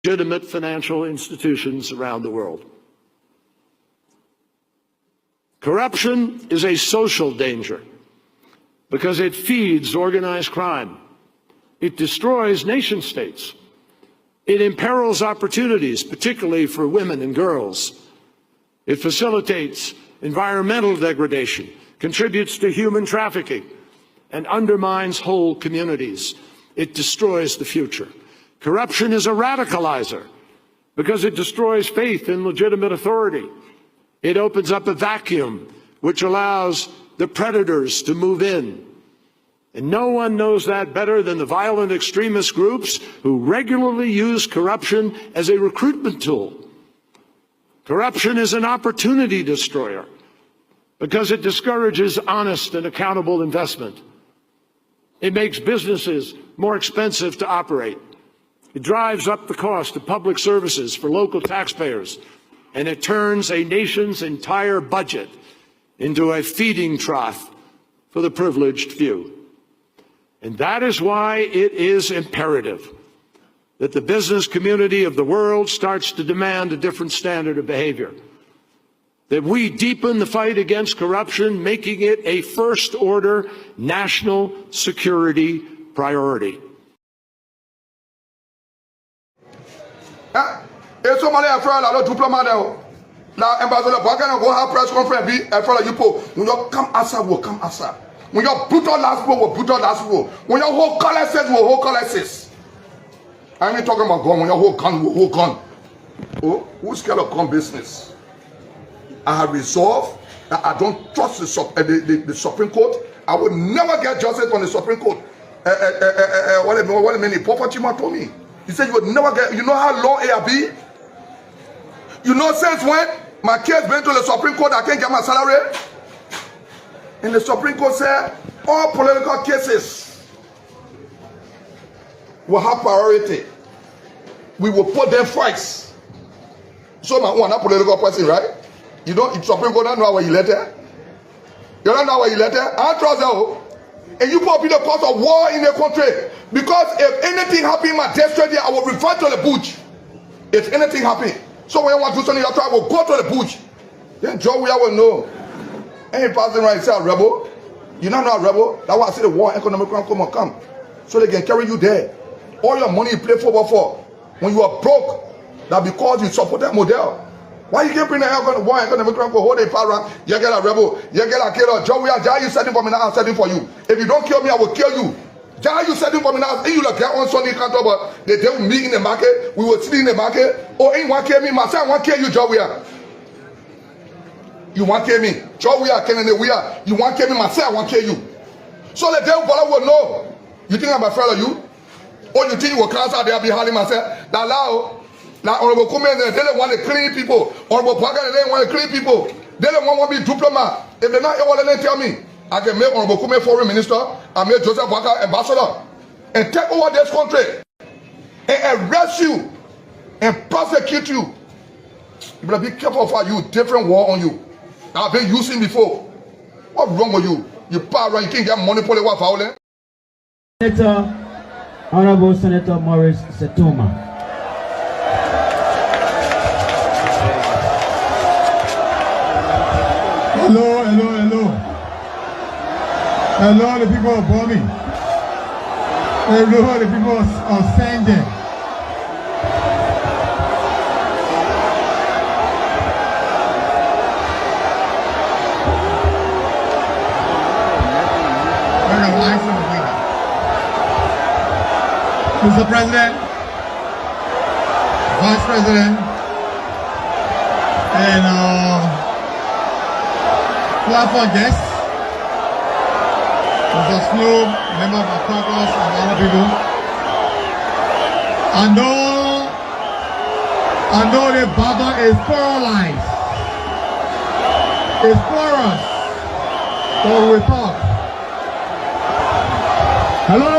legitimate financial institutions around the world. Corruption is a social danger because it feeds organized crime. It destroys nation states. It imperils opportunities, particularly for women and girls. It facilitates environmental degradation, contributes to human trafficking, and undermines whole communities. It destroys the future. Corruption is a radicalizer because it destroys faith in legitimate authority. It opens up a vacuum which allows the predators to move in. And no one knows that better than the violent extremist groups who regularly use corruption as a recruitment tool. Corruption is an opportunity destroyer because it discourages honest and accountable investment. It makes businesses more expensive to operate. It drives up the cost of public services for local taxpayers, and it turns a nation's entire budget into a feeding trough for the privileged few. And that is why it is imperative that the business community of the world starts to demand a different standard of behavior, that we deepen the fight against corruption, making it a first-order national security priority. Now, Ambassador Bogana go have press conference. Be a fellow you po. When you come asa will come asa. When you put on last will put on last will. When you whole color says will whole color says. I ain't talking about gun. When you whole gun will whole gun. Oh, who's scared of gun business? I have resolved that I don't trust the Supreme Court. I will never get justice on the Supreme Court. What a minute. Poverty man told me. He said you would never get. You know how long it be? You know since when my case went to the Supreme Court, I can't get my salary? And the Supreme Court said all political cases will have priority. We will put them first. So my one, not political person, right? You don't, Supreme Court don't know where you letter. You don't know where you letter. I trust you. And you put the cause of war in the country. Because if anything happen in my district, I will refer to the bush. If anything happen. So when you want to do something, you try to go to the bush. Then Joe we will know. Ain't passing right, say a rebel. You don't know a rebel. That's why I say the war economic crime come. So they can carry you there. All your money you play football for. When you are broke, that because you support that model. Why you can't bring the war economic crime for hold a para? You get a rebel, you get a killer. Joe we are you setting for me now, I'm setting for you. If you don't kill me, I will kill you. Jai, you setting for me now. You like get on Sunday can't but they will meet in the market. We will see in the market. Oh, ain't one kill me, myself, one kill you, Joe we are. You want kill me. Joe we are killing the we are. You want kill me, myself, one kill you. So the devil will know. You think I'm afraid of you? Or you think you will cancel there be hardly myself? Now now honorable comment they don't want to clean people. Honorable Pagana they want to clean people. They don't want to be diplomat. If they're not able to tell me. I can make Honorable Kume Foreign Minister, I make Joseph Waka Ambassador, and take over this country, and arrest you, and prosecute you. You better be careful of you, different war on you. I've been using before. What's wrong with you? You power, you can't get money for the war fouling. Senator, Honorable Senator Morris Setoma. Hello. Hello, the people of Bobby. Hello, the people of Sanjay. Mr. President, Vice President, and platform guests. Mr. Snoop, member of our caucus, and other people. I know the battle is pluralized. It's plural. So we talk. Hello.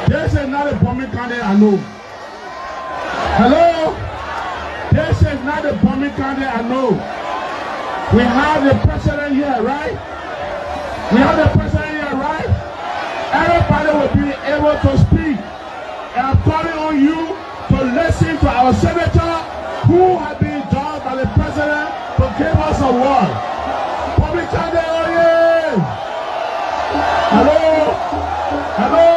This is not a bombing country, I know. Hello. This is not a bombing country, I know. We have the president here, right? Everybody will be able to speak. And I'm calling on you to listen to our senator who has been judged by the president to give us a word. Public candidate, oh yeah! Hello? Hello?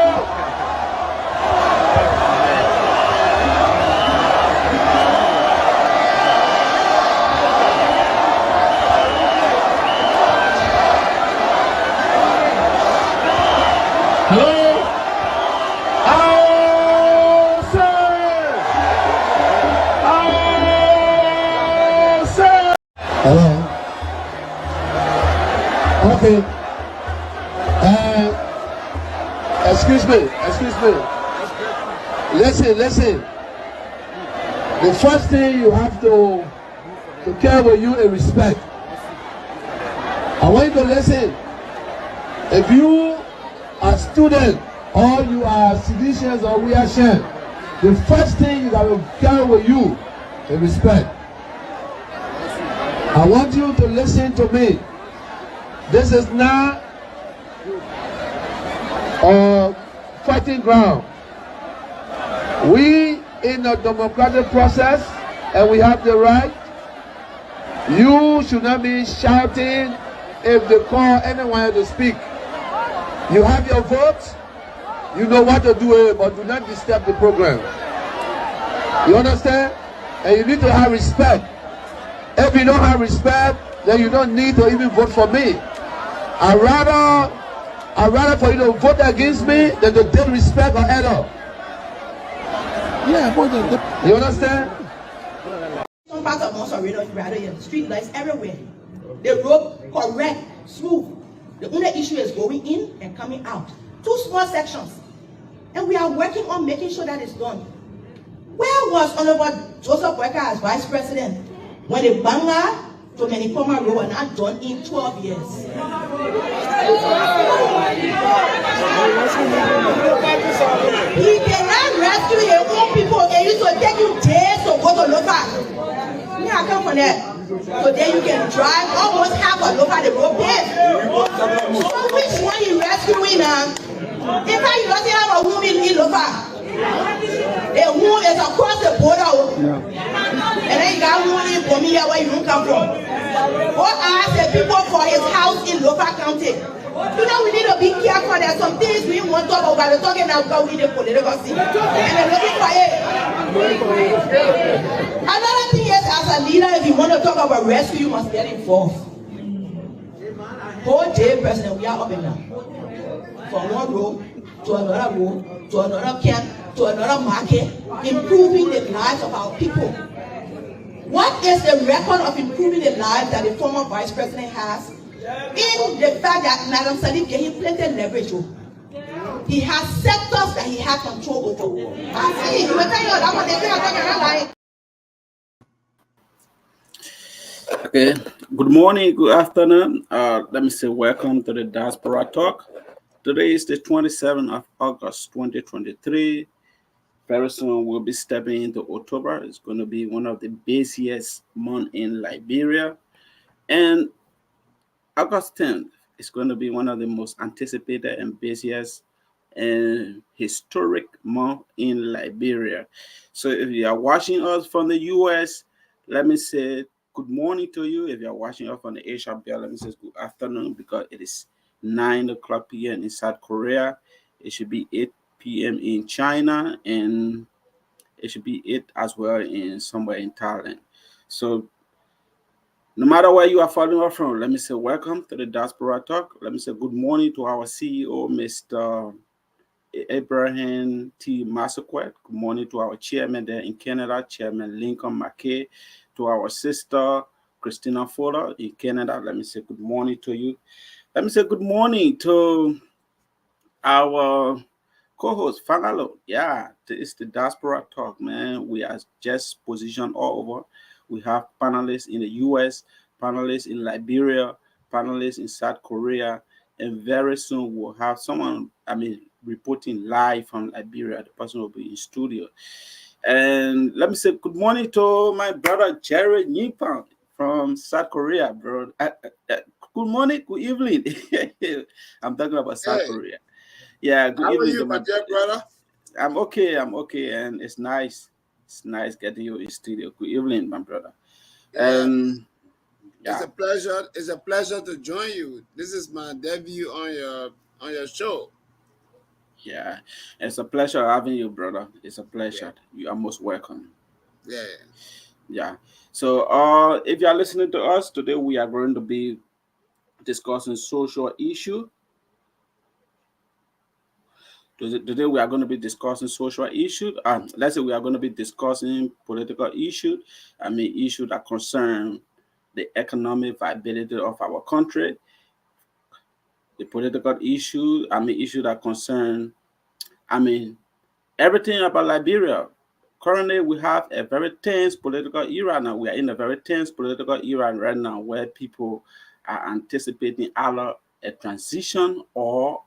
Hello? Oh, sir! Oh, sir! Hello. Okay. Excuse me. Listen. The first thing you have to carry you is respect. I want you to listen. If you are student or you are citizens or we are shared, the first thing you got to carry with you is respect. I want you to listen to me. This is not a fighting ground. We in a democratic process and we have the right. You should not be shouting if they call anyone to speak. You have your vote, you know what to do, but do not disturb the program. You understand? And you need to have respect. If you don't have respect, then you don't need to even vote for me. I'd rather for you to vote against me than to disrespect or error. Yeah, you understand? Some parts of Montserrat is rather in street lights everywhere. The road correct, smooth. The only issue is going in and coming out. 2 small sections. And we are working on making sure that it's done. Where was Honorable Joseph Walker as Vice President when the Banga to Manikoma Road were not done in 12 years? He cannot rescue your own people. They used to take you days to go to Lofa. Me, I come from there. So then you can drive almost half a Lofa the road paved. So which one you rescuing now? In fact, you don't have a woman in Lofa. The woman is across the border. And then you got one in Bomia where you don't come from. Go ask the people for his house in Lofa County. You know, we need to be careful. There's some things we want to talk about. We're talking now about we the political scene. And they're looking for it. Another thing is, as a leader, if you want to talk about rescue, you must get involved. Whole day, President, we are up and down. From one road to another road, to another camp, to another market, improving the lives of our people. What is the record of improving the lives that the former Vice President has? In the fact that Madam Salif gave him plenty of leverage. He has sectors that he has control over. I see, you will tell you that one, they think I'm talking Okay, good morning, good afternoon. Let me say welcome to the Diaspora Talk. Today is the 27th of August, 2023. Very soon we'll be stepping into October. It's going to be one of the busiest months in Liberia. And August 10th is going to be one of the most anticipated and busiest and historic month in Liberia. So if you are watching us from the US, let me say good morning to you. If you are watching us from the Asia Belt, let me say good afternoon, because it is 9 o'clock p.m. in South Korea. It should be 8 p.m. in China, and it should be 8 as well in somewhere in Thailand. So no matter where you are following us from, let me say welcome to the Diaspora Talk. Let me say good morning to our CEO, Mr. Abraham T. Massaquet. Good morning to our chairman there in Canada, Chairman Lincoln McKay. To our sister, Christina Fuller in Canada, let me say good morning to you. Let me say good morning to our co-host, Fangalo. Yeah, it's the Diaspora Talk, man. We are just positioned all over. We have panelists in the US, panelists in Liberia, panelists in South Korea, and very soon we'll have someone, reporting live from Liberia. The person will be in studio. And let me say good morning to my brother, Jerry Nippon from South Korea, bro. Good morning, good evening. I'm talking about South Korea. Yeah, good How are evening, you, my dear brother? I'm okay, and it's nice. It's nice getting you in studio. Good evening, my brother. Yeah. Yeah. It's a pleasure. It's a pleasure to join you. This is my debut on your show. Yeah, it's a pleasure having you, brother. It's a pleasure. Yeah. You are most welcome. Yeah. Yeah. So, if you are listening to us today, we are going to be discussing social issue. Today we are going to be discussing social issues. Let's say we are going to be discussing political issues. I mean, issues that concern the economic viability of our country. The political issue. I mean, issues that concern. I mean, everything about Liberia. Currently, we have a very tense political era now. We are in a very tense political era right now, where people are anticipating either a transition or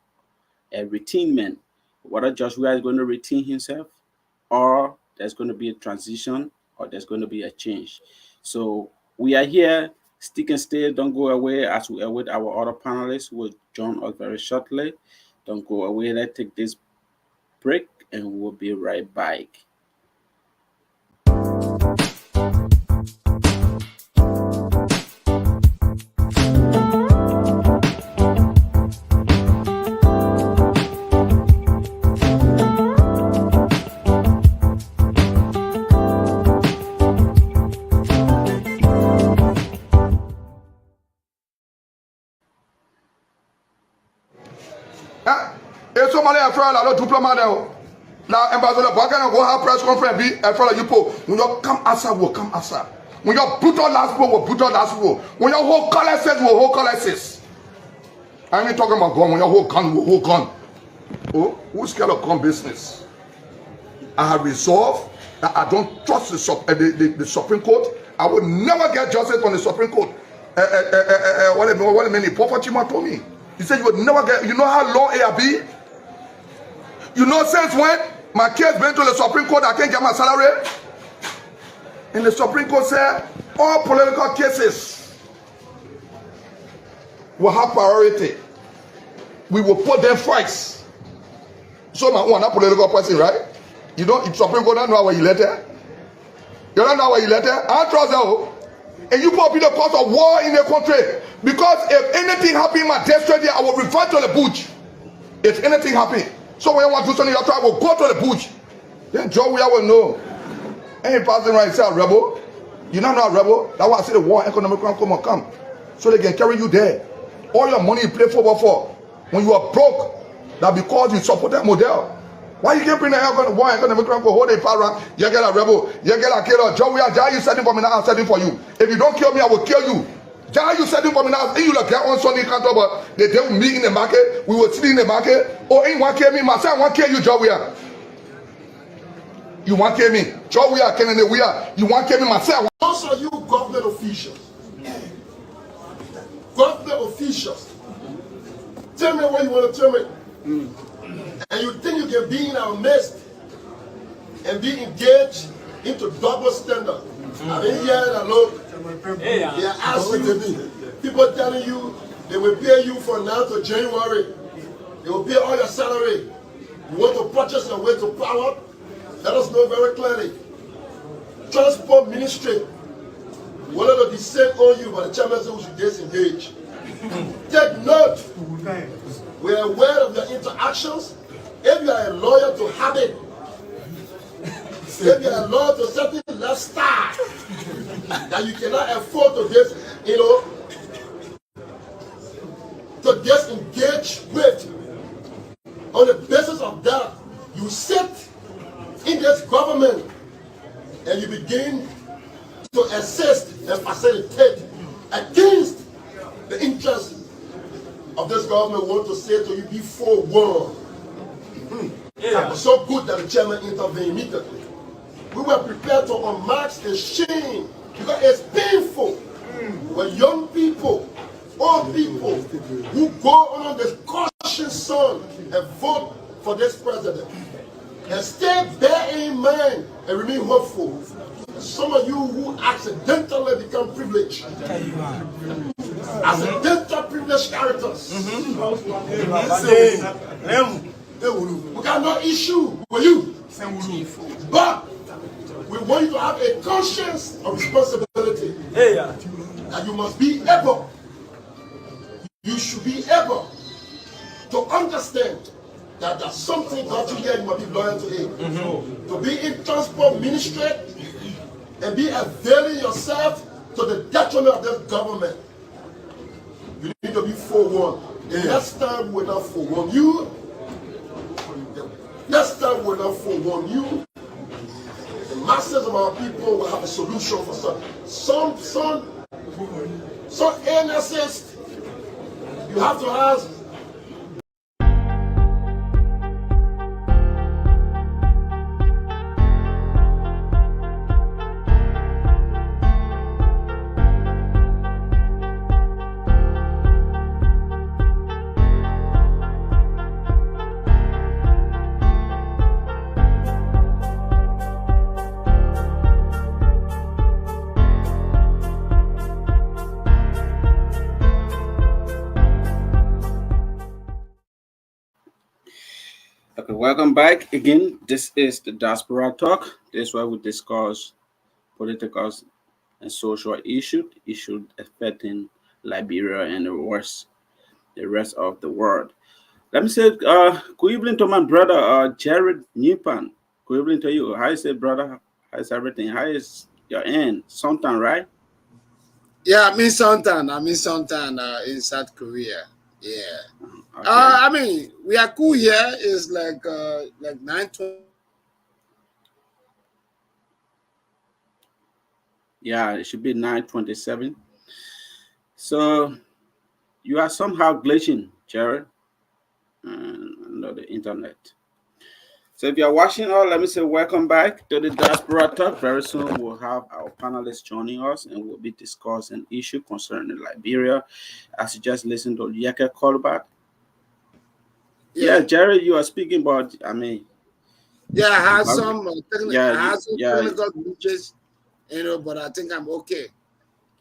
a retainment, whether Joshua is going to retain himself, or there's going to be a transition, or there's going to be a change. So we are here, stick and stay, don't go away, as we are with our other panelists who will join us very shortly. Don't go away, let's take this break and we'll be right back. Et Somalie a fait la diplomat now ambassador Bwakana go have press conference be a fellow you po when you come asa will come asa when you brutal last will brutal last will when your whole color says will whole color says I ain't talking about gun when your whole gun will whole gun. Oh, who's scared of gun business? I have resolved that I don't trust the Supreme Court. I will never get justice on the Supreme Court. What a minute, Papa Chima told me. He said you would never get, you know how long it be? You know since when my case went to the Supreme Court, I can't get my salary? And the Supreme Court said all political cases will have priority. We will put them first. So my one, not political person, right? You don't, if Supreme Court don't know where you letter. You don't know where you letter. I trust that. And you put the cause of war in the country. Because if anything happen in my district, I will refer to the bush. If anything happen. So when you want to do something, you try, will go to the bush. Then Joe, we will know. Ain't passing right, say a rebel. You don't know a rebel. That's why I say the war economic crime come. So they can carry you there. All your money you play football for. When you are broke, that because you support that model. Why you can't bring the war economic crime for hold a para? You get a rebel, you get a killer. Joe, we are you setting for me now, I'm setting for you. If you don't kill me, I will kill you. Jai, you setting for me now, you look at on Sunday can't but they don't meet in the market, we will see in the market. Or in one kill me, myself, one kill you, Joe, we are. You want kill me, Joe, we are killing it, we are. You want kill me, myself. Also, you government officials. Government officials. Tell me what you want to tell me. And you think you can be in our midst and be engaged into double standard. I mean, here that look, they are asking you, people telling you they will pay you from now to January. They will pay all your salary. You want to purchase your way to power? Let us know very clearly. Transport ministry, one of the descent on you, but the chairman said we should disengage. Take note. We are aware of your interactions. If you are a lawyer to habit, if you are a lawyer to certain lifestyle that you cannot afford to to disengage with, on the basis of that, you sit in this government and you begin to assist and facilitate against the interests of this government. Want to say to you, be forewarned. It was so good that the chairman intervened immediately. We were prepared to unmask the shame because it's painful when young people, old people, who go on this cautious sun and vote for this president and stay bare in mind and remain hopeful. Some of you who accidentally become privileged, accidental privileged characters, We got no issue with you. But we want you to have a conscience of responsibility. And you must be able, you should be able to understand that there's something got you here, you must be loyal to it. To be in transport ministry and be availing yourself to the detriment of this government. You need to be forewarned. The next time we're not forewarn you. Next time we're not forewarn you. The masses of our people will have a solution for some illnesses. You have to ask. Okay, welcome back again. This is the Diaspora Talk. This is where we discuss political and social issues affecting Liberia and the rest of the world. Let me say good evening to my brother Jared Newpan. Good evening to you. How is it, brother? How is everything? How is your end? Sometime, right? Yeah, I'm in Sontan in South Korea. Yeah. Okay. I mean, we are cool here. It's like 9:20. Yeah, it should be 9:27. So you are somehow glitching, Jared, on the internet. So if you're watching, let me say welcome back to the Diaspora Talk. Very soon we'll have our panelists joining us and we'll be discussing issue concerning Liberia. As you just listened to Yeke Colbert. Yeah, Jared, you are speaking about, I mean. Yeah, I had some technical glitches, but I think I'm okay.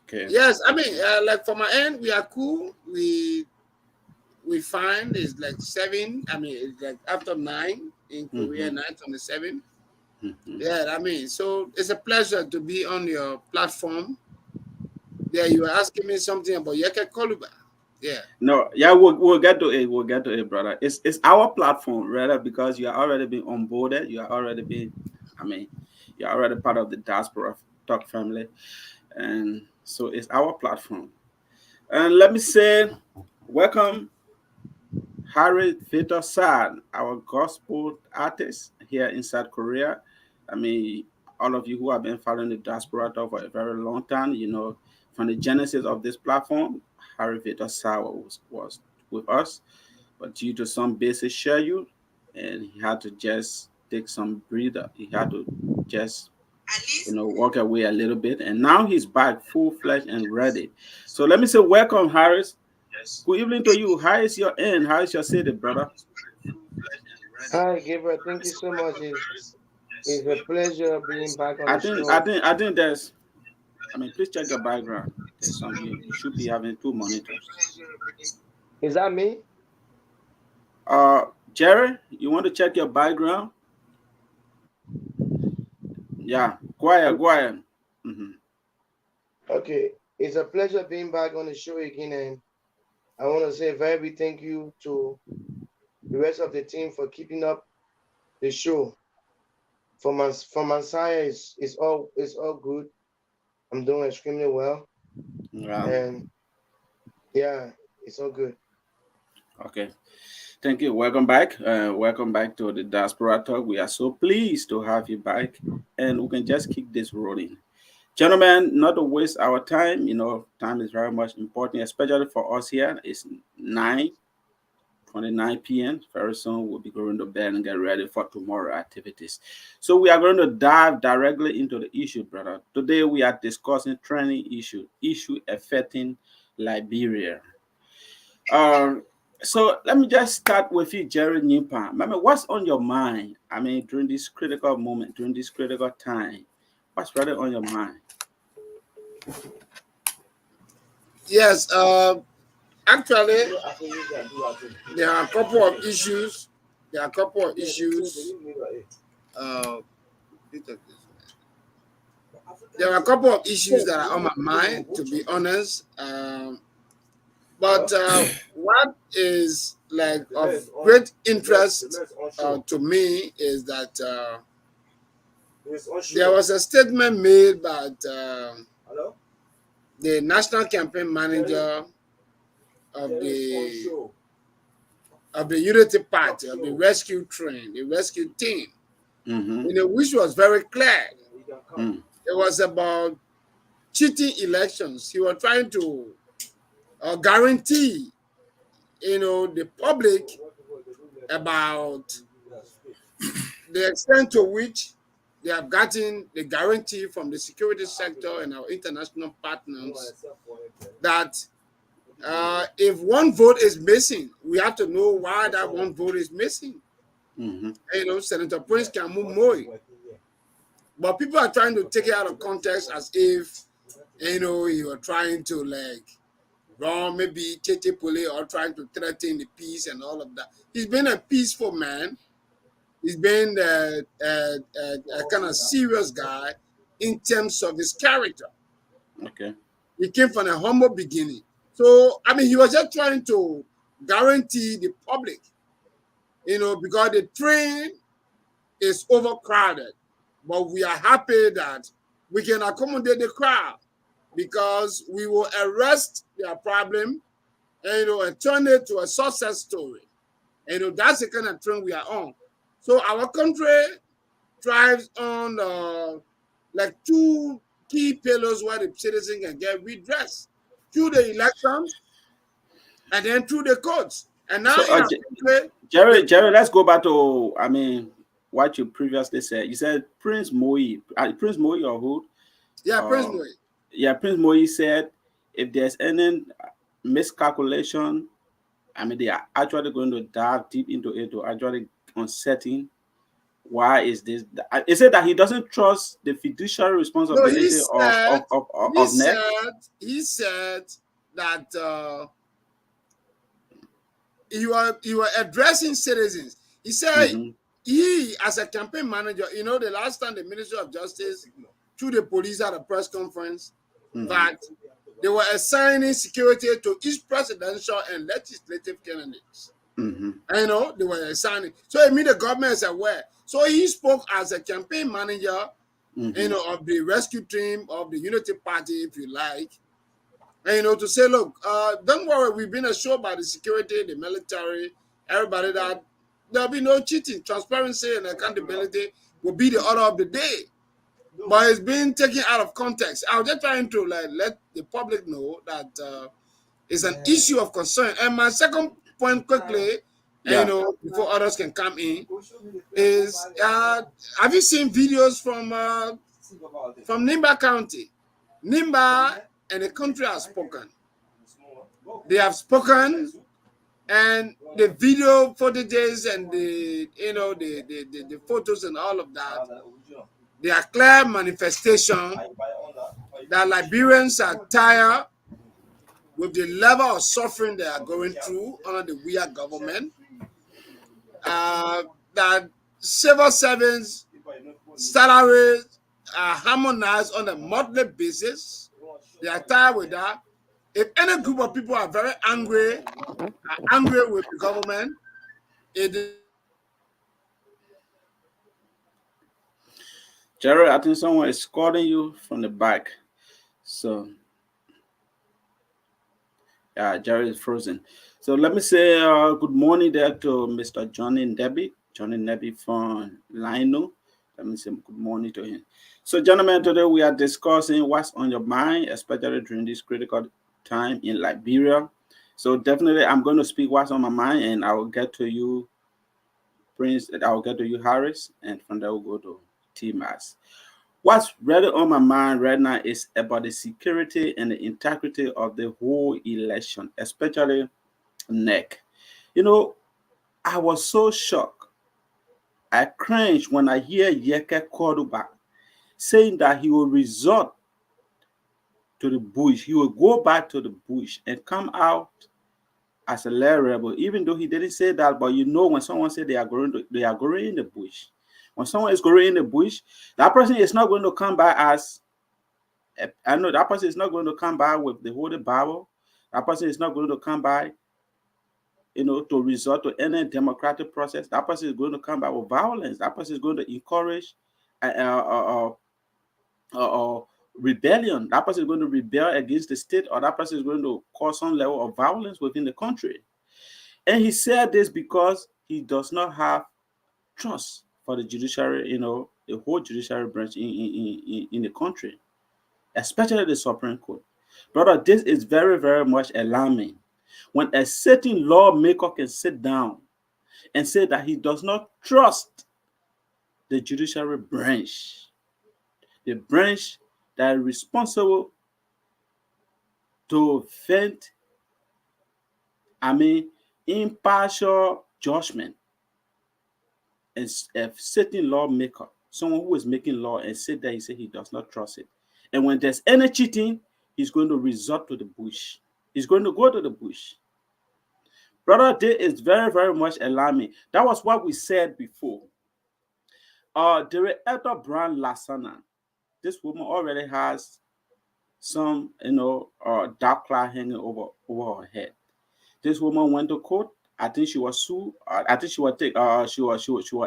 Okay. Yes, I mean, like for my end, we are cool. We find it's like 7. I mean, it's like after 9 in Korea, 9:27. Yeah, I mean, so it's a pleasure to be on your platform. Yeah, you were asking me something about Yeke Koluba. Yeah. No, yeah, we'll get to it. We'll get to it, brother. It's our platform, rather, because you are already been onboarded. You are already been, I mean, you're already part of the Diaspora Talk family, and so it's our platform. And let me say, welcome, Harry Victor Sad, our gospel artist here in South Korea. I mean, all of you who have been following the Diaspora Talk for a very long time, you know, from the genesis of this platform, Harry Victor Sad was with us, but due to some basic schedule, and he had to just take some breather. He had to just, walk away a little bit, and now he's back, full-fledged and ready. So let me say, welcome, Harris. Good evening to you. How is your end? How is your city, brother? Hi, Gabriel. Thank you so much. It's a pleasure being back on the show. I think there's. I mean, please check your background. There's some. You should be having 2 monitors. Is that me? Jerry, you want to check your background? Yeah, quiet. Mm-hmm. Okay. It's a pleasure being back on the show again, and I want to say a very big thank you to the rest of the team for keeping up the show. For my side, it's all good. I'm doing extremely well. Yeah. And yeah, it's all good. Okay. Thank you. Welcome back. Welcome back to the Diaspora Talk. We are so pleased to have you back, and we can just keep this rolling. Gentlemen, not to waste our time, time is very much important, especially for us here. It's 9:29 p.m. Very soon we'll be going to bed and get ready for tomorrow activities. So we are going to dive directly into the issue, brother. Today we are discussing training issue affecting Liberia. So let me just start with you, Jerry Newpan. What's on your mind? I mean, during this critical moment, during this critical time, what's really on your mind? Yes, actually, there are a couple of issues there are a couple of issues. There are a couple of issues that are on my mind, to be honest. But what is like of great interest to me is that there was a statement made by the national campaign manager of the Unity Party, of the rescue train, the rescue team, which was very clear. It was about cheating elections. He was trying to guarantee, the public about the extent to which they have gotten the guarantee from the security sector and our international partners that if one vote is missing, we have to know why that one vote is missing. Senator Prince Kamu Moi. But people are trying to take it out of context as if, you are trying to wrong, maybe Tete Pule, or trying to threaten the peace and all of that. He's been a peaceful man. He's been a kind of serious guy in terms of his character. Okay. He came from a humble beginning. So, he was just trying to guarantee the public, because the train is overcrowded. But we are happy that we can accommodate the crowd because we will arrest their problem and turn it to a success story. That's the kind of trend we are on. So our country thrives on two key pillars where the citizen can get redress through the elections and then through the courts. And now, Jerry, let's go back to what you previously said. You said Prince Moi. Prince Moi or who? Yeah, Prince Moi. Yeah, Prince Moi said if there's any miscalculation, they are actually going to dive deep into it to actually uncertain why is this. Is it that he doesn't trust the fiduciary responsibility of NEC? He said that you are addressing citizens. He said he, as a campaign manager, the last time the Ministry of Justice, through the police at a press conference, that they were assigning security to each presidential and legislative candidates. They were assigning. So it means the government is aware. So he spoke as a campaign manager, of the rescue team of the Unity Party, if you like. And to say, look, don't worry, we've been assured by the security, the military, everybody that there'll be no cheating. Transparency and accountability will be the order of the day. But it's been taken out of context. I was just trying to let the public know that it's an issue of concern. And my second point quickly, before others can come in, is have you seen videos from Nimba County? Nimba and the country have spoken. They have spoken, and the video footages and the photos and all of that, they are clear manifestation that Liberians are tired with the level of suffering they are going through under the weird government. That civil servants' salaries are harmonized on a monthly basis. They are tired with that. If any group of people are very angry with the government, Jerry, I think someone is calling you from the back. So, Jerry is frozen. So let me say good morning there to Mr. Johnny Nebi from Lino. Let me say good morning to him. So, gentlemen, today we are discussing what's on your mind, especially during this critical time in Liberia. So definitely I'm going to speak what's on my mind, and I will get to you, Prince, and I will get to you, Harris, and from there we'll go to T-Mass. What's really on my mind right now is about the security and the integrity of the whole election, especially NEC. I was so shocked. I cringed when I hear Yeke Koduba saying that he will resort to the bush. He will go back to the bush and come out as a lay rebel, even though he didn't say that, but you know when someone said they are going in the bush. When someone is going in the bush, that person is not going to come by as I know that person is not going to come by with the Holy Bible. That person is not going to come by, to resort to any democratic process. That person is going to come by with violence. That person is going to encourage rebellion. That person is going to rebel against the state, or that person is going to cause some level of violence within the country. And he said this because he does not have trust for the judiciary, the whole judiciary branch in the country, especially the Supreme Court. Brother, this is very, very much alarming. When a certain lawmaker can sit down and say that he does not trust the judiciary branch, the branch that is responsible to vent, impartial judgment, and a certain lawmaker, someone who is making law, and said that he does not trust it. And when there's any cheating, he's going to resort to the bush. He's going to go to the bush. Brother, this is very, very much alarming. That was what we said before. Director Brown Lasana, this woman already has some, dark cloud hanging over her head. This woman went to court. I think she was sued. I think she was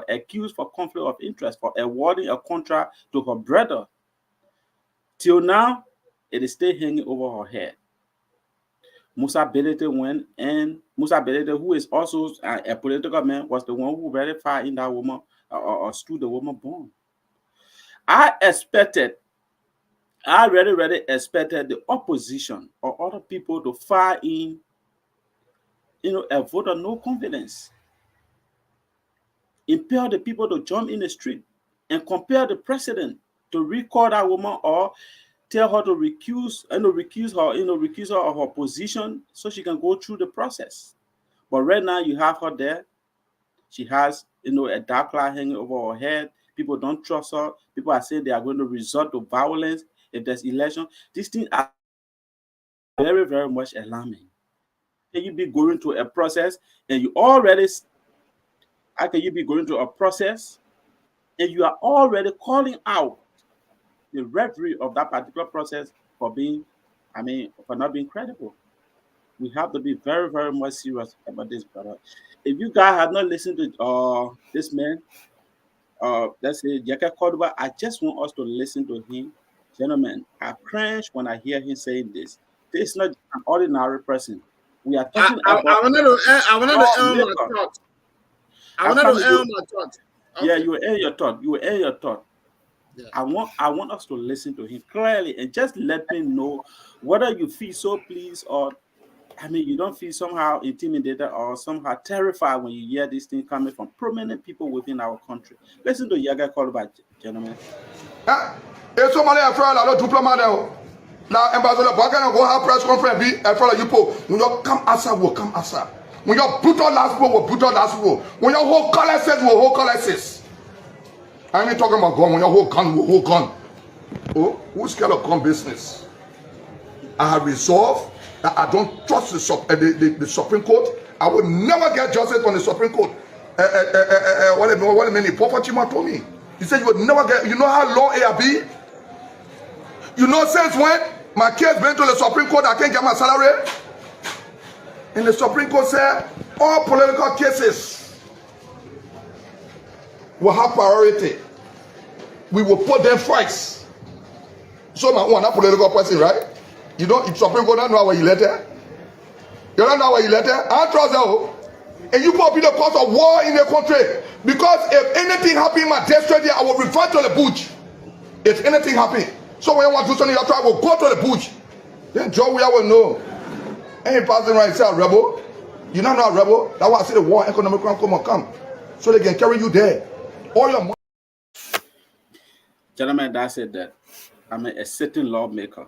accused for conflict of interest for awarding a contract to her brother. Till now, it is still hanging over her head. Musa Belete went, and Musa Belete, who is also a political man, was the one who verified in that woman or stood the woman born. I really expected the opposition or other people to fire in, a vote of no confidence. Impel the people to jump in the street and compel the president to recall that woman or tell her to recuse her of her position so she can go through the process. But right now you have her there. She has, a dark cloud hanging over her head. People don't trust her. People are saying they are going to resort to violence if there's election. These things are very, very much alarming. Can you be going through a process and how can you be going through a process and you are already calling out the referee of that particular process for not being credible? We have to be very, very much serious about this, brother. If you guys have not listened to this man, let's say Jaka Cordoba, I just want us to listen to him. Gentlemen, I cringe when I hear him saying this. This is not an ordinary person. We are talking about. I wanted to end my thought. I wanted to end my thought. Okay. Yeah, you will end your thought. You will end your thought. Yeah. I want us to listen to him clearly and just let me know whether you feel so pleased or you don't feel somehow intimidated or somehow terrified when you hear this thing coming from prominent people within our country. Listen to Yaga Callback, gentlemen. If somebody a friend, I don't diplomat now. Now, ambassador, why can't I go have press conference? Be a friend you put. When you come answer, will come answer. When you brutal last will brutal last will. When your whole color says, will whole color says. I ain't talking about gun. When your whole gun, will whole gun. Oh, who's scared of gun business? I have resolved that I don't trust the Supreme Court. I will never get justice on the Supreme Court. What a minute, Papa Chima told me. He said you would never get. You know how long it be? You know since when my case went to the Supreme Court, I can't get my salary. And the Supreme Court said all political cases will have priority. We will put them first. So my one, a political person, right? You don't, if Supreme Court don't know what you letter. You don't know what you letter. I trust that. And you put the cause of war in the country. Because if anything happen in my district, I will refer to the bush. If anything happen. So when you want to do something, you try to go to the bush. Then Joe, we will know. Any person right say a rebel. You don't know a rebel. That's why I say the war economic crime come. So they can carry you there. All your money. Gentlemen, that's it that. A sitting lawmaker.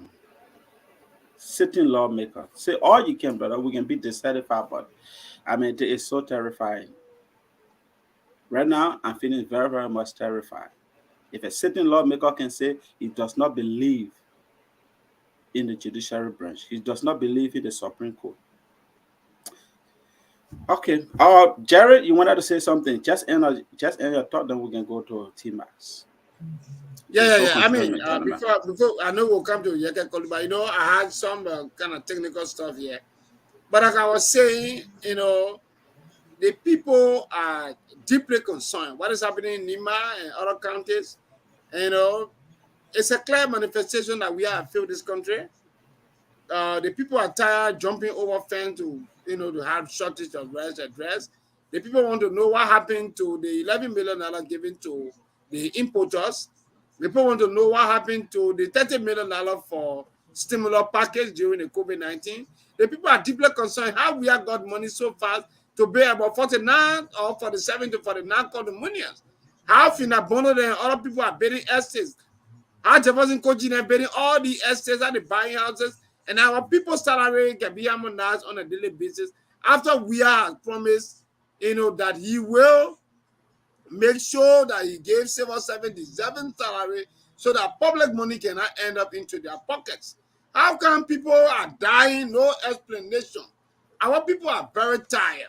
Sitting lawmaker. Say all you can, brother. We can be dissatisfied, but it is so terrifying. Right now, I'm feeling very, very much terrified. If a sitting lawmaker can say he does not believe in the judiciary branch, he does not believe in the Supreme Court, Okay. Jared, you wanted to say something? Just end your thought, then we can go to T-Max. Yeah. I mean, Gentlemen. before I know we'll come to Yeke Koluba. You know, I had some kind of technical stuff here, but like I was saying, you know, the people are deeply concerned. What is happening in Nima and other counties, you know, it's a clear manifestation that we have failed this country. The people are tired jumping over fence to, you know, to have shortage of rice address. The people want to know what happened to the $11 million given to the importers. The people want to know what happened to the $30 million for stimulus package during the COVID-19. The people are deeply concerned how we have got money so fast to pay about 49 or 47 to 49 condominiums. How Finabono and other people are building estates. How Jefferson Koji and building all the estates and the buying houses, and our people's salary can be harmonized on a daily basis after we are promised, you know, that he will make sure that he gave civil servants deserving salary so that public money cannot end up into their pockets. How come people are dying? No explanation. Our people are very tired.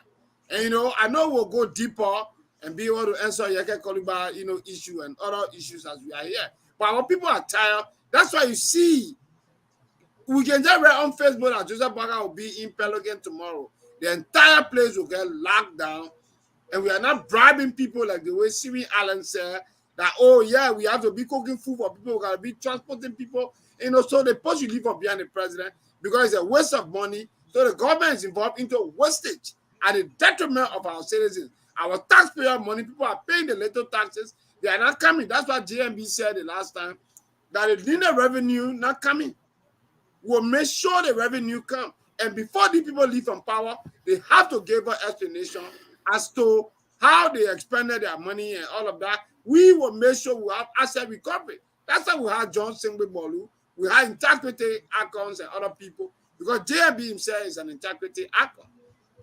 And you know, I know we'll go deeper and be able to answer Yeke Koluba, you know, issue and other issues as we are here. But our people are tired. That's why you see we can just read on Facebook that Joseph Baga will be in Pelican tomorrow. The entire place will get locked down. And we are not bribing people like the way Siri Allen said that, oh, yeah, we have to be cooking food for people, we got to be transporting people. You know, so they push you leave up behind the president because it's a waste of money. So the government is involved into wastage at the detriment of our citizens. Our taxpayer money, people are paying the little taxes. They are not coming. That's what JMB said the last time, that the linear revenue not coming. Will make sure the revenue come. And before the people leave from power, they have to give an explanation as to how they expended their money and all of that. We will make sure we have asset recovery. That's why we have John Singbe Bolu. We have integrity icons and other people because JMB himself is an integrity icon.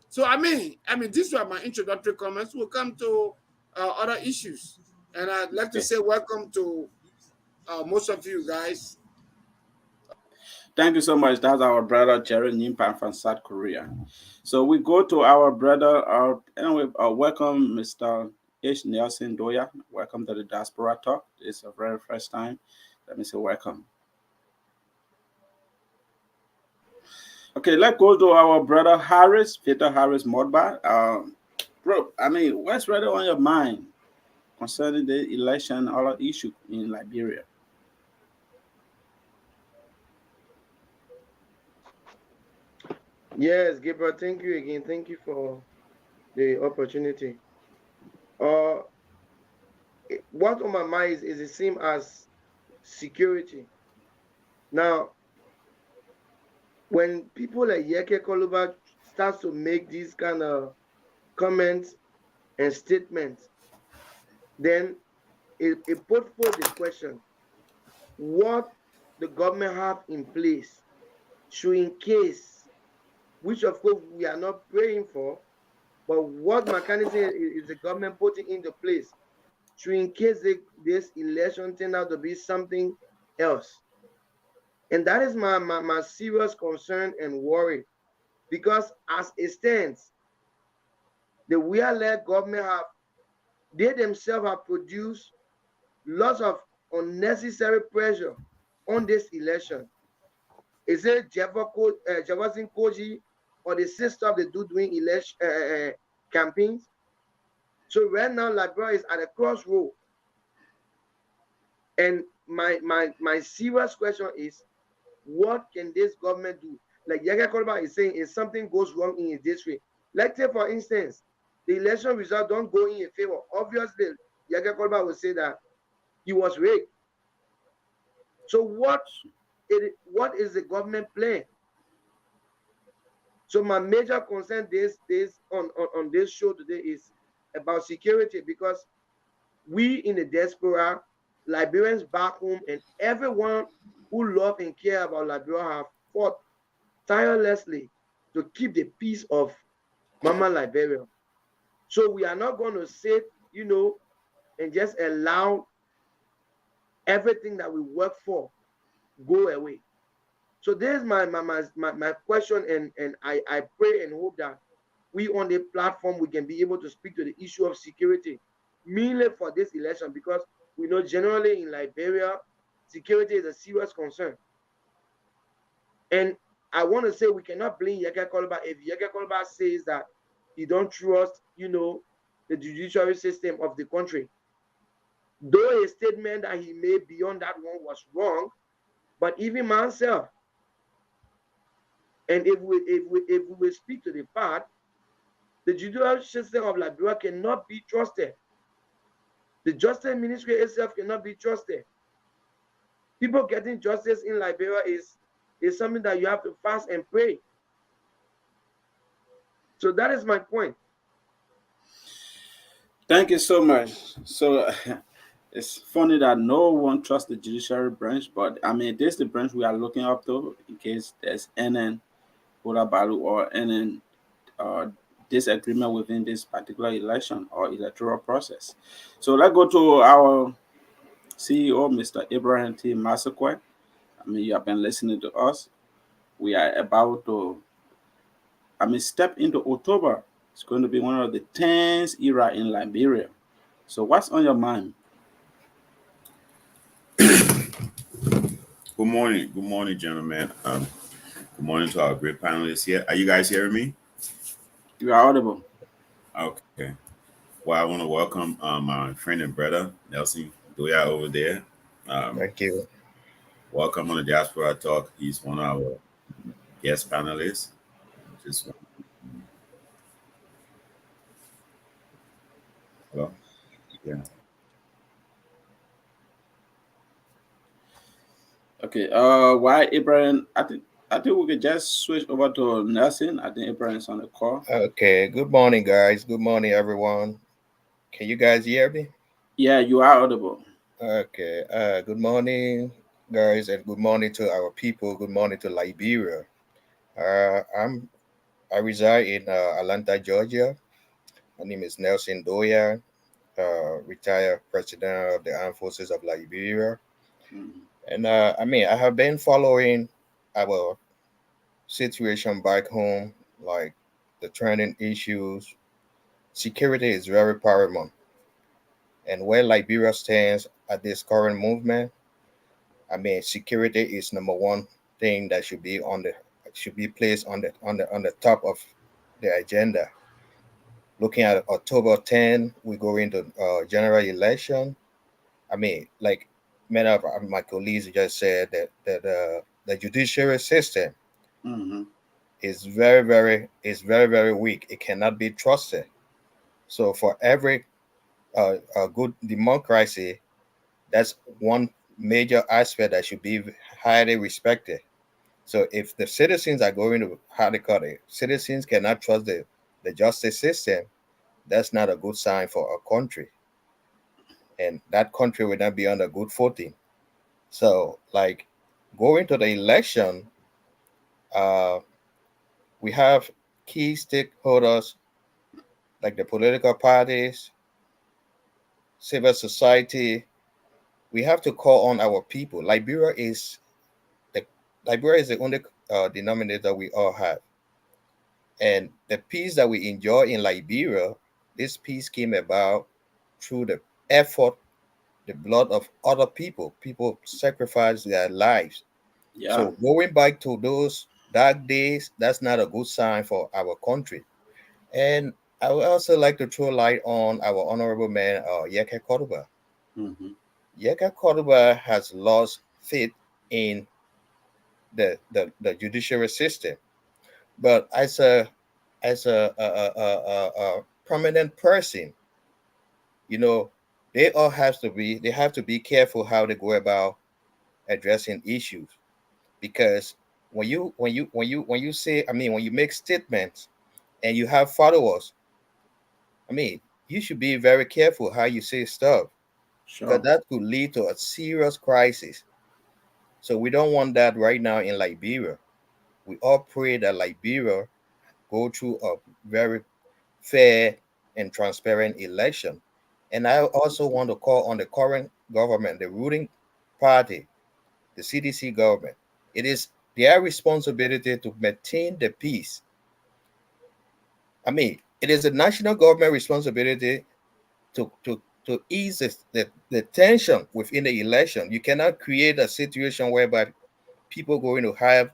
So I mean, these were my introductory comments. We'll come to other issues. And I'd like to say welcome to most of you guys. Thank you so much. That's our brother Jerry Nimpan from South Korea. So we go to our brother. Anyway, welcome, Mr. H. Nelson Doya. Welcome to the Diaspora Talk. It's a very first time. Let me say welcome. Okay, let's go to our brother Harris, Peter Harris Modba. Bro, what's really on your mind concerning the election or issue in Liberia? Yes, Gabriel, thank you again. Thank you for the opportunity. What on my mind is the same as security. Now, when people like Yeke Koluba starts to make these kind of comments and statements, then it put forth the question, what the government have in place should in case, which of course we are not praying for, but what mechanism is the government putting into place should in case this election turn out to be something else? And that is my serious concern and worry, because as it stands, the we-led government they themselves have produced lots of unnecessary pressure on this election. Is it Jefferson Koji or the sister they do doing election campaigns? So right now, Liberia is at a crossroad. And my serious question is, what can this government do? Like Yeke Koluba is saying, if something goes wrong in his district, let's say for instance, the election result don't go in your favor. Obviously, Yeke Koluba will say that he was rigged. So what is the government plan? So my major concern on this show today is about security, because we in the diaspora, Liberians back home, and everyone who love and care about Liberia have fought tirelessly to keep the peace of Mama Liberia. So we are not going to sit, and just allow everything that we work for go away. So this is my question, and I pray and hope that we on the platform, we can be able to speak to the issue of security, mainly for this election, because we know generally in Liberia, security is a serious concern. And I want to say we cannot blame Yeke Koluba if Yeke Koluba says that he don't trust, the judiciary system of the country. Though a statement that he made beyond that one was wrong, but even myself, and if we speak to the fact, the judicial system of Liberia cannot be trusted. The justice ministry itself cannot be trusted. People getting justice in Liberia is something that you have to fast and pray. So that is my point. Thank you so much. So it's funny that no one trusts the judiciary branch, but I mean, this is the branch we are looking up to in case there's NN Balu or NN disagreement within this particular election or electoral process. So let's go to our CEO, Mr. Abraham T. Massaquoi. I mean, you have been listening to us. We are about to, step into October. It's going to be one of the tense era in Liberia. So what's on your mind? Good morning, gentlemen. Good morning to our great panelists here. Are you guys hearing me? You are audible. Okay. Well, I want to welcome my friend and brother Nelson Doya over there. Thank you. Welcome on the Diaspora Talk. He's one of our guest panelists. Just hello. Yeah. Okay. Why Abraham? I think we could just switch over to Nelson. I think Abraham's on the call. Okay. Good morning, guys. Good morning, everyone. Can you guys hear me? Yeah, you are audible. Okay. Good morning, guys, and good morning to our people. Good morning to Liberia. I reside in Atlanta, Georgia. My name is Nelson Doya, retired president of the Armed Forces of Liberia. And I have been following our situation back home, like the trending issues. Security is very paramount. And where Liberia stands at this current movement, security is number one thing that should be placed on the top of the agenda. Looking at October 10, we go into general election. Like many of my colleagues just said that the judiciary system is very weak. It cannot be trusted. So for every a good democracy, that's one major aspect that should be highly respected. So if the citizens are going to how they call it, citizens cannot trust the justice system, that's not a good sign for a country. And that country will not be on a good footing. So like going to the election, uh, we have key stakeholders like the political parties, civil society. We have to call on our people. The Liberia is the only denominator we all have. And the peace that we enjoy in Liberia, this peace came about through the effort, the blood of other people. People sacrificed their lives. Yeah. So going back to those dark days, that's not a good sign for our country. And I would also like to throw light on our honorable man, Yeke Koruba. Yeke Koruba has lost faith in the judiciary system. But as a prominent person, they have to be careful how they go about addressing issues, because when you make statements and you have followers, you should be very careful how you say stuff, because Sure. that could lead to a serious crisis. So we don't want that right now in Liberia. We all pray that Liberia go through a very fair and transparent election. And I also want to call on the current government, the ruling party, the CDC government. It is their responsibility to maintain the peace. I mean, it is a national government responsibility to ease the tension within the election. You cannot create a situation whereby people going to have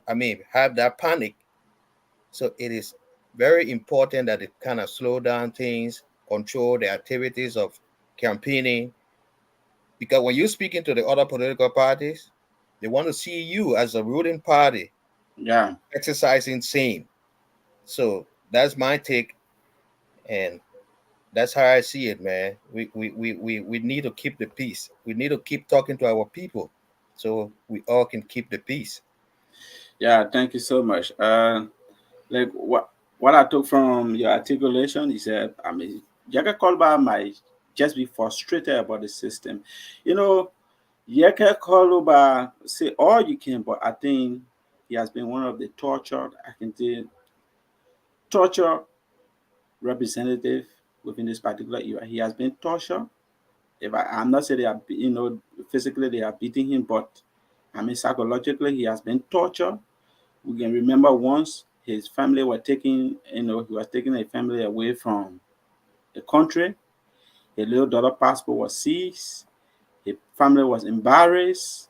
that panic. So it is very important that it kind of slow down things, control the activities of campaigning. Because when you're speaking to the other political parties, they want to see you as a ruling party Yeah. exercising same. So that's my take, and that's how I see it, man. We need to keep the peace. We need to keep talking to our people so we all can keep the peace. Yeah, thank you so much. Like what I took from your articulation is that I mean, Jaka Kolba might just be frustrated about the system. You know, Yeke Koluba say all you can, but I think he has been one of the tortured, I can say, torture representative within this particular era. He has been tortured. If I'm not saying they are, physically they are beating him, but I mean psychologically he has been tortured. We can remember once his family were taking, he was taking a family away from the country. His little daughter passport was seized. His family was embarrassed.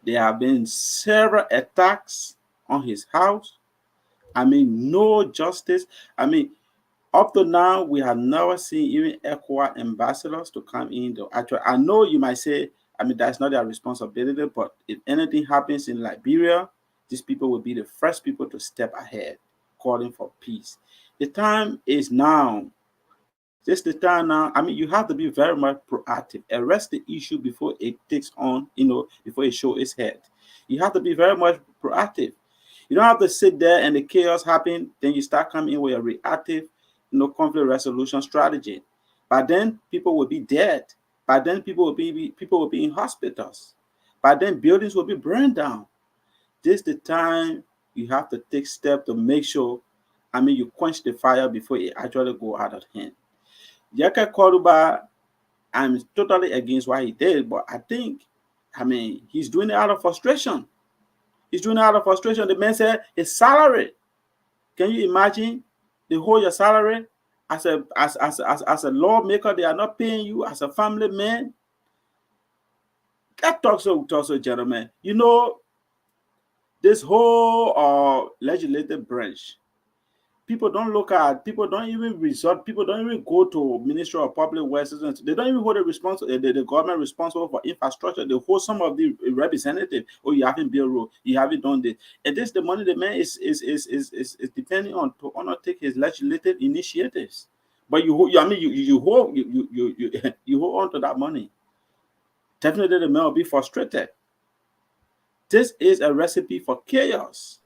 There have been several attacks on his house. I mean, no justice. I mean, up to now, we have never seen even ECOWAS ambassadors to come in. To actually, I know you might say, I mean, that's not their responsibility, but if anything happens in Liberia, these people will be the first people to step ahead, calling for peace. The time is now. This the time now. I mean, you have to be very much proactive. Arrest the issue before it takes on, before it shows its head. You have to be very much proactive. You don't have to sit there and the chaos happen, then you start coming in with a reactive, conflict resolution strategy. By then, people will be dead. By then, people will be in hospitals. By then, buildings will be burned down. This the time you have to take steps to make sure, I mean, you quench the fire before it actually go out of hand. Yaka Koruba, I'm totally against what he did, but I think, I mean, he's doing it out of frustration. He's doing it out of frustration. The man said his salary. Can you imagine? They hold your salary as a lawmaker. They are not paying you as a family man. That talks so, gentlemen. This whole legislative branch. People don't even resort, people don't even go to Ministry of Public Works. They don't even hold the government responsible for infrastructure. They hold some of the representatives. Oh, you haven't built road, you haven't done this. And this the money the man is depending on to undertake his legislative initiatives. But you hold on to that money. Definitely the man will be frustrated. This is a recipe for chaos.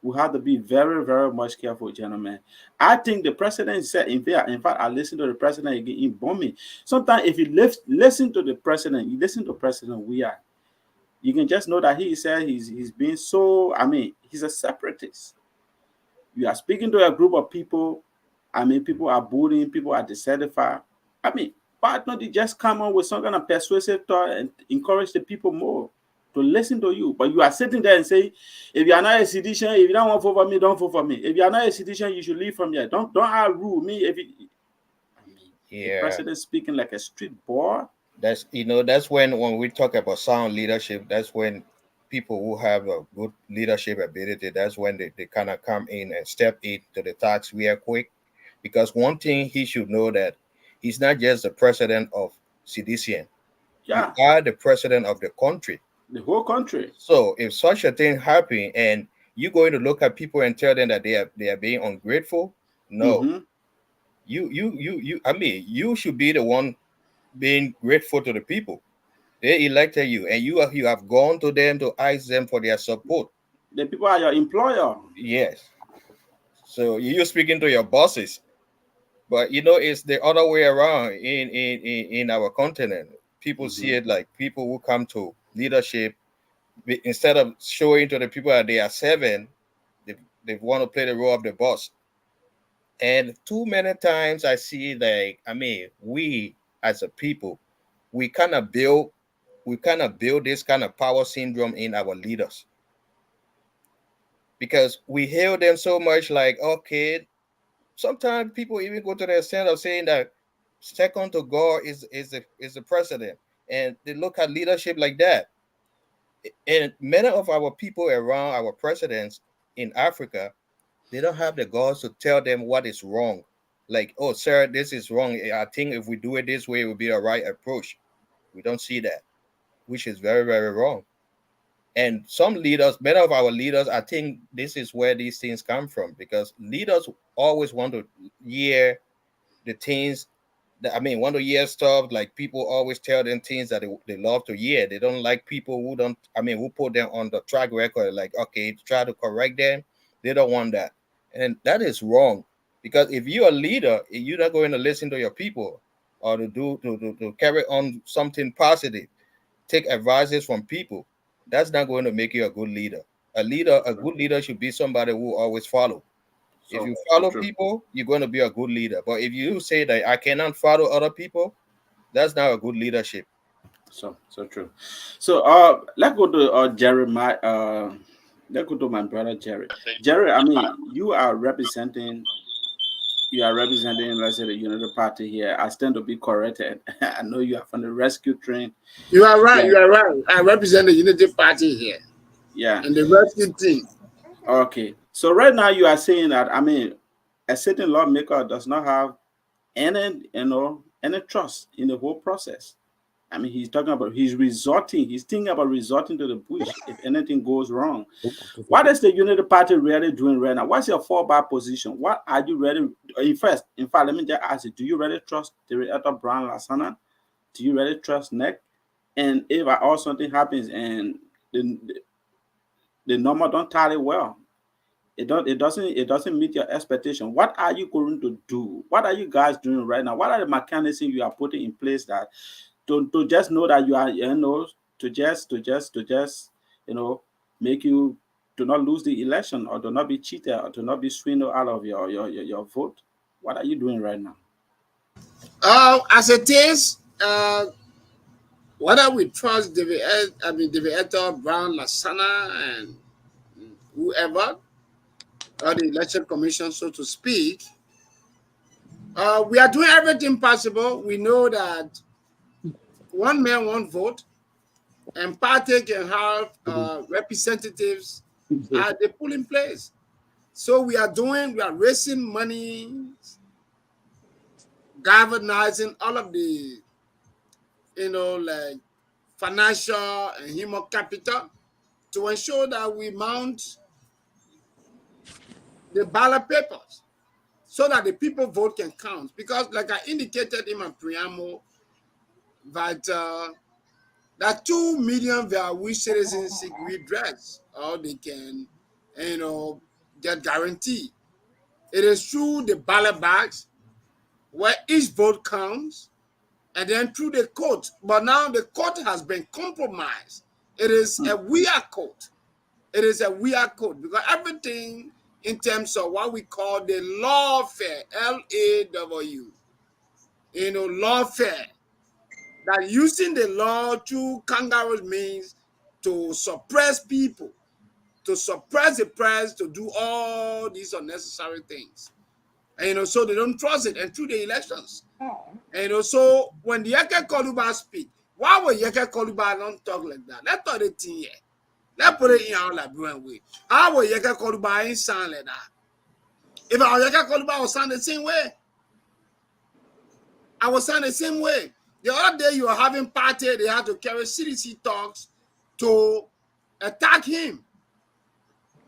We have to be very, very much careful, gentlemen. I think the president said, in fact, I listened to the president again in bombing. Sometimes if you listen to the president, you listen to President Weah, you can just know that he said he's being so, I mean, he's a separatist. You are speaking to a group of people, I mean, people are bullying, people are dissatisfied. I mean, why not you just come up with some kind of persuasive thought and encourage the people more to listen to you? But you are sitting there and saying, if you are not a citizen, if you don't want to vote for me, don't vote for me. If you are not a citizen, you should leave from here. Don't rule me. The Yeah, president speaking like a street boy. that's when we talk about sound leadership. That's when people who have a good leadership ability, that's when they kind of come in and step into the task real quick. Because one thing he should know, that he's not just the president of Citizen. You Yeah, are the president of the country. the whole country. So if such a thing happen and you're going to look at people and tell them that they are being ungrateful, no. Mm-hmm. You I mean, you should be the one being grateful to the people. They elected you, and you have gone to them to ask them for their support. The people are your employer. Yes. So you're speaking to your bosses. But it's the other way around in our continent. People see Mm-hmm. it like people who come to leadership, instead of showing to the people that they are serving, they want to play the role of the boss. And too many times I see, like, I mean, we as a people, we kind of build this kind of power syndrome in our leaders, because we hail them so much, like, okay, sometimes people even go to the extent of saying that second to God is the president, and they look at leadership like that. And many of our people around our presidents in Africa, they don't have the guts to tell them what is wrong. Like, oh, sir, this is wrong. I think if we do it this way, it will be a right approach. We don't see that, which is very, very wrong. And some leaders, many of our leaders, I think this is where these things come from, because leaders always want to hear the things that, I mean, want to hear stuff like people always tell them things that they love to hear. They don't like people who don't, I mean, who put them on the track record, like, okay, try to correct them. They don't want that. And that is wrong, because if you're a leader, you're not going to listen to your people or to carry on something positive, take advices from people. That's not going to make you a good leader. A good leader should be somebody who always follow. If you follow people, you're going to be a good leader. But if you say that I cannot follow other people, that's not a good leadership. So true. So let's go to Jeremiah. Let's go to my brother Jerry. Jerry, I mean, you are representing, let's say, the Unity Party here. I stand to be corrected. I know you are from the rescue train. You are right. Yeah. You are right. I represent the Unity Party here. Yeah. And the rescue team. Okay. So right now you are saying that, I mean, a certain lawmaker does not have any trust in the whole process. I mean, he's thinking about resorting to the bush if anything goes wrong. What is the Unity Party really doing right now? What's your fallback position? What are you ready? In fact, let me just ask you, do you really trust Director Brown Lasana? Do you really trust NEC? And if at all something happens and the number don't tally well, it doesn't meet your expectation, what are you going to do? What are you guys doing right now? What are the mechanisms you are putting in place that to just know that you are, to just make you to not lose the election, or to not be cheated, or to not be swindled out of your vote? What are you doing right now? As it is, whether we trust Director Brown Lasana and whoever, or the election commission, so to speak, we are doing everything possible. We know that one man, one vote, and party can have representatives at the polling place. So we are raising money, galvanizing all of the, like financial and human capital to ensure that we mount the ballot papers so that the people vote can count. Because like I indicated in my preamble, that that 2 million which citizens seek redress, or they can, get guaranteed. It is through the ballot bags where each vote counts, and then through the court. But now the court has been compromised. It is a weird court. It is a weird court, because everything in terms of what we call the lawfare, LAW, lawfare, that using the law through kangaroo means to suppress people, to suppress the press, to do all these unnecessary things. And so they don't trust it. And through the elections. And so when the Yeke Koluba speak, why would Yeke Koluba not talk like that? Let's talk the thing here. Let's put it in our Liberian way. How would Yeke Koluba ain't sound like that? If our Yeke Koluba was sound the same way, I was sound the same way. The other day you were having party, they had to carry CDC talks to attack him.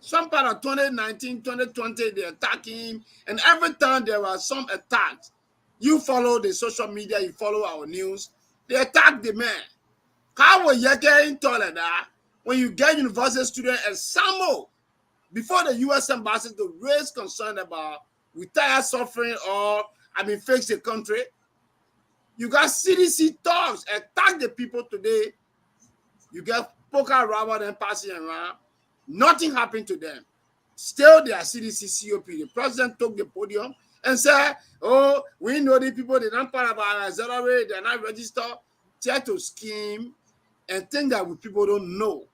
Some part of 2019, 2020, they attack him. And every time there were some attacks, you follow the social media, you follow our news, they attack the man. How will you get into that when you get university student at Samo before the U.S. embassy to raise concern about retired suffering or, fix the country? You got CDC talks, attack the people today. You get poker rubber and passing around. Nothing happened to them. Still, they are CDC COP. The president took the podium and said, oh, we know the people, they don't part of our salary, they're not registered. Try to scheme and think that people don't know.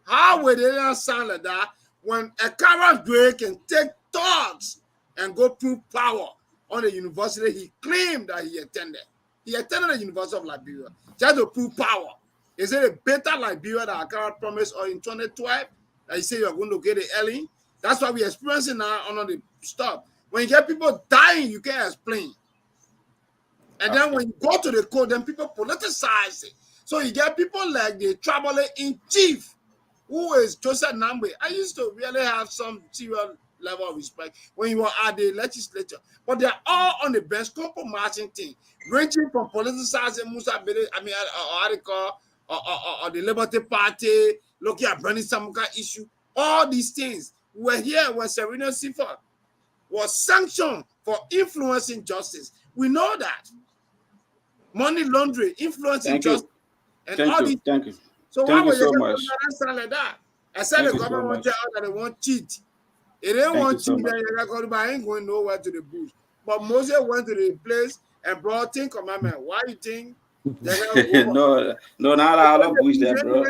How will they not sound like that when a current break can take talks and go prove power on the university he claimed that he attended. He attended the University of Liberia just to prove power. Is it a better Liberia that God promised or in 2012 that you say you're going to get it early? That's what we're experiencing now on the stuff. When you get people dying, you can't explain. And then when you go to the court, then people politicize it. So you get people like the traveler in chief, who is Joseph Nambe. I used to really have some serious level of respect when you were at the legislature. But they're all on the bench compromising thing, ranging from politicizing Musa Bede, or the Liberty Party, looking at Bernie Samuka issue, all these things. We were here when Serena Sifa was sanctioned for influencing justice. We know that. Money laundering, influencing justice, and all these. Thank you. So Thank why you would you so get much. sound like that? I said the government won't tell us that they won't cheat. If they won't cheat, then you're going to I ain't going nowhere to the bush. But Moses went to the place and brought 10 commandments. Why you think? No, not all of bush that, bro.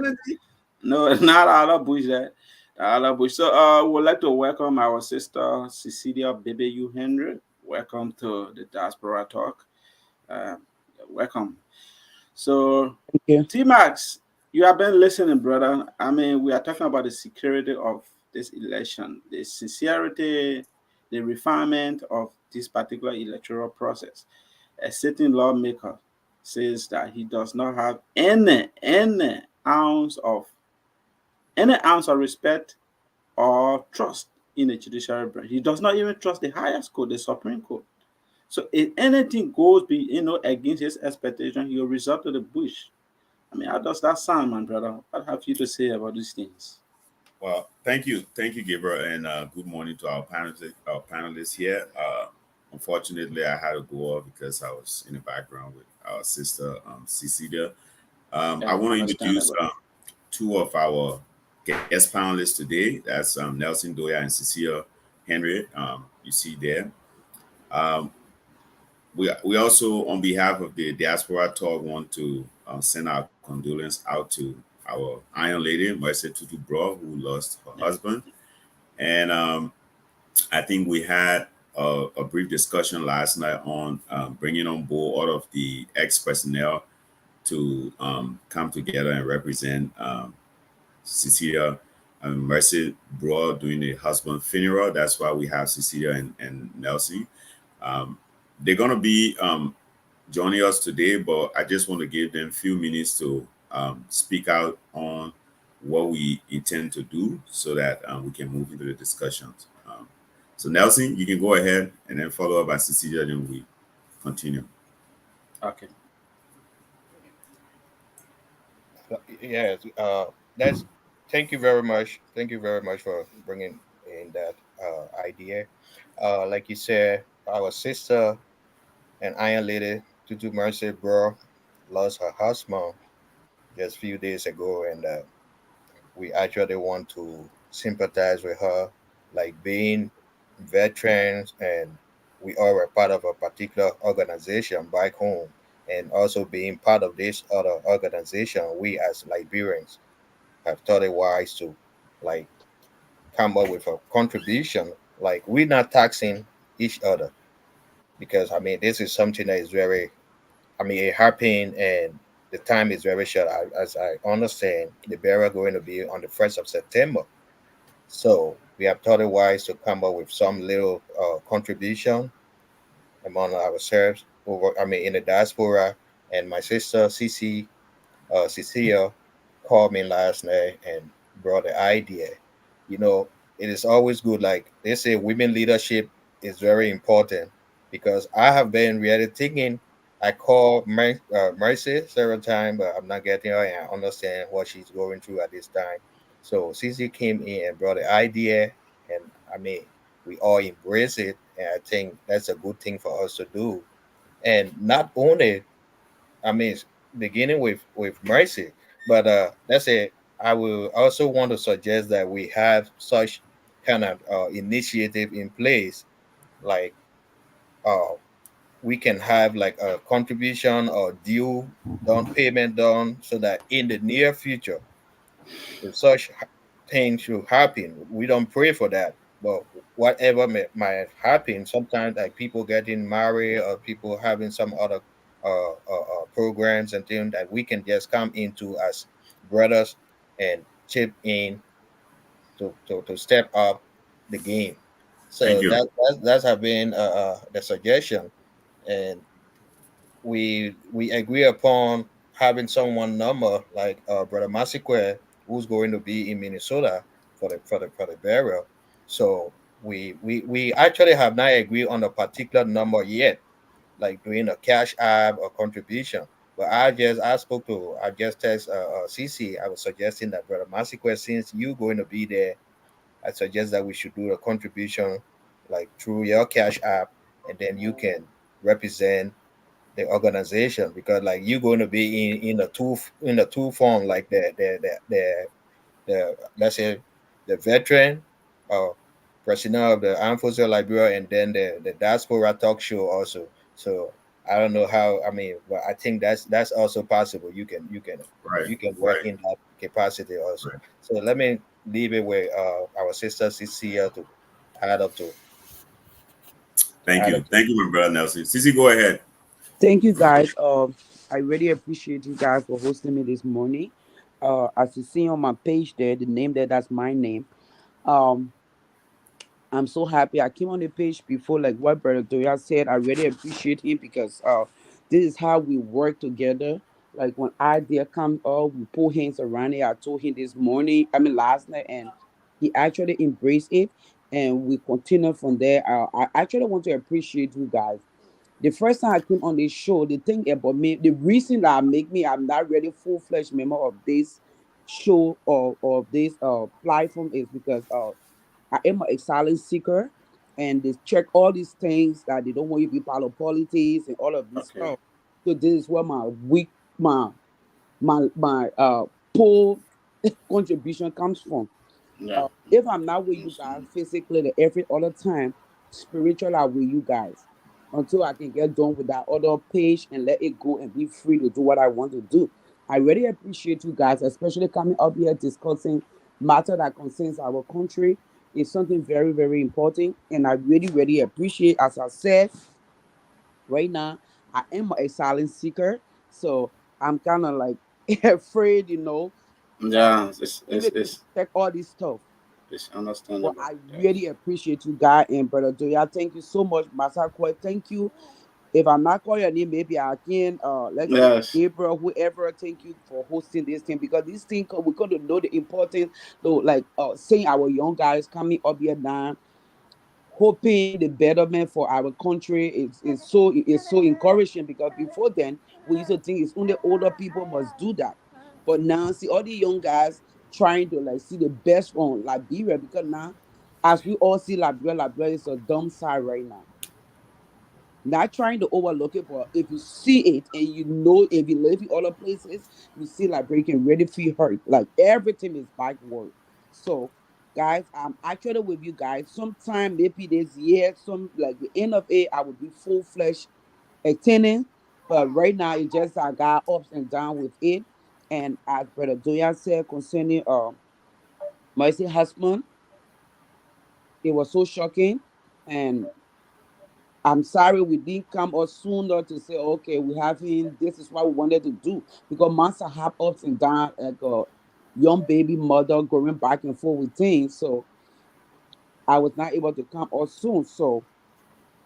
No, not all of bush that. All of bush. So we would like to welcome our sister Cecilia Baby U Henry. Welcome to the Diaspora Talk. Welcome. So T-Max, you have been listening, brother. I mean, we are talking about the security of this election, the sincerity, the refinement of this particular electoral process. A certain lawmaker says that he does not have any ounce of respect or trust in the judiciary branch. He does not even trust the highest court, the Supreme Court. So if anything goes against his expectation, he will resort to the bush. I mean, how does that sound, my brother? What have you to say about these things? Well, thank you, Gabriel, and good morning to our panelists here. Unfortunately, I had to go off because I was in the background with our sister Cecilia. I want to introduce two of our guest panelists today. That's Nelson Doya and Cecilia Henry. You see there. We also, on behalf of the Diaspora Talk, want to send our condolence out to our Iron Lady, Mercy Tutu Bro, who lost her husband. And I think we had a brief discussion last night on bringing on board all of the ex-personnel to come together and represent Cecilia and Mercy Bro during the husband funeral. That's why we have Cecilia and Nelson. They're going to be joining us today, but I just want to give them a few minutes to speak out on what we intend to do so that we can move into the discussions. So Nelson, you can go ahead and then follow up by Cecilia, then we continue. Okay. Yes, that's. Thank you very much. Thank you very much for bringing in that idea. Like you said, our sister and Iron Lady, Tutu Mercy Bro, lost her husband just a few days ago, and we actually want to sympathize with her, like being veterans, and we are a part of a particular organization back home, and also being part of this other organization. We as Liberians have thought it wise to like come up with a contribution. Like we're not taxing each other because I mean this is something that is very, I mean, it happened and the time is very short. As I understand, the burial going to be on the 1st of September. So we have thought it wise to come up with some little contribution among ourselves over, I mean, in the diaspora. And my sister Cecilia called me last night and brought the idea. You know, it is always good. Like they say, women leadership is very important because I have been really thinking. I call Mercy several times, but I'm not getting her, and I understand what she's going through at this time. So Cici came in and brought the idea, and I mean, we all embrace it, and I think that's a good thing for us to do. And not only, I mean, beginning with Mercy, but that's it. I will also want to suggest that we have such kind of initiative in place, like uh, we can have like a contribution or due down payment done, so that in the near future, if such things should happen, we don't pray for that, But whatever might happen, sometimes like people getting married or people having some other programs and things that we can just come into as brothers and chip in to step up the game. Thank So you. that's have been the suggestion, and we agree upon having someone number like Brother Masikwe, who's going to be in Minnesota for the burial. So we actually have not agreed on a particular number yet, like doing a cash app or contribution. But I just text CC. I was suggesting that Brother Masikwe, since you going to be there, I suggest that we should do a contribution like through your cash app, and then you can represent the organization, because like you're going to be in a two form, like the let's say the veteran or personnel of the armed forces of Liberia, and then the diaspora talk show also. So I don't know how, I mean, but I think that's also possible. Right. You can work Right. in that capacity also. Right. So let me leave it with our sister Cecilia to add up to Thank add you. up to. Thank you, my brother Nelson. Sissy, go ahead. Thank you guys. I really appreciate you guys for hosting me this morning. As you see on my page there, the name there, that's my name. Um, I'm so happy. I came on the page before, like what Brother Doya said. I really appreciate him because this is how we work together. Like when idea come up, we put hands around it. I told him this morning, I mean last night, and he actually embraced it, and we continue from there. I actually want to appreciate you guys. The first time I came on this show, the thing about me, the reason that make me I'm not really full-fledged member of this show or this platform is because I am an asylum seeker, and they check all these things that they don't want you to be part of politics and all of this Okay. stuff. So this is where my weak my poor contribution comes from. Yeah. If I'm not with you guys Understand. physically the every other time, spiritually I'm with you guys until I can get done with that other page and let it go and be free to do what I want to do. I really appreciate you guys, especially coming up here discussing matter that concerns our country. It's something very, very important, and I really, really appreciate. As I said, right now I am a silent seeker, so I'm kind of like afraid, uh, Yeah, even to check all this stuff. it's But understandable. I Yes. really appreciate you, guy and brother Doya. Thank you so much, Masakwe. Thank you. If I'm not calling your name, maybe I can. Let's say Yes. Gabriel, whoever. Thank you for hosting this thing because this thing we got to know the importance. Though, like saying our young guys coming up here now, hoping the betterment for our country is so encouraging because before then we used to think it's only older people must do that, but now see all the young guys trying to like see the best from Liberia because now as we all see Liberia is a dumb side right now. Not trying to overlook it, but if you see it and if you live in other places, you see like breaking really feel hurt. Like everything is backward. So, guys, I'm actually with you guys. Sometime maybe this year, some like the end of it, I will be full fledged attending. But right now, it's just I got ups and downs with it. And as Brother Doya said concerning Mercy husband, it was so shocking. And I'm sorry we didn't come out sooner to say, okay, we having this is what we wanted to do. Because months have ups and downs, like a young baby mother going back and forth with things. So I was not able to come out soon. So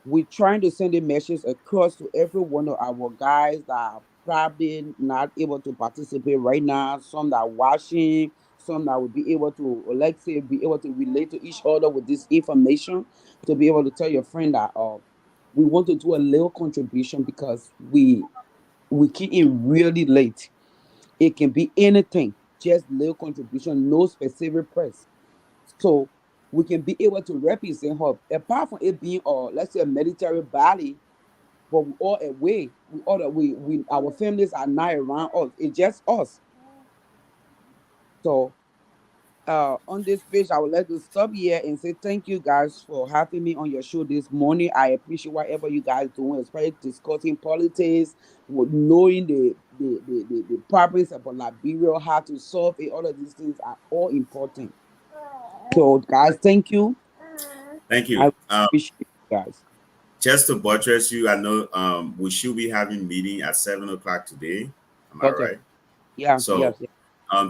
we're trying to send a message across to every one of our guys that are probably not able to participate right now, some that are watching, some that will be able to, let's say, be able to relate to each other with this information to be able to tell your friend that we want to do a little contribution because we keep it really late. It can be anything, just little contribution, no specific price. So we can be able to represent her. Apart from it being let's say a military body, but we all away. We all we our families are not around us. It's just us. So on this page, I would like to stop here and say thank you guys for having me on your show this morning. I appreciate whatever you guys doing, especially discussing politics, knowing the problems about Liberia, how to solve it. All of these things are all important. So guys, thank you. Thank I you. appreciate you guys. Just to buttress you, I know we should be having meeting at 7 o'clock today. Am I Okay. right? Yeah, So, yes, yes.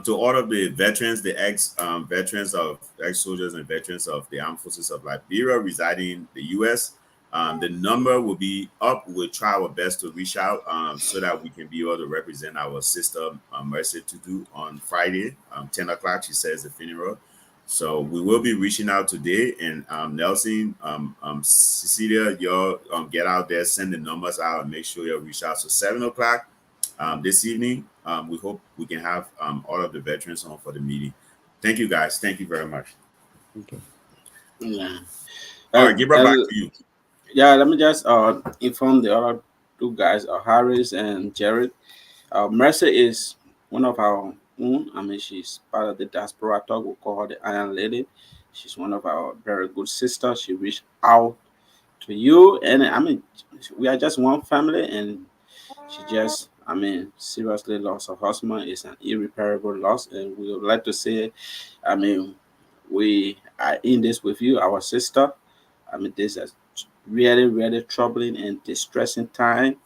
to all of the veterans, the veterans of ex-soldiers and veterans of the armed forces of Liberia residing in the U.S., the number will be up. We'll try our best to reach out so that we can be able to represent our sister Mercy Tutu on Friday, 10 o'clock. She says the funeral. So we will be reaching out today, and Nelson, Cecilia, y'all get out there, send the numbers out, and make sure you reach out. So 7 o'clock this evening. We hope we can have all of the veterans on for the meeting. Thank you, guys. Thank you very much. Okay. Yeah. All right, Gabriel, back to you. Yeah, let me just inform the other two guys, Harris and Jared. Mercy is one of our own. I mean, she's part of the Diaspora Talk. We call her the Iron Lady. She's one of our very good sisters. She reached out to you, and I mean, we are just one family, and she just, I mean, seriously lost her husband. It's an irreparable loss, and we would like to say, I mean, we are in this with you, our sister. I mean, this is really, really troubling and distressing time.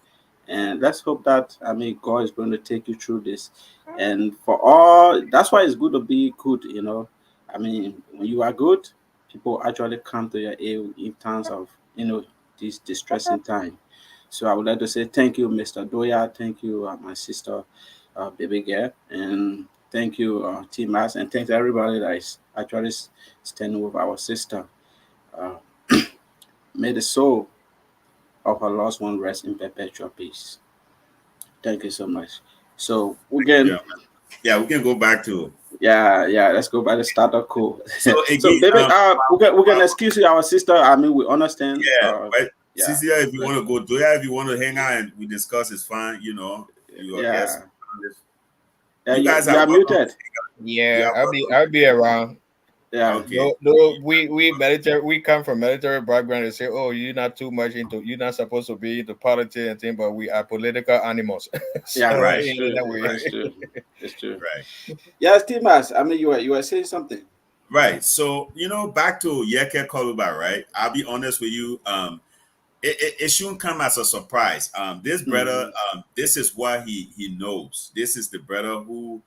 And let's hope that, I mean, God is going to take you through this. And for all, that's why it's good to be good, you know. I mean, when you are good, people actually come to your aid in terms of, you know, this distressing time. So I would like to say thank you, Mr. Doya. Thank you, my sister, Baby Girl. And thank you, T-Mass. And thanks to everybody that is actually standing with our sister. Uh, May the soul of our lost one rest in perpetual peace. Thank you so much. So again, Yeah, we can go back to. yeah. Let's go by the starter code. So So, again, baby, we can excuse you, our sister. I mean, we understand. yeah, but Yeah, Cecilia, if you want to go, Doya, if you want to hang out and we discuss, it's fine. You know, you are guests. Yeah, You guys you are are welcome. muted. Yeah, I'll be around. Yeah. Okay. No, we military. We come from military background. They say, "Oh, you're not too much into. You're not supposed to be into politics and thing." But we are political animals. So, Yeah, right. it's true. that way. It's true. It's true. Right. Yes, Timas. I mean, you were saying something. Right. So, back to Yeke Koluba, right? I'll be honest with you. It shouldn't come as a surprise. This brother, this is what he knows. This is the brother who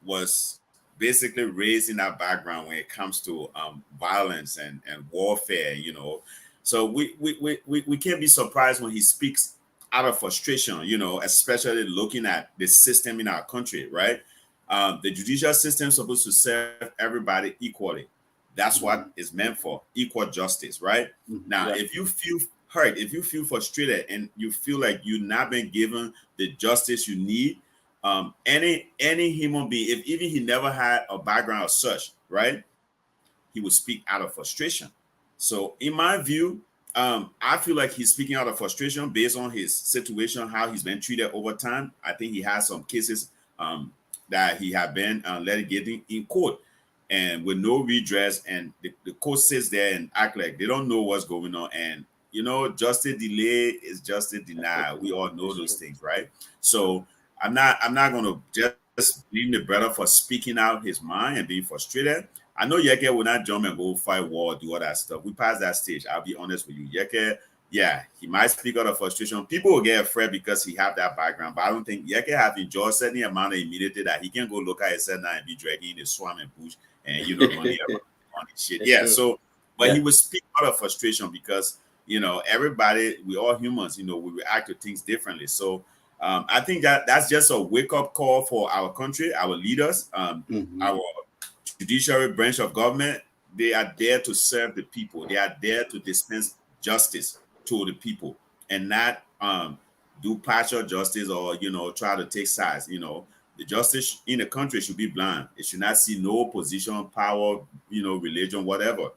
was basically raised in that background when it comes to violence and warfare, So we can't be surprised when he speaks out of frustration, especially looking at the system in our country, right? The judicial system is supposed to serve everybody equally. That's what it's meant for, equal justice, right? Now, Yeah. if you feel hurt, if you feel frustrated, and you feel like you've not been given the justice you need, any human being, if even he never had a background of such, right, he would speak out of frustration. So, in my view, I feel like he's speaking out of frustration based on his situation, how he's been treated over time. I think he has some cases that he had been litigating in court and with no redress, and the court sits there and act like they don't know what's going on. And justice delay is justice denied. We all know those things, right? So I'm not gonna just blame the brother for speaking out his mind and being frustrated. I know Yeke will not jump and go fight war, do all that stuff. We passed that stage. I'll be honest with you. Yeke, yeah, he might speak out of frustration. People will get afraid because he have that background, but I don't think Yeke have enjoyed certain amount of immunity that he can go look at himself now and be dragging in the swamp and bush and running around on shit. It's Yeah. true. So, but Yeah. he would speak out of frustration because everybody, we all humans, we react to things differently. So I think that's just a wake-up call for our country, our leaders, our judiciary branch of government. They are there to serve the people. They are there to dispense justice to the people and not do partial justice or try to take sides. The justice in the country should be blind. It should not see no position, power, religion, whatever.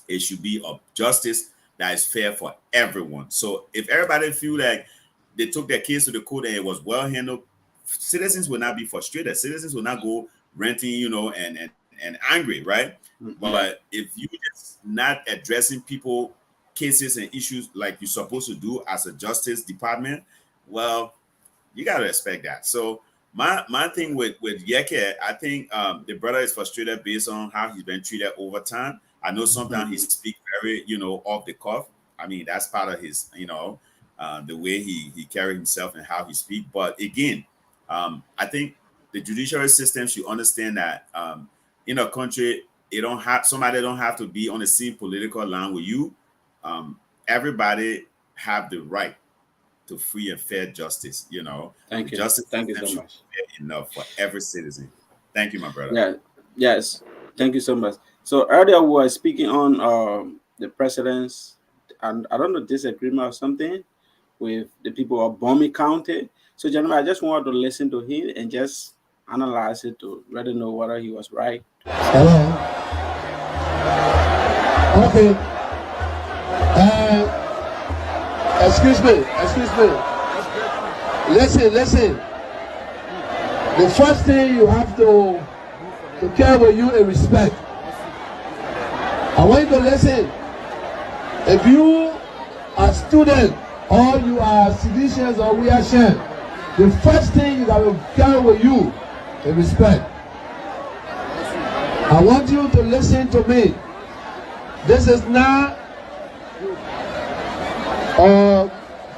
It should be a justice that is fair for everyone. So if everybody feel like they took their case to the court and it was well handled, citizens will not be frustrated. Citizens will not go renting, and angry, right? But if you just not addressing people cases and issues like you're supposed to do as a justice department, well, you gotta respect that. So my thing with Yeke, I think the brother is frustrated based on how he's been treated over time. I know sometimes he speak very, off the cuff. I mean, that's part of his, the way he carry himself and how he speak. But again, I think the judiciary system should understand that in a country, somebody don't have to be on the same political line with you. Everybody have the right to free and fair justice. Thank The you. justice Thank you system so should much. be fair enough for every citizen. Thank you, my brother. Yeah. Yes. Thank you so much. So earlier we were speaking on the president's, and I don't know, disagreement or something with the people of Bomi County. So, gentlemen, I just wanted to listen to him and just analyze it to really know whether he was right. Hello. Okay. Excuse me. Listen. The first thing you have to carry with you is respect. I want you to listen. If you are student or you are citizens or we are shared, the first thing you got to carry with you is respect. I want you to listen to me. This is not a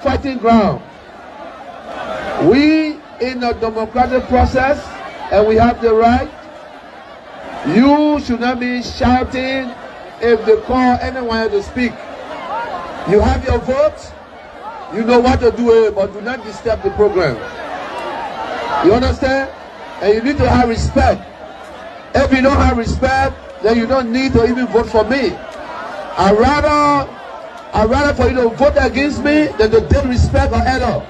fighting ground. We in a democratic process and we have the right. You should not be shouting if they call anyone to speak. You have your vote. You know what to do, but do not disturb the program. You understand? And you need to have respect. If you don't have respect, then you don't need to even vote for me. I'd rather for you to vote against me than to disrespect or error.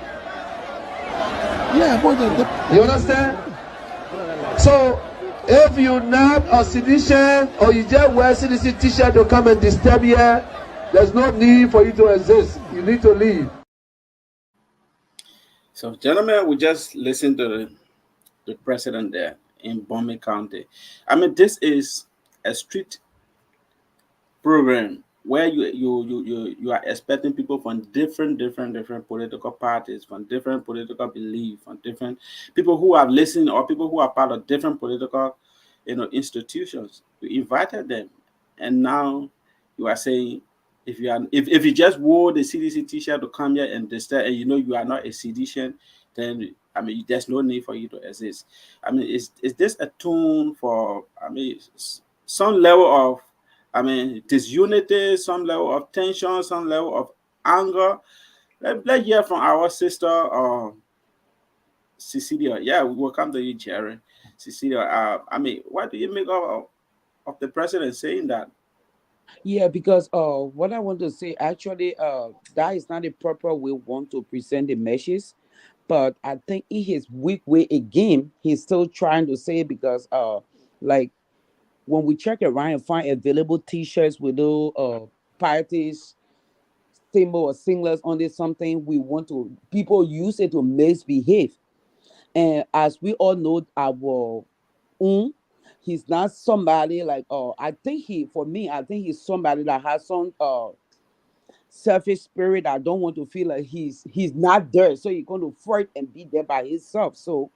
Yeah, you understand? So, if you're not a citizen or you just wear citizen t-shirt to come and disturb here, there's no need for you to exist. You need to leave. So, gentlemen, we just listened to the president there in Bomi County. I mean, this is a street program where you are expecting people from different political parties, from different political beliefs, from different people who have listened or people who are part of different political institutions. You invited them, and now you are saying if you just wore the CDC t-shirt to come here and disturb, and you are not a sedition, then I mean there's no need for you to exist. I mean, is this a tone for some level of disunity, some level of tension, some level of anger? Let's hear from our sister Cecilia. Yeah, we will come to you, Jerry. Cecilia, what do you make of the president saying that? Yeah, because what I want to say actually that is not the proper way we want to present the message. But I think in his weak way again, he's still trying to say because like when we check around and find available t-shirts with little parties symbol or singlets on this something we want to people use it to misbehave. And as we all know, our own, he's not somebody like I think I think he's somebody that has some selfish spirit. I don't want to feel like he's not there, so he's going to fight and be there by himself. So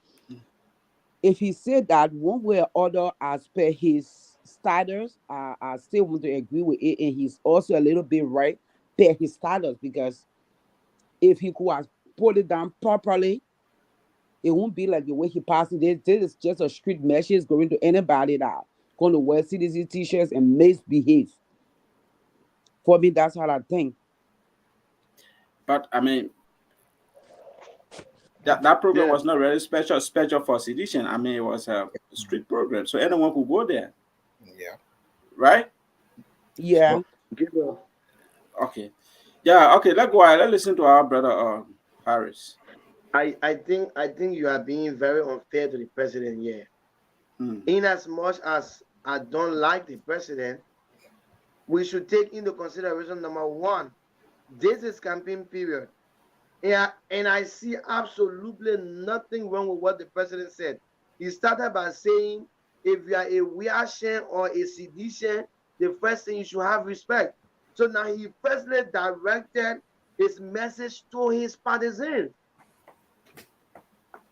if he said that one way or other as per his status, I still want to agree with it, and he's also a little bit right per his status, because if he could have put it down properly, it won't be like the way he passed it. This is just a street message going to anybody that going to wear CDC t-shirts and misbehave. For me, that's how I think. But I mean, that program was not really special for sedition. I mean, it was a street program, so anyone could go there. Yeah. Right? Yeah. Okay. Yeah, okay, let's go ahead. Let's listen to our brother Harris. I think you are being very unfair to the president here. In as much as I don't like the president, we should take into consideration number one, this is campaign period. Yeah, and I see absolutely nothing wrong with what the president said. He started by saying, if you are a Weashen or a sedition, the first thing you should have respect. So now he firstly directed his message to his partisans.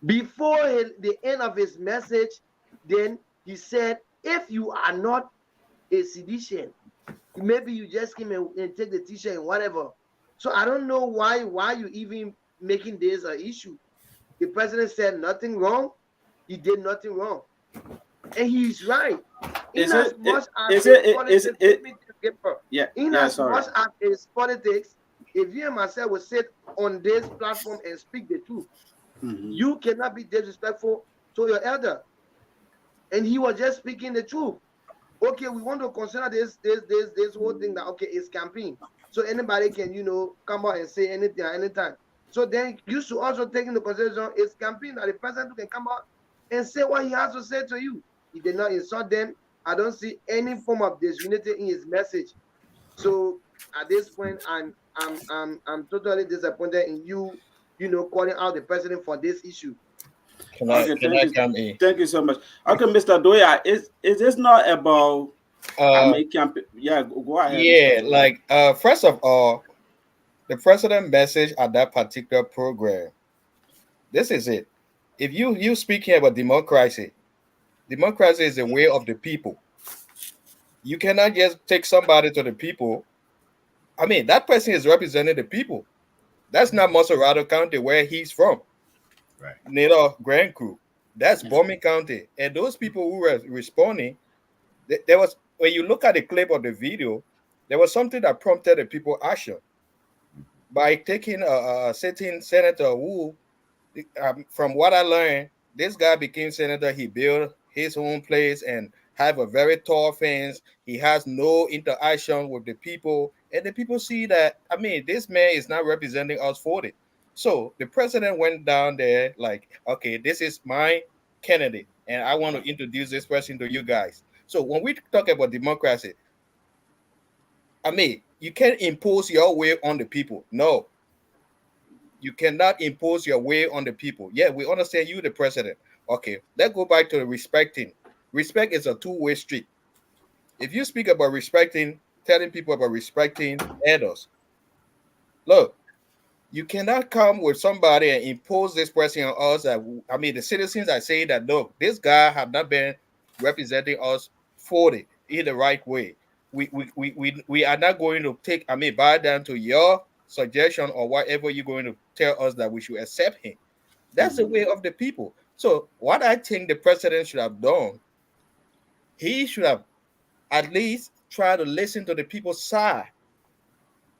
Before the end of his message, then he said, if you are not a sedition, Maybe you just came and take the t-shirt and whatever. So I don't know why you even making this an issue. The president said nothing wrong. He did nothing wrong, and he's right. In Is as it? much as Is his it? Is politics, it? let me give her. Yeah. In Yeah. as Sorry. much as his politics, if you and myself will sit on this platform and speak the truth, you cannot be disrespectful to your elder. And he was just speaking the truth. Okay, we want to consider this whole thing that okay, it's campaign. So anybody can, come out and say anything at any time. So then you should also take into consideration it's campaign that the president can come out and say what he has to say to you. He did not insult them. I don't see any form of disunity in his message. So at this point, I'm totally disappointed in you, calling out the president for this issue. Okay. Can Thank I you. come in? Thank you so much. Okay, Mr. Doya, is this not about Uh, campaign? Yeah. Go ahead, Mr. yeah, Doya. like first of all, the president message at that particular program. This is it. If you speaking about democracy, democracy is the way of the people. You cannot just take somebody to the people. I mean, that person is representing the people. That's not Monserrado County where he's from. Right. Nato Grand Crew. That's Bombing County. And those people who were responding, there was, when you look at the clip of the video, there was something that prompted the people action by taking a sitting senator who, from what I learned, this guy became senator. He built his own place and have a very tall fence. He has no interaction with the people, and the people see that. I mean, this man is not representing us for it. So the president went down there like, okay, this is my candidate, and I want to introduce this person to you guys. So when we talk about democracy, I mean, you can't impose your way on the people. No, you cannot impose your way on the people. Yeah, we understand you, the president. Okay, let's go back to respecting. Respect is a two-way street. If you speak about respecting, telling people about respecting others, look, you cannot come with somebody and impose this person on us. That, I mean, the citizens are saying that, look, this guy have not been representing us fully in the right way. We are not going to take, I mean, bow down to your suggestion or whatever you're going to tell us that we should accept him. That's the way of the people. So what I think the president should have done, he should have at least tried to listen to the people's side.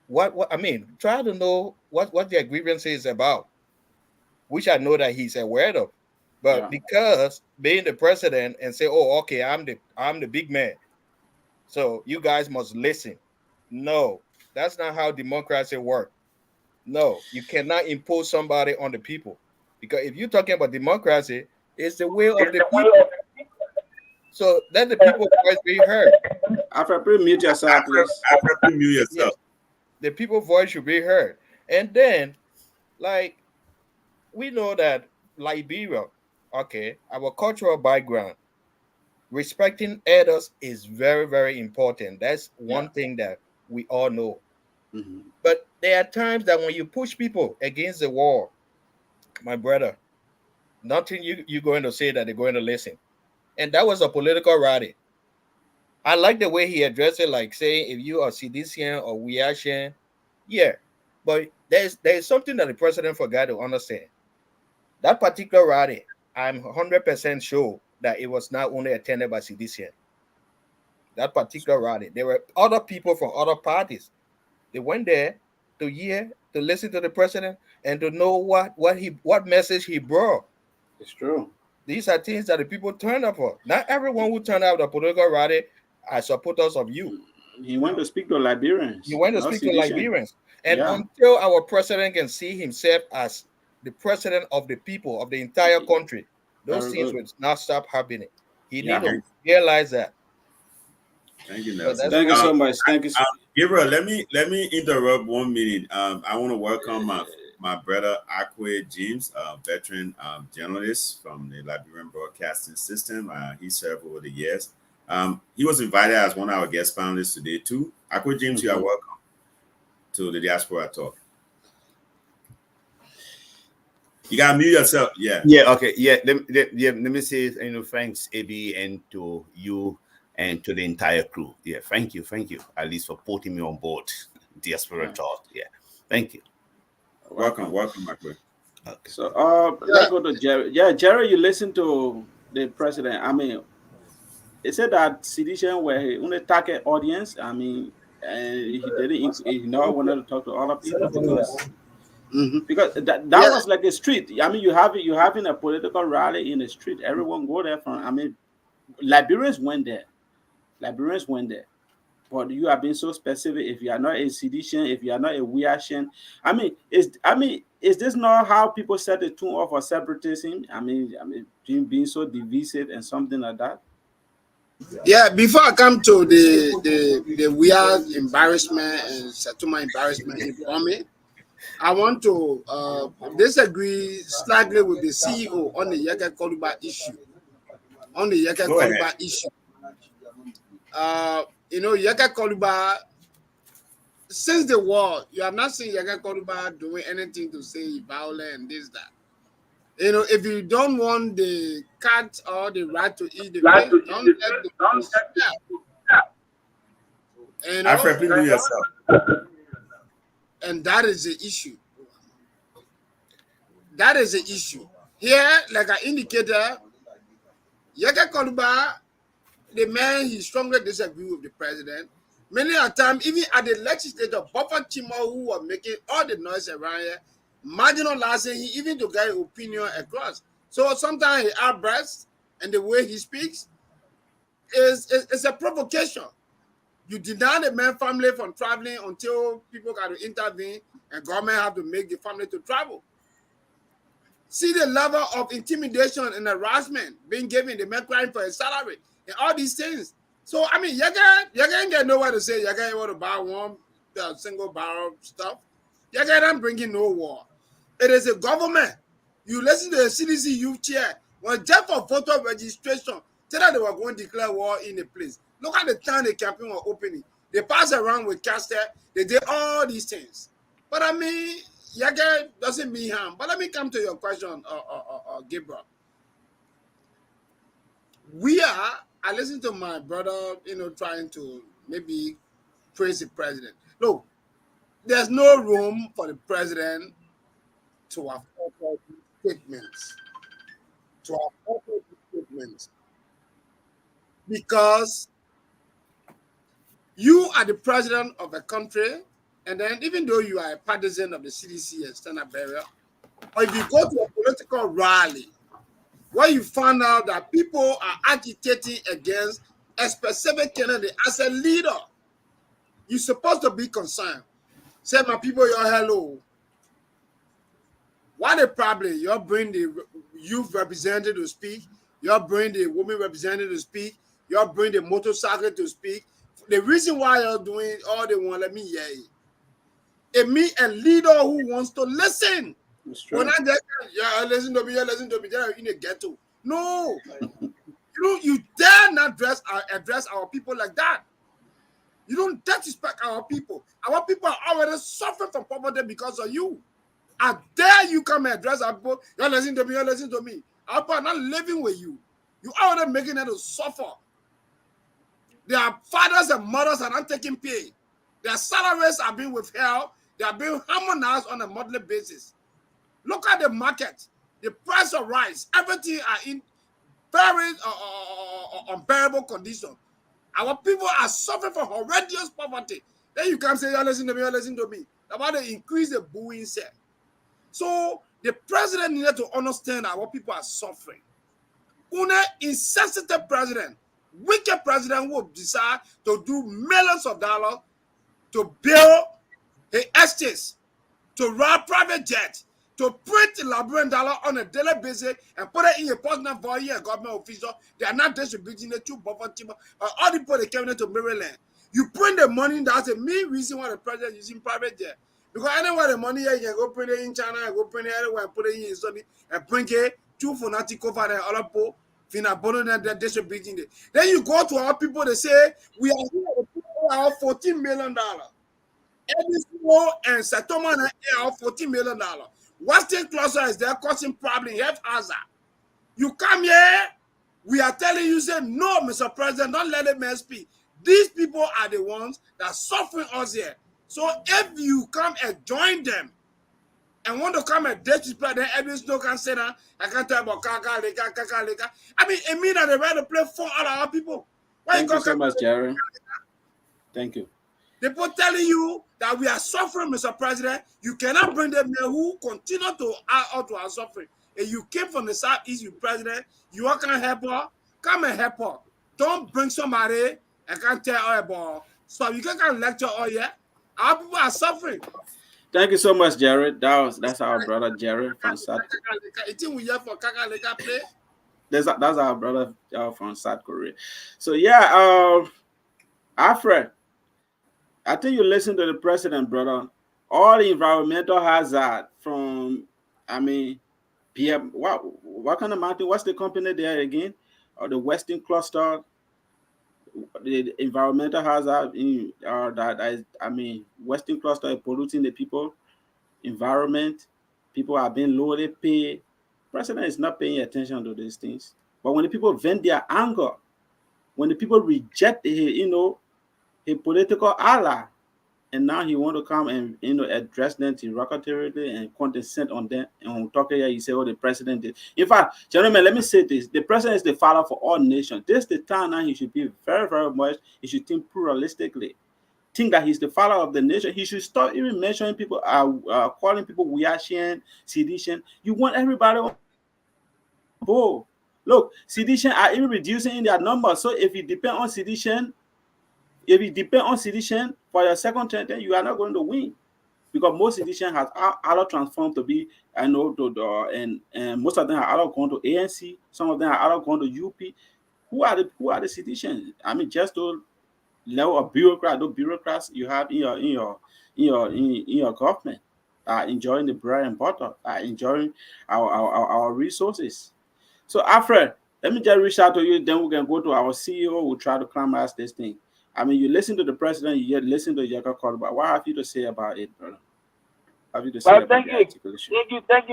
What I mean, try to know what their grievance is about, which I know that he's aware of. But Yeah. because being the president and say, oh, okay, I'm the big man, so you guys must listen. No, that's not how democracy works. No, you cannot impose somebody on the people. Because if you're talking about democracy, it's the will of the people. So let the people voice be heard. Alfred, please mute yourself, please. Alfred, mute yourself. Yes, the people voice should be heard. And then, like, we know that Liberia, okay, our cultural background, respecting elders is very, very important. That's one thing that we all know. But there are times that when you push people against the wall, my brother, nothing you're going to say that they're going to listen. And that was a political rally. I like the way he addressed it, like saying if you are Sidician or Wiashan, yeah. But there's something that the president forgot to understand. That particular rally, I'm 100% sure that it was not only attended by Sidician. That particular rally, there were other people from other parties. They went there to hear, to listen to the president, and to know what message he brought. It's true. These are things that the people turn up for. Not everyone who turned out the political rally are supporters of you. He went to speak to Liberians. He went to not speak to sedition. Liberians. And Yeah. until our president can see himself as the president of the people, of the entire country, those Very things good. will not stop happening. He Yeah. need to realize that. Thank you, So Nelson. that's Thank you so much. Thank you. Gabriel, let me interrupt 1 minute. I want to welcome my brother Akwe James, veteran journalist from the Liberian Broadcasting System. He served over the years. He was invited as one of our guest panelists today too. Akwe James, you are welcome to the Diaspora Talk. You gotta mute yourself. Yeah. Yeah. Okay. Yeah. Let me say, thanks, AB, and to you and to the entire crew. Yeah, thank you, at least for putting me on board Diaspora Talk. Yeah, thank you. Welcome, my friend. Okay. So let's go to Jerry. Yeah, Jerry, you listen to the president. I mean, it said that sedition were only target audience. I mean, and he didn't. He never wanted to talk to other people because that was like a street. I mean, you having a political rally in the street. Everyone go there from. I mean, Liberians went there. But you are being so specific. If you are not a sedition, if you are not a Weashen, I mean, is this not how people set the tune off for separatism? I mean, being so divisive and something like that. Yeah, before I come to the weird embarrassment and settlement embarrassment in me, I want to disagree slightly with the CEO on the Yeke Koluba issue. Yeke Koluba, since the war, you have not seen Yeke Koluba doing anything to say violent and this, that. If you don't want the cat or the rat to eat the fish, don't let the fish die. Alfred, please do yourself. And that is the issue. Here, like I indicated, Yeke Koluba, the man, he strongly disagree with the president. Many a time, even at the legislature, Buffer Chimo, who was making all the noise around here, marginalizing he even to get opinion across. So sometimes he outbursts, and the way he speaks is a provocation. You deny the man family from traveling until people got to intervene, and government have to make the family to travel. See the level of intimidation and harassment being given, the man crying for a salary, and all these things. So, I mean, Yeke ain't get nowhere to say. Yeke ain't want to buy one single barrel stuff. Yeke ain't bringing no war. It is a government. You listen to the CDC youth chair. When just for voter registration, say that they were going to declare war in the place. Look at the time the campaign was opening. They passed around with caster. They did all these things. But I mean, Yeke doesn't mean harm. But let me come to your question, Gabriel. I listened to my brother, trying to maybe praise the president. Look, there's no room for the president to have offered statements. Because you are the president of a country, and then even though you are a partisan of the CDC and standard bearer, or if you go to a political rally where you find out that people are agitating against a specific candidate as a leader, you're supposed to be concerned. Say, my people, you're hello. What a problem. You'll bring the youth representative to speak. You'll bring the women representative to speak. You'll bring the motorcycle to speak. The reason why you're doing all they want, let me hear it. It means a leader who wants to listen. When I get, listen to me, they're in a ghetto. No. You dare not address our people like that. You don't disrespect our people. Our people are already suffering from poverty because of you. I dare you come and address our people. You're listening to me. Our people are not living with you. You are already making them to suffer. Their fathers and mothers are not taking pay. Their salaries are being withheld. They are being harmonized on a monthly basis. Look at the market. The price of rice. Everything are in very unbearable condition. Our people are suffering from horrendous poverty. Then you come say, listen to me. About to increase the booing set. So the president needed to understand that our people are suffering. An insensitive president, wicked president will decide to do millions of dollars to build his estates, to run private jets, to print Liberian dollar on a daily basis and put it in a personal for a government official. They are not distributing it to buffer team. All the people they came into Maryland. You print the money, that's the main reason why the president is using private jet. Because anywhere the money here, you can go print it in China, and go print it anywhere and put it in Sony and bring it to Fonati over the other po, Fina Bono and they're distributing it. Then you go to our people, they say, we are here to put out $14 million. Edismo and Settlement are $14 million. Western cluster is there causing problem, health hazard. You come here, We are telling you, say, no, Mr. President, don't let the man speak. These people are the ones that are suffering us here. So if you come and join them and want to come and disrespect, then every snow can say that, I can't tell about kaka, leka, kaka, leka. I mean, it means that they want to play for all our people. Why Thank you so much, Jerry. Thank you. People telling you that we are suffering, Mr. President. You cannot bring them there who continue to add out to our suffering. If you came from the Southeast, you president, you all can help her, come and help her. Don't bring somebody and can't tell her about stuff. You can't lecture all yet. Our people are suffering. Thank you so much, Jared. That's our brother Jared from South. You think we here for Kaka Leka play? That's our brother from South Korea. So yeah, Alfred, I think you listen to the president, brother. All the environmental hazard from, I mean, PM. What kind of mountain? What's the company there again? Or the Western Cluster? The environmental hazard in that is, I mean, Western Cluster is polluting the people, environment. People are being loaded, paid. President is not paying attention to these things. But when the people vent their anger, when the people reject his political ally, and now he want to come and address them derogatorily and condescend on them, and on talking here, he say, "Oh, the president did." In fact, gentlemen, let me say this: the president is the father for all nations. This is the time now he should be very, very much. He should think pluralistically. Think that he's the father of the nation. He should start even mentioning people, calling people Weashian, sedition. You want everybody on board. Look, sedition are even reducing in their numbers. So if you depend on sedition, for your second term, then you are not going to win, because most sedition has either transformed to be, and most of them are either going to ANC. Some of them are either going to UP. Who are the sedition? I mean, just to level of those bureaucrats you have in your government are enjoying the bread and butter, are enjoying our resources. So Alfred, let me just reach out to you, then we can go to our CEO. We'll try to climax this thing. I mean, you listen to the president, you listen to Yaka Korba. What have you to say about it, brother? Have you to say about thank the you. articulation? Thank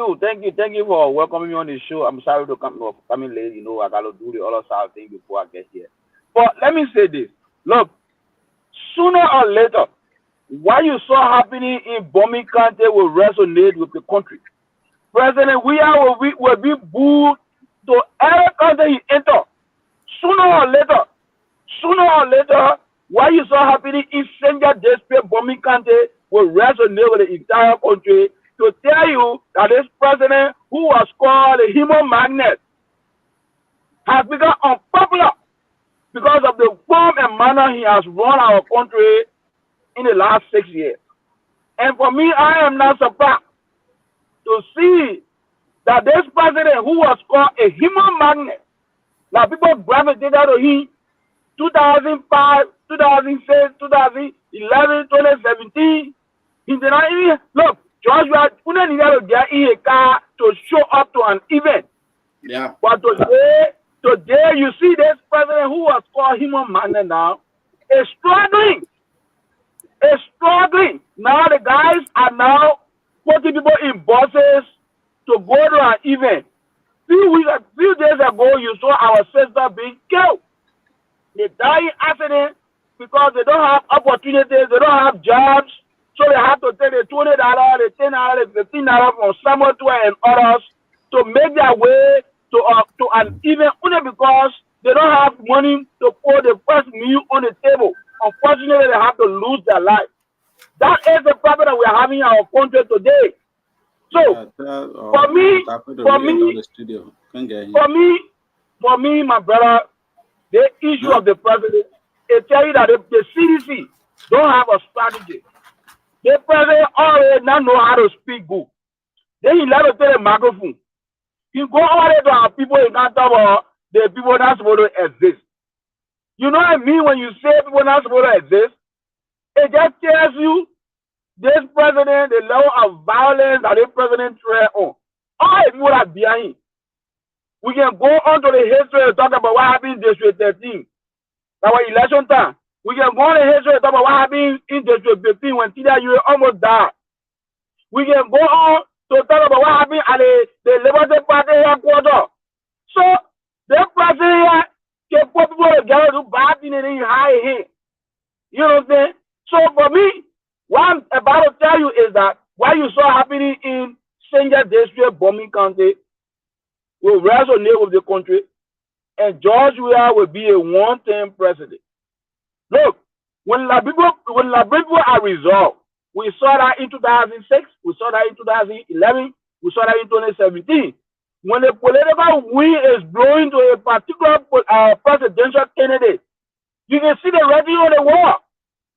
you for welcoming me on the show. I'm sorry to come in late. I got to do the other side thing before I get here. But let me say this. Look, sooner or later, what you saw happening in Bombing County will resonate with the country. President will be booed to every country he enter. Sooner or later, what you saw happening in Senja District, Bombing County, will resonate with the entire country to tell you that this president, who was called a human magnet, has become unpopular because of the form and manner he has run our country in the last 6 years. And for me, I am not surprised to see that this president, who was called a human magnet, that people gravitated to him 2005, 2006, 2011, 2017. He did not even look. Joshua couldn't even get in a car to show up to an event. Yeah. But today you see this president, who was called human magnet now, is struggling. Now the guys are now putting people in buses to go to an event. Few days ago, you saw our sister being killed. They die in accident because they don't have opportunities, they don't have jobs, so they have to take the $20, the $10, the $15 from somewhere to and others to make their way to an event only because they don't have money to put the first meal on the table. Unfortunately, they have to lose their life. That is the problem that we are having in our country today. So, for me, my brother, the issue of the president, they tell you that the CDC don't have a strategy. The president already not know how to speak good. Then he let us take the microphone. He go all the way to our people and can't talk about the people not supposed to exist. You know what I mean when you say people not supposed to exist? It just tells you this president, the level of violence that this president tread on. All the people are behind him. We can go on to the history and talk about what happened in District 13. That was election time. We can go on the history and talk about what happened in District 15 when TDU almost died. We can go on to talk about what happened at the Liberty Party headquarters. So, They president here can put people together to bad thing and then you hire him. You know what I'm saying? So for me, what I'm about to tell you is that what you saw happening in Stranger District, Bombing County, will resonate with the country, and George Weah will be a one-term president. Look, when the people are resolved, we saw that in 2006, we saw that in 2011, we saw that in 2017. When the political wind is blowing to a particular presidential candidate, you can see the writing on the wall.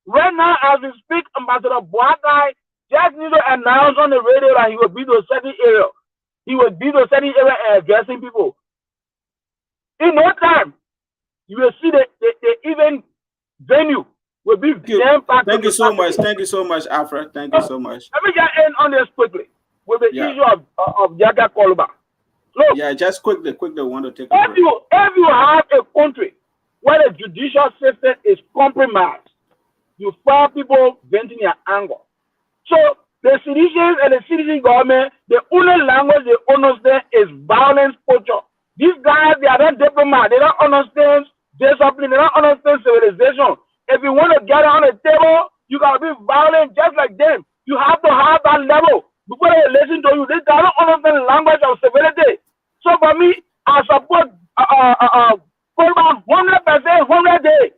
Right now, as we speak, Ambassador Boakai just need to announce on the radio that he will be to a certain area. He will be to a certain area and addressing people. In no time, you will see the event venue will be jam packed. Thank you so much. Thank you so much, Alfred. Thank you so much. Let me just end on this quickly with the issue of Yaga Koluba. Look, yeah, just quickly, want to take if you have a country where the judicial system is compromised, you find people venting their anger. So the citizens and the citizen government, the only language they understand is violence culture. These guys, they are not diplomats. They don't understand discipline. They don't understand civilization. If you want to get on the table, you got to be violent just like them. You have to have that level. Before they listen to you, they don't understand the language of civility. So for me, I support 100%, 100 days.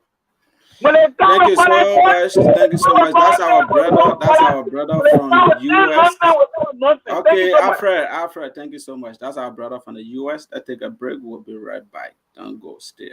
Thank you so much. Thank you so much. That's our brother. That's our brother from the US. Okay, Alfred, thank you so much. That's our brother from the US. Let's take a break. We'll be right back. Don't go. Stay.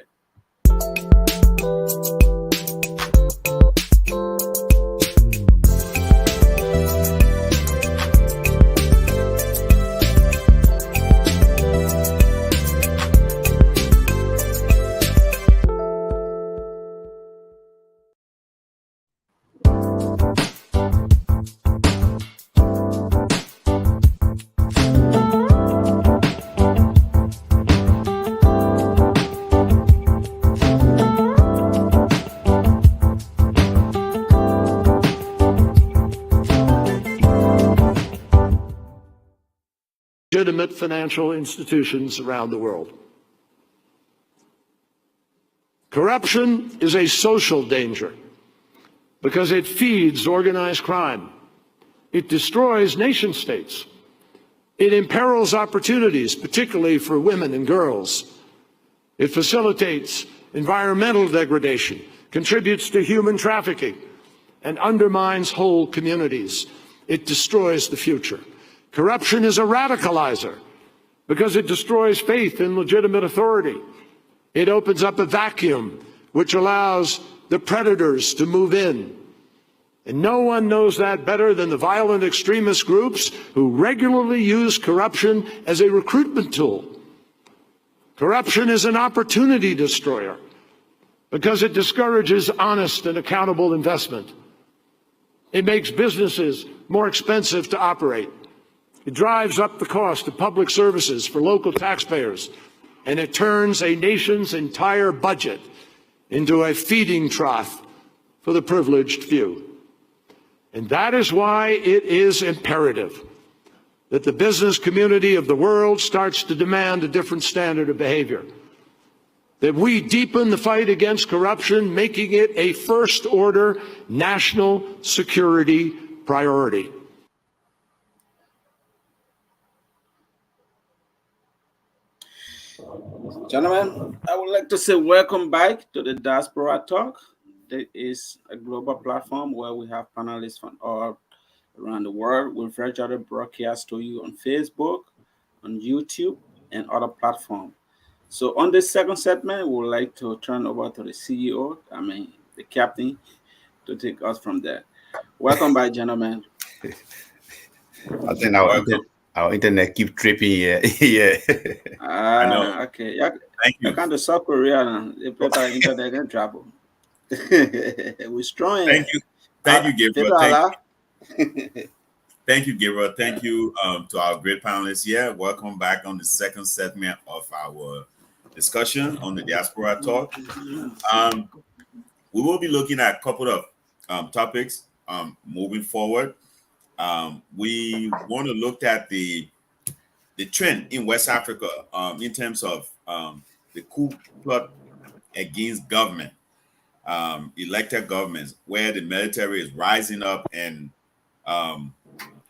Legitimate financial institutions around the world. Corruption is a social danger because it feeds organized crime. It destroys nation states. It imperils opportunities, particularly for women and girls. It facilitates environmental degradation, contributes to human trafficking, and undermines whole communities. It destroys the future. Corruption is a radicalizer because it destroys faith in legitimate authority. It opens up a vacuum which allows the predators to move in. And no one knows that better than the violent extremist groups who regularly use corruption as a recruitment tool. Corruption is an opportunity destroyer because it discourages honest and accountable investment. It makes businesses more expensive to operate. It drives up the cost of public services for local taxpayers, and it turns a nation's entire budget into a feeding trough for the privileged few. And that is why it is imperative that the business community of the world starts to demand a different standard of behavior, that we deepen the fight against corruption, making it a first-order national security priority. Gentlemen, I would like to say welcome back to the Diaspora Talk. This is a global platform where we have panelists from all around the world. We'll virtually broadcast to you on Facebook, on YouTube, and other platforms. So on this second segment, we would like to turn over to the CEO, the captain, to take us from there. Welcome back, gentlemen. I think our internet keep tripping here. Yeah. I know. Okay. Thank you. I kind of South Korea now. They put our internet in trouble. We're strong. Thank you. Thank you, Gabriel. Thank you, Gabriel. Thank you to our great panelists here. Welcome back on the second segment of our discussion on the Diaspora Talk. We will be looking at a couple of topics moving forward. We want to look at the trend in West Africa in terms of the coup plot against government, elected governments, where the military is rising up and um,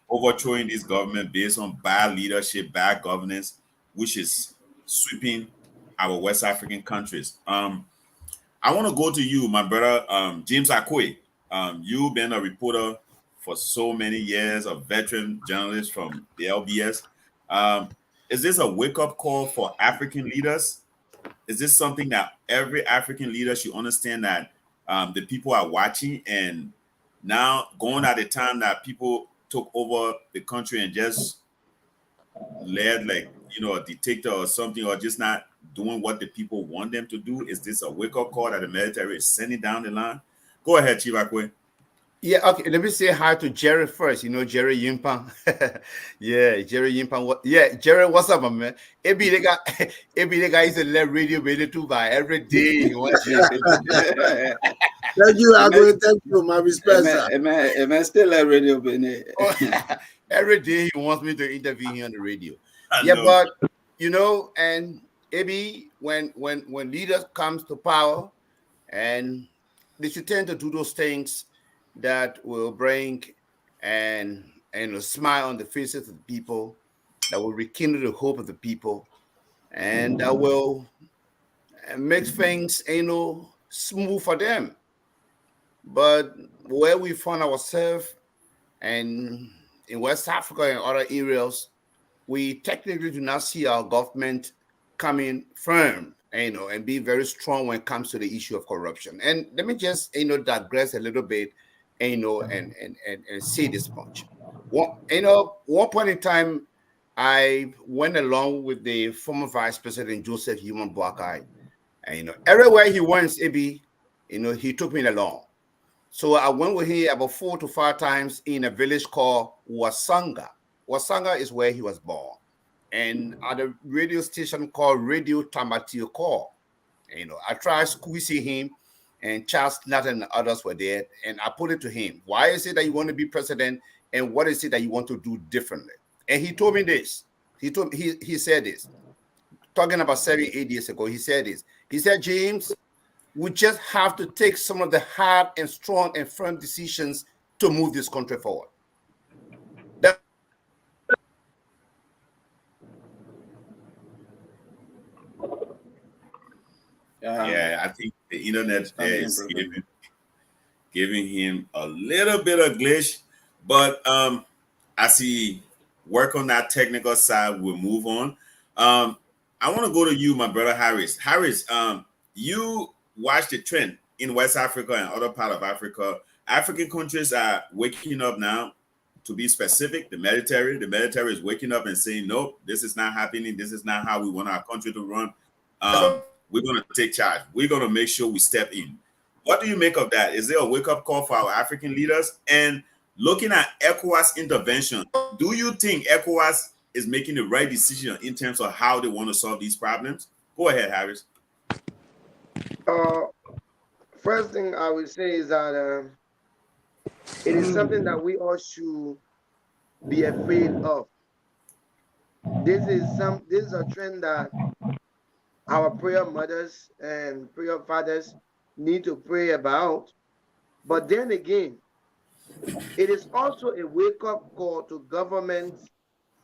overthrowing this government based on bad leadership, bad governance, which is sweeping our West African countries. I want to go to you, my brother, James Akwe. You've been a reporter for so many years, a veteran journalist from the LBS. Is this a wake-up call for African leaders? Is this something that every African leader should understand, that the people are watching, and now going at the time that people took over the country and just led like, a dictator or something, or just not doing what the people want them to do? Is this a wake-up call that the military is sending down the line? Go ahead, Chief Akwe. Yeah, okay. Let me say hi to Jerry first. Jerry Yimpang. Yeah, Jerry Yimpang. Yeah, Jerry, what's up, my man? Every day guy is a let radio really too by every day. He wants Thank you, Akwe. Thank you, my respect, sir. Man, still a radio Benny. Every day he wants me to interview him on the radio. But and maybe when leaders comes to power, and they should tend to do those things that will bring and a smile on the faces of the people, that will rekindle the hope of the people, and that will make things smooth for them. But where we find ourselves, and in West Africa and other areas, we technically do not see our government coming firm, and be very strong when it comes to the issue of corruption. And let me just, digress a little bit, and say this much. One point in time, I went along with the former Vice President Joseph Human Boakai, and everywhere he went, he took me along. So I went with him about 4 to 5 times in a village called Wasanga. Wasanga is where he was born, and at a radio station called Radio Tamatio Call. I tried squeezing him, and Charles Nathan and others were there, and I put it to him: why is it that you want to be president, and what is it that you want to do differently? And he told me this. He said this, talking about 7-8 years ago. He said this. He said, James, we just have to take some of the hard and strong and firm decisions to move this country forward. Yeah, I think the internet is giving him a little bit of glitch, but as he work on that technical side, we'll move on. I want to go to you, my brother Harris. Harris, you watch the trend in West Africa and other part of Africa. African countries are waking up now. To be specific, the military is waking up and saying, nope, this is not happening. This is not how we want our country to run. We're going to take charge. We're going to make sure we step in. What do you make of that? Is there a wake-up call for our African leaders? And looking at ECOWAS intervention, do you think ECOWAS is making the right decision in terms of how they want to solve these problems? Go ahead, Harris. First thing I would say is that it is something that we all should be afraid of. This is a trend that our prayer mothers and prayer fathers need to pray about. But then again, it is also a wake-up call to governments,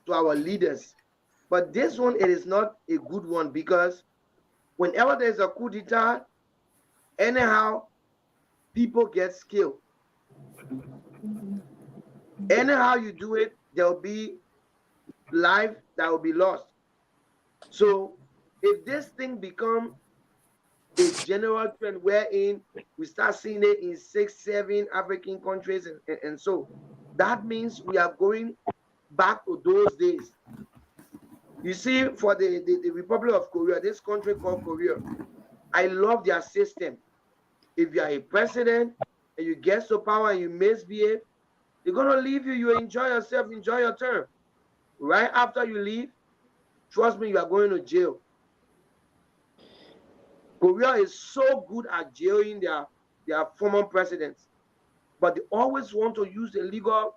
to our leaders. But this one, it is not a good one, because whenever there's a coup d'etat, anyhow, people get killed. Anyhow you do it, there'll be life that will be lost. So if this thing becomes a general trend wherein we start seeing it in 6, 7 African countries, and so that means we are going back to those days. You see, for the Republic of Korea, this country called Korea, I love their system. If you are a president and you get to power and you misbehave, they're going to leave you. You enjoy yourself, enjoy your term. Right after you leave, trust me, you are going to jail. Korea is so good at jailing their former presidents, but they always want to use the legal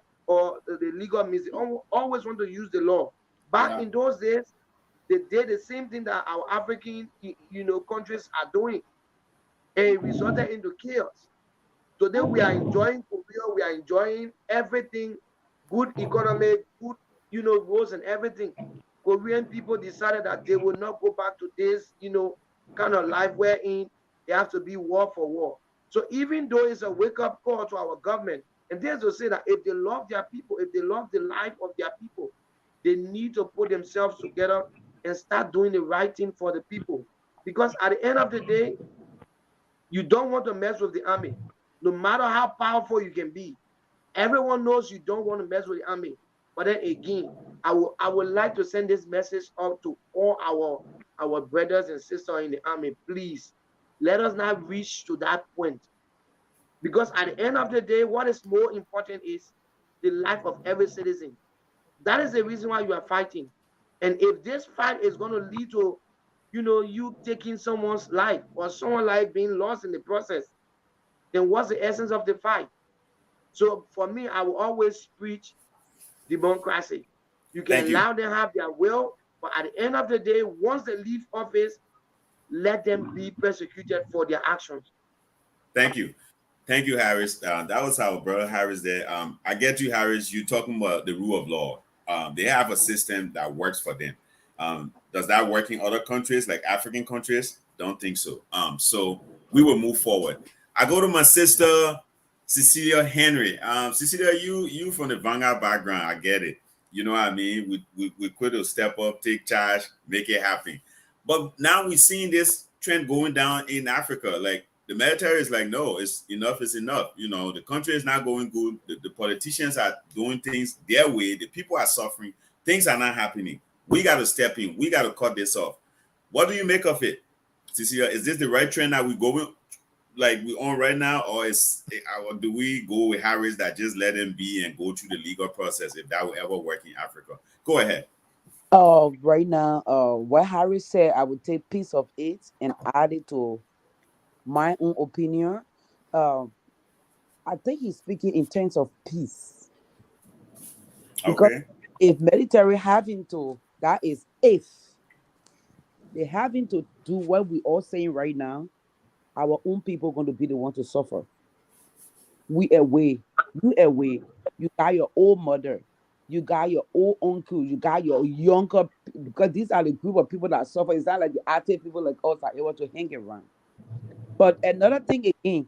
means. They always want to use the law. Back in those days, They did the same thing that our African, countries are doing, and it resulted into chaos. Today we are enjoying Korea, we are enjoying everything, good economy, good, roads and everything. Korean people decided that they will not go back to this, kind of life wherein they have to be war for war. So even though it's a wake-up call to our government, and there's to say that if they love their people, if they love the life of their people, they need to put themselves together and start doing the right thing for the people. Because at the end of the day, you don't want to mess with the army, no matter how powerful you can be. Everyone knows you don't want to mess with the army. But then again, I would like to send this message out to all our brothers and sisters in the army. Please, let us not reach to that point. Because at the end of the day, what is more important is the life of every citizen. That is the reason why you are fighting. And if this fight is going to lead to, you taking someone's life or someone's life being lost in the process, then what's the essence of the fight? So for me, I will always preach democracy. You can Thank you. allow them have their will, but at the end of the day, once they leave office, let them be persecuted for their actions. Thank you. Thank you, Harris. That was our brother Harris there. I get you, Harris. You talking about the rule of law. They have a system that works for them. Does that work in other countries, like African countries? Don't think so. So we will move forward. I go to my sister, Cecilia Henry. Cecilia, you from the Vanguard background. I get it. You know what I mean? We could step up, take charge, make it happen. But now we're seeing this trend going down in Africa. Like the military is like, no, it's enough is enough. The country is not going good. The politicians are doing things their way. The people are suffering. Things are not happening. We got to step in. We got to cut this off. What do you make of it, Cecilia? Is this the right trend that we going like we on right now, or do we go with Harris that just let him be and go through the legal process if that will ever work in Africa? Go ahead. Right now, what Harry said, I would take piece of it and add it to my own opinion. Um, I think he's speaking in terms of peace. Because Okay. if military having to, that is if they having to do what we all saying right now, our own people going to be the one to suffer. We away, you away. You got your old mother, you got your old uncle, you got your younger, because these are the group of people that suffer. It's not like the active people like us are able to hang around. But another thing again,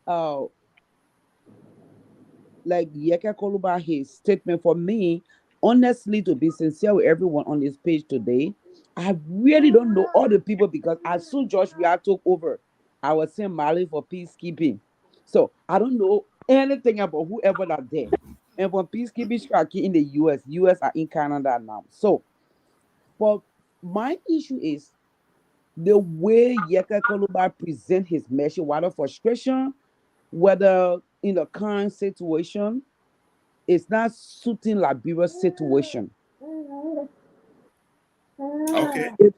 uh, like Yeka Koluba, his statement for me, honestly, to be sincere with everyone on this page today, I really don't know all the people because as soon Josh we are took over, I was saying Mali for peacekeeping. So I don't know anything about whoever that there. And for peacekeeping strategy in the US are in Canada now. So, but my issue is the way Yeka Koluba present his message, whether frustration, whether in a current situation, it's not suiting Liberia's situation. Okay. If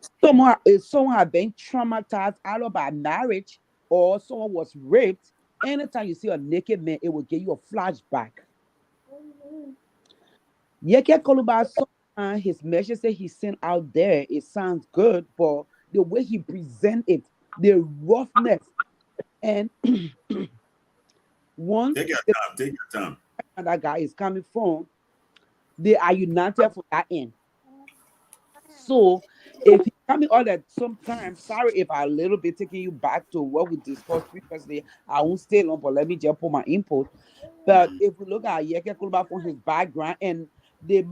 someone had been traumatized either by marriage or someone was raped, anytime you see a naked man, it will give you a flashback. Yeke Koluba, sometimes his message that he sent out there, it sounds good, but the way he present it, the roughness, and once Take your time. Take your time. that guy is coming from, they are united for that end. So if he coming on that sometimes, sorry if I a little bit taking you back to what we discussed previously, I won't stay long, but let me just put my input. But if we look at Yeke Kuluba from his background and the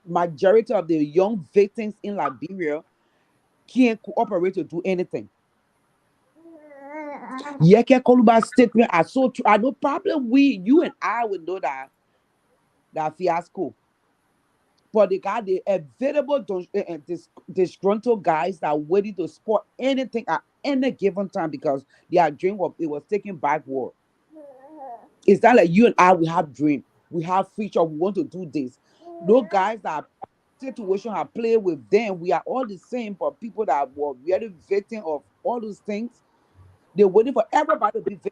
majority of the young victims in Liberia can't cooperate to do anything. Yeke Koluba's statement are so true. I no problem. You and I would know that fiasco. But they got the available disgruntled guys that are ready to support anything at any given time because their dream was taken backward. It's not like you and I, we have dream, we have future, we want to do this. Those guys that situation have played with them, we are all the same, but people that were really victim of all those things, they're waiting for everybody to be victim.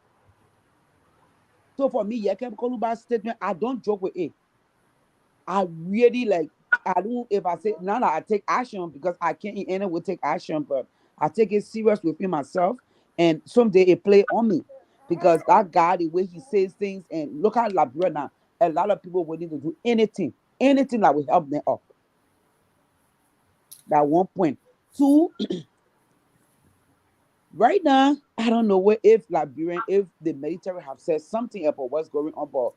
So for me, Yeke Koluba's statement, I don't joke with it. I really like I do. If I say now that I take action because I can't in any way take action, but I take it serious within myself, and someday it play on me because that guy, the way he says things, and look at Liberia now, a lot of people willing to do anything that will help them up. That 1.2. Right now, I don't know if the military have said something about what's going on, but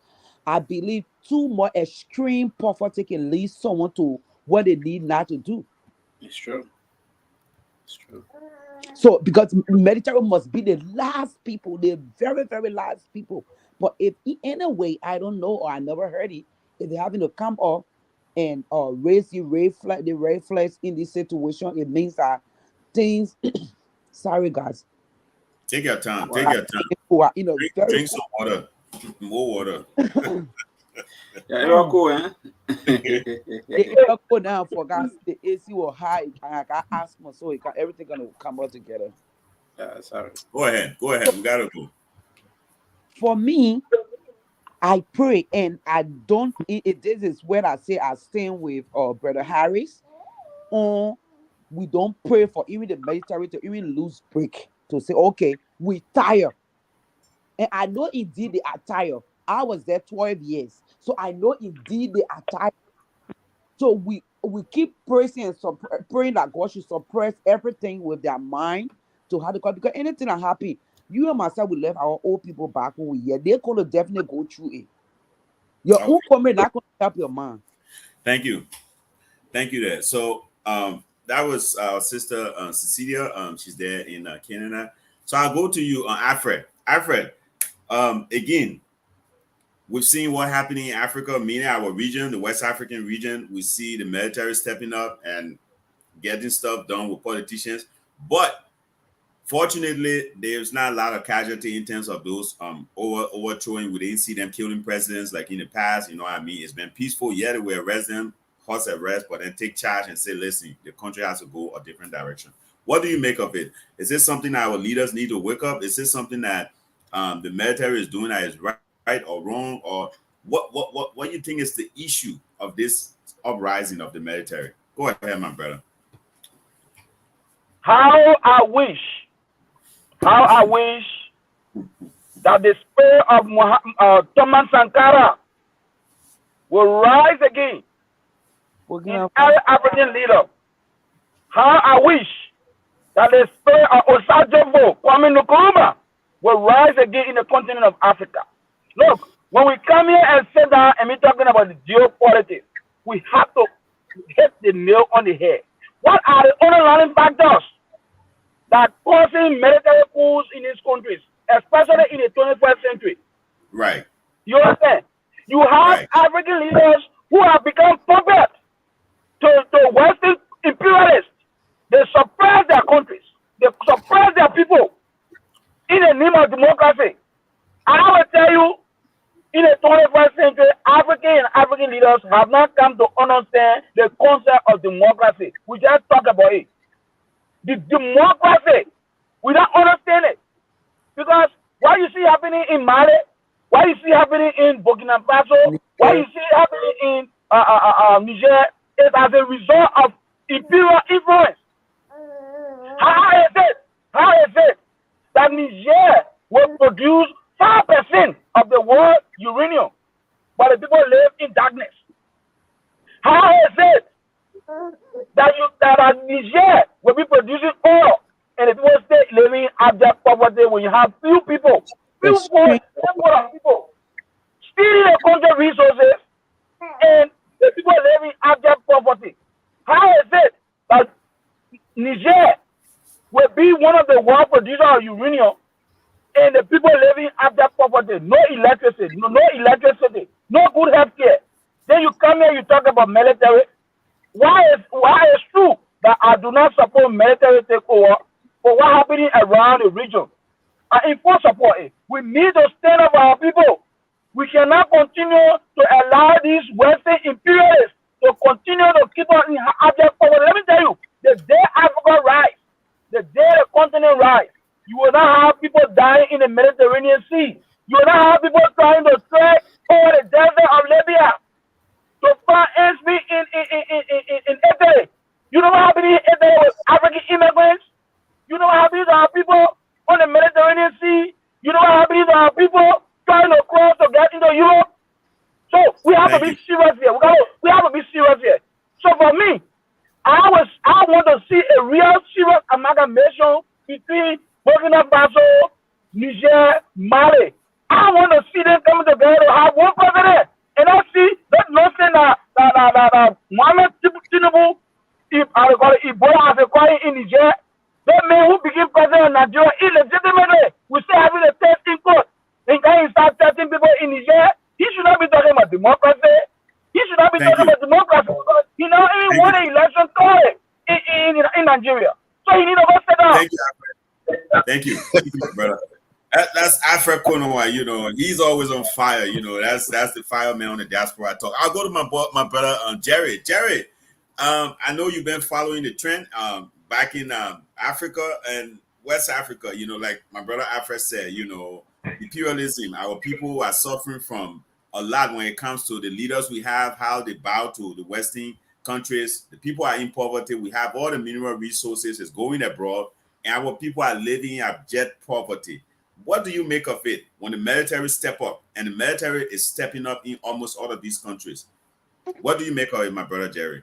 I believe too much extreme poverty can lead someone to what they need not to do. It's true. It's true. So, because military must be the last people, the very, very last people. But if in a way, I don't know or I never heard it, if they're having to come up and raise the red flags in this situation, it means that things. Sorry, guys. Take your time. Take your time. Drink some water. More water. Yeah, you're cool, eh? The cool now for guys. The AC was high. I got asthma, so everything gonna come out together. Yeah, sorry. Go ahead. Go ahead. We gotta go. For me, I pray and I don't. This is where I say I stand with Brother Harris. We don't pray for even the military to even lose break to say, okay, we tired. And I know indeed they are tired. I was there 12 years. So I know indeed they are tired. So we keep praising and praying that God should suppress everything with their mind to how to go. Because anything that happen, you and myself, we left our old people back when we here. They're going to definitely go through it. Your own comment not going to help your mind. Thank you. Thank you there. So that was our sister Cecilia. She's there in Canada. So I'll go to you, Alfred. Alfred, again, we've seen what happened in Africa, meaning our region, the West African region. We see the military stepping up and getting stuff done with politicians. But fortunately, there's not a lot of casualty in terms of those overthrowing. We didn't see them killing presidents like in the past. You know what I mean? It's been peaceful. Yeah, they will arrest them, house arrest, but then take charge and say, listen, the country has to go a different direction. What do you make of it? Is this something that our leaders need to wake up? Is this something that the military is doing that is right or wrong? Or what do you think is the issue of this uprising of the military? Go ahead, my brother. How I wish that the spirit of Thomas Sankara will rise again in every African leader. How I wish that the spirit of Osagyefo, Kwame Nkrumah, will rise again in the continent of Africa. Look, when we come here and sit down and we're talking about the geopolitics, we have to hit the nail on the head. What are the underlying factors that causing military coups in these countries, especially in the 21st century? Right. You understand? You have African leaders who have become puppets to Western imperialists. They suppress their countries. They suppress their people in the name of democracy. I will tell you, in the 21st century, African leaders have not come to understand the concept of democracy. We just talk about it. The democracy, we don't understand it. Because what you see happening in Mali, what you see happening in Burkina Faso, what you see happening in Niger is as a result of imperial influence. How is it that Niger will produce 5% of the world uranium, but the people live in darkness? How is it that Niger will be producing oil and the people stay living abject poverty when you have few people stealing the country resources and the people living abject poverty? How is it that Niger will be one of the world producers of uranium and the people living abject poverty? No electricity, no good health care. Then you come here, you talk about military. Why is true that I do not support military takeover for what happening around the region? I in full support it. We need to stand up for our people. We cannot continue to allow these Western imperialists to continue to keep us in abject poverty. Let me tell you, the day Africa rise, the day the continent rise, you will not have people dying in the Mediterranean Sea. You will not have people trying to trek over the desert of Libya to find ends meet to get into Europe. So we have to be serious here. We have to be serious here. So for me, I want to see a real serious amalgamation between Burkina Faso, Niger, Mali. I want to see them coming together to have one president. And I see that nothing that Mohamed Tinubu, Ebola has acquired in Niger, that man who became president of Nigeria illegitimately, we still having a test in court. And then he start testing people in Niger. He should not be talking about democracy. He should not be talking about democracy. He now even won an election in Nigeria. So he need to go sit down. Thank you, brother. That's Alfred Konowa, you know, he's always on fire, you know. That's the fireman on the Diaspora Talk. I'll go to my brother Jerry. Jerry, I know you've been following the trend back in Africa and West Africa, you know, like my brother Alfred said, you know, imperialism, our people are suffering from a lot when it comes to the leaders we have, how they bow to the Western countries. The people are in poverty. We have all the mineral resources, it's going abroad, and our people are living in abject poverty. What do you make of it when the military step up, and the military is stepping up in almost all of these countries? What do you make of it, my brother Jerry?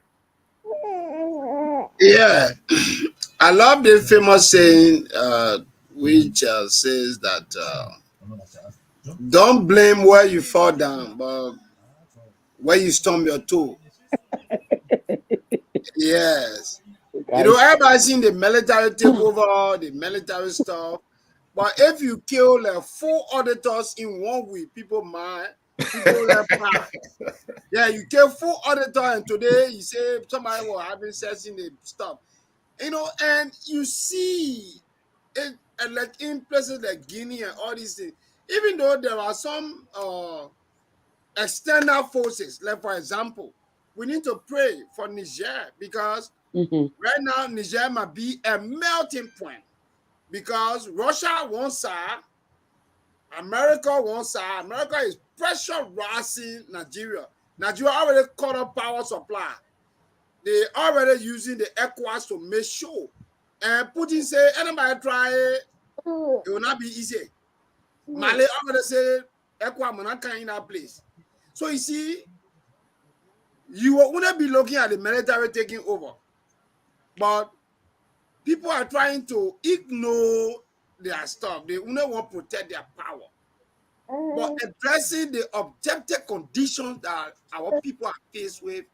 Yeah, I love the famous saying which says that don't blame where you fall down, but where you stump your toe. Yes. You know, everybody's seen the military take over, the military stuff. But if you kill like 4 auditors in 1 week, people mind, people left mad. Yeah, you kill 4 auditors, and today you say somebody was having sex in the stuff. You know, and you see it like in places like Guinea and all these things, even though there are some external forces, like for example, we need to pray for Niger because right now Niger might be a melting point. Because Russia wants side, America wants side. America is pressurizing Nigeria. Nigeria already cut off power supply. They already using the ECOWAS to make sure. And Putin say, anybody try it, it will not be easy. Mali already say, ECOWAS will not come in that place. So you see, you wouldn't be looking at the military taking over. But people are trying to ignore their stuff. They only want to protect their power. But addressing the objective conditions that our people are faced with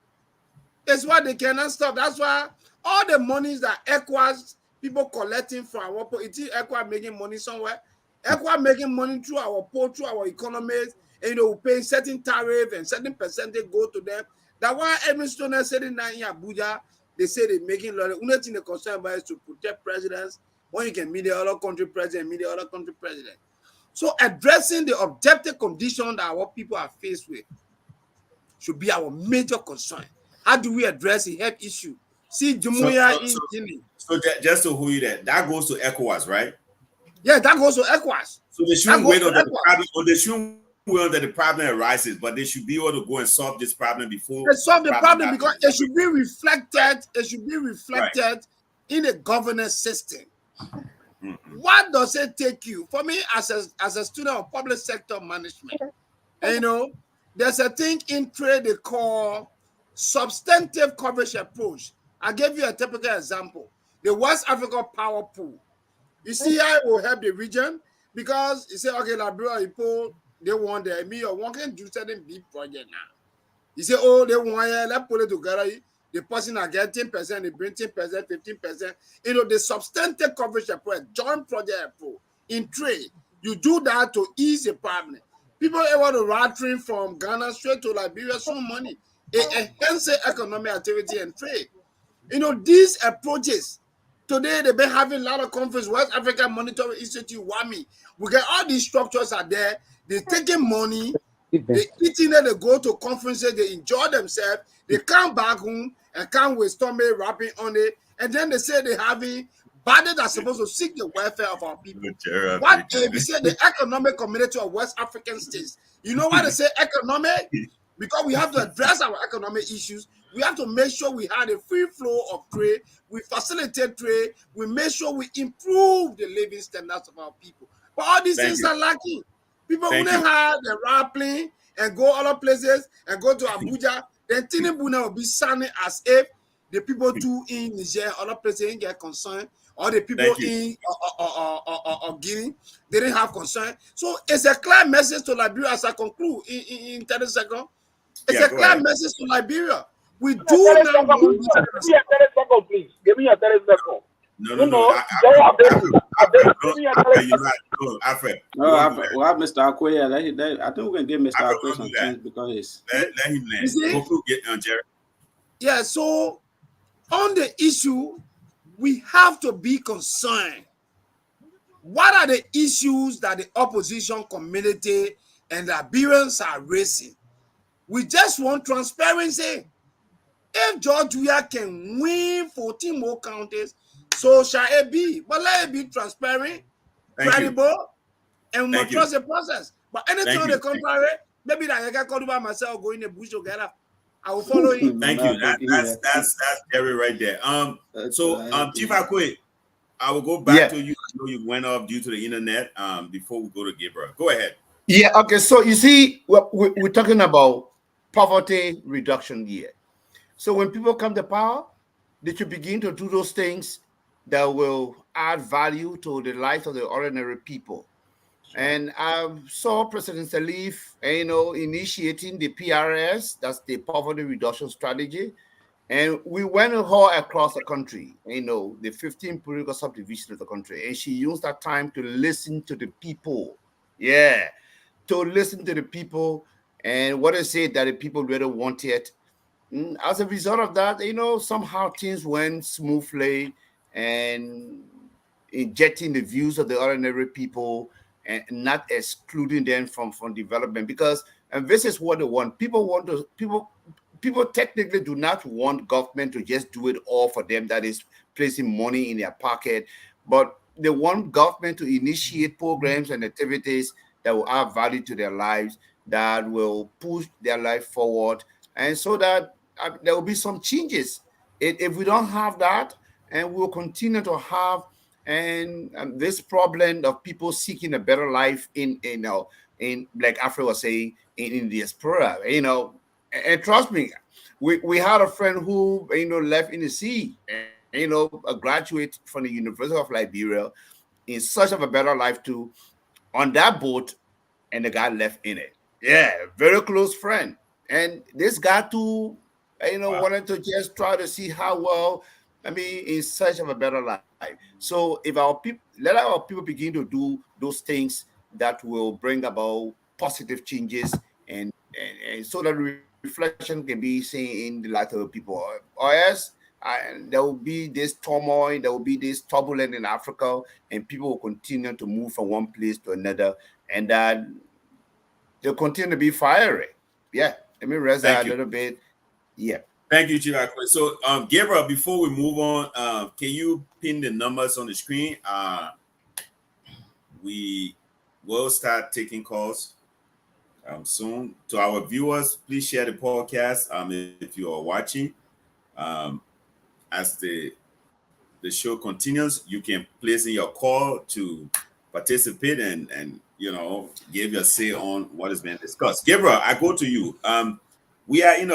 is what they cannot stop. That's why all the monies that ECOWAS people collecting from our people, it's ECOWAS making money somewhere. ECOWAS making money through our port, through our economies, and you know, paying certain tariff and certain percentage go to them. That's why every student sitting down in Abuja, they say they're making a lot of only thing they're concerned about is to protect presidents. When you can meet the other country president, meet the other country president. So addressing the objective condition that our people are faced with should be our major concern. How do we address the health issue? See, Jumuiya in Guinea. So just to hold you that goes to ECOWAS, right? Yeah, that goes to ECOWAS. So they shouldn't wait until the problem, or they shouldn't wait until the problem arises, but they should be able to go and solve this problem before they solve the problem because it should be reflected. It should be reflected right in the governance system. What does it take you? For me, as a student of public sector management, and, you know, there's a thing in trade they call substantive coverage approach. I gave you a typical example: the West Africa Power Pool. You see how it will help the region because you say, okay, Liberia people, they want the me or one can do certain big project now. You say, oh, they want let's put it together. The person are getting 10%, they bring 10%, 15%. You know, the substantive coverage approach, joint project approach in trade. You do that to ease the problem. People able to ride train from Ghana straight to Liberia, so money. It enhances economic activity and trade. You know, these approaches, today they've been having a lot of conference, West African Monitoring Institute, WAMI. We get all these structures are there. They're taking money, they eating it, they go to conferences, they enjoy themselves, they come back home and come with stomach wrapping on it, and then they say they're having bodies that are supposed to seek the welfare of our people. What if we say the economic community of West African states? You know why they say economic? Because we have to address our economic issues. We have to make sure we have a free flow of trade. We facilitate trade. We make sure we improve the living standards of our people. But all these things are lacking. People who have the rappling and go other places and go to Abuja, then Tinubu now will be sounding as if the people too in Niger, other places didn't get concerned, or the people in Guinea didn't have concern. So it's a clear message to Liberia as I conclude in 30 seconds. It's a clear message to Liberia. We do now want this. Give me a 30 second, please. Give me a 30 second. No. Alfred. Well, Mr. Akoya, I think we can give Mr. Akoya some chance because he's let him land. Jerry. Yeah, so on the issue, we have to be concerned. What are the issues that the opposition community and Liberians are raising? We just want transparency. If George Weah can win 14 more counties, so shall it be. But let it be transparent, credible, and we trust the process. But anything on the contrary, maybe that I can call by myself, go in the bush together. I will follow him. Thank you. That's Jerry right there. Chief Akwe, I will go back to you. I know you went off due to the internet. Before we go to Gabriel, go ahead. Yeah. Okay. So you see, we're talking about poverty reduction here. So when people come to power, they should begin to do those things that will add value to the life of the ordinary people. And I saw President Salif, initiating the PRS, that's the poverty reduction strategy. And we went all across the country, the 15 political subdivisions of the country. And she used that time to listen to the people. Yeah, to listen to the people and what they said that the people really wanted. As a result of that, somehow things went smoothly and injecting the views of the ordinary people and not excluding them from development, because and this is what they want. People technically do not want government to just do it all for them, that is placing money in their pocket, but they want government to initiate programs and activities that will add value to their lives, that will push their life forward, and so that there will be some changes. If we don't have that, and we'll continue to have this problem of people seeking a better life in like Alfred was saying, in diaspora, and trust me, we had a friend who left in the sea, a graduate from the University of Liberia, in search of a better life too, on that boat, and the guy left in it. Yeah, very close friend. And this guy too, wanted to just try to see how well, in search of a better life. So if let our people begin to do those things that will bring about positive changes, and so that reflection can be seen in the life of the people, or else there will be this turmoil, there will be this turbulence in Africa, and people will continue to move from one place to another, and that they'll continue to be fiery. Yeah, let me rest that a little bit. Yeah. Thank you, Chief Akwe. So, Gabriel, before we move on, can you pin the numbers on the screen? We will start taking calls soon. To our viewers, please share the podcast if you are watching. As the show continues, you can place in your call to participate and give your say on what is being discussed. Gabriel, I go to you. We are in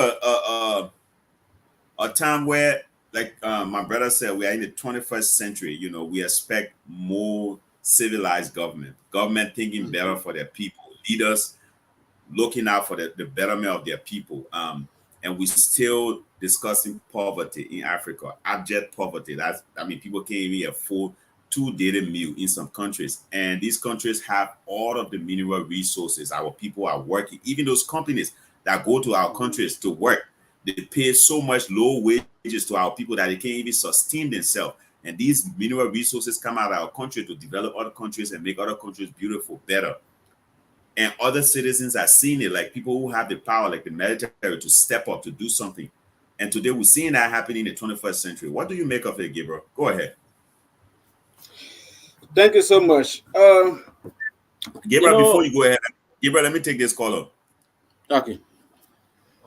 a time where, like my brother said, we are in the 21st century. We expect more civilized government thinking better for their people, leaders looking out for the betterment of their people. And we're still discussing poverty in Africa, abject poverty. People can't even afford 2 daily meal in some countries. And these countries have all of the mineral resources. Our people are working. Even those companies that go to our countries to work, they pay so much low wages to our people that they can't even sustain themselves. And these mineral resources come out of our country to develop other countries and make other countries beautiful, better. And other citizens are seeing it, like people who have the power, like the military, to step up, to do something. And today we're seeing that happening in the 21st century. What do you make of it, Gabriel? Go ahead. Thank you so much. Gabriel, before you go ahead, Gabriel, let me take this caller. Okay.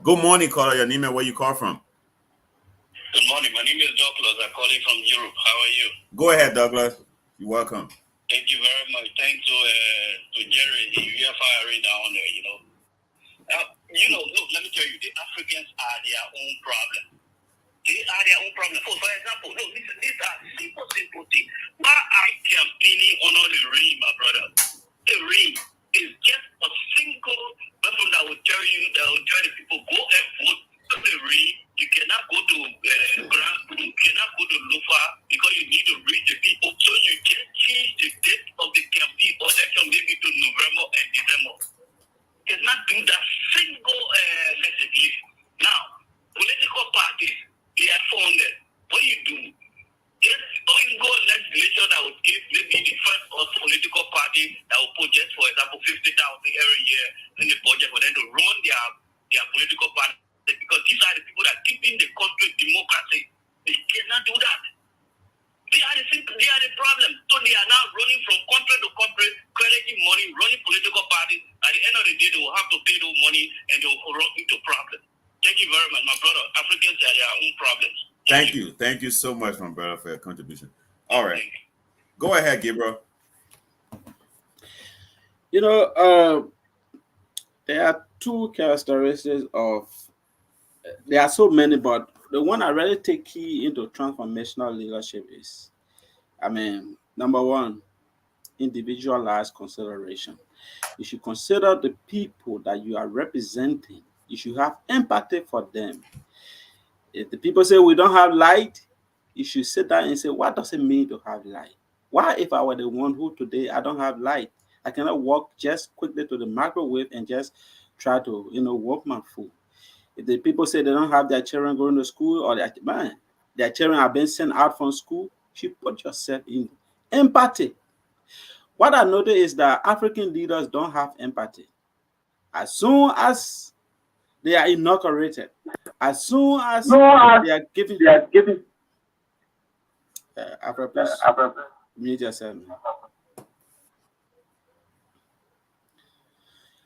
Good morning, caller. Your name and where you call from? Good morning. My name is Douglas. I'm calling from Europe. How are you? Go ahead, Douglas. You're welcome. Thank you very much. Thanks to Jerry. We are firing down there, you know. Look, let me tell you, the Africans are their own problem. They are their own problem. For example, look, these are simple things. Why I campaigning on the ring, my brother? The ring is just a single person that will tell the people, go and vote for the ring. You cannot go to Grand, you cannot go to Lufa because you need to reach the people. So you can change the date of the campaign or election maybe to November and December. Cannot do that single message. Now, political parties, they are funded. What do you do? Just go legislation that would give maybe the first or political party that will put just, for example, 50,000 every year in the budget for them to run their political party. Because these are the people that are keeping the country democracy. They cannot do that. They are the problem. So they are now running from country to country, crediting money, running political parties. At the end of the day, they will have to pay those money and they will run into problems. Thank you very much, my brother. Africans are their own problems. Thank you. Thank you so much, my brother, for your contribution. All right. Go ahead, Gabriel. There are two characteristics of, there are so many, but the one I really take key into transformational leadership is, number one, individualized consideration. You should consider the people that you are representing. You should have empathy for them. If the people say we don't have light, you should sit down and say, what does it mean to have light? Why, if I were the one who today I don't have light, I cannot walk just quickly to the microwave and just try to, warm my food? If the people say they don't have their children going to school, or their children are being sent out from school, you should put yourself in empathy. What I noticed is that African leaders don't have empathy. As soon as they are inaugurated, as soon as they are giving, please mute yourself.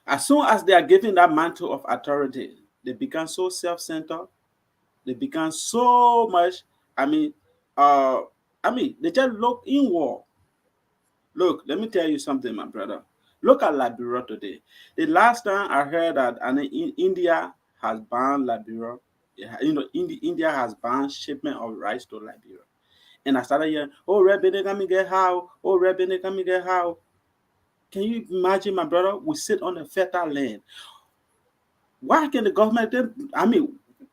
As soon as they are given that mantle of authority, they become so self-centered. They become so much. They just look inward. Look, let me tell you something, my brother. Look at Liberia today. The last time I heard that, India has banned Liberia. India has banned shipment of rice to Liberia. And I started hearing, oh, Rebbe, come get how? Oh, Rebbe, come get how? Can you imagine, my brother? We sit on a fertile land. Why can the government,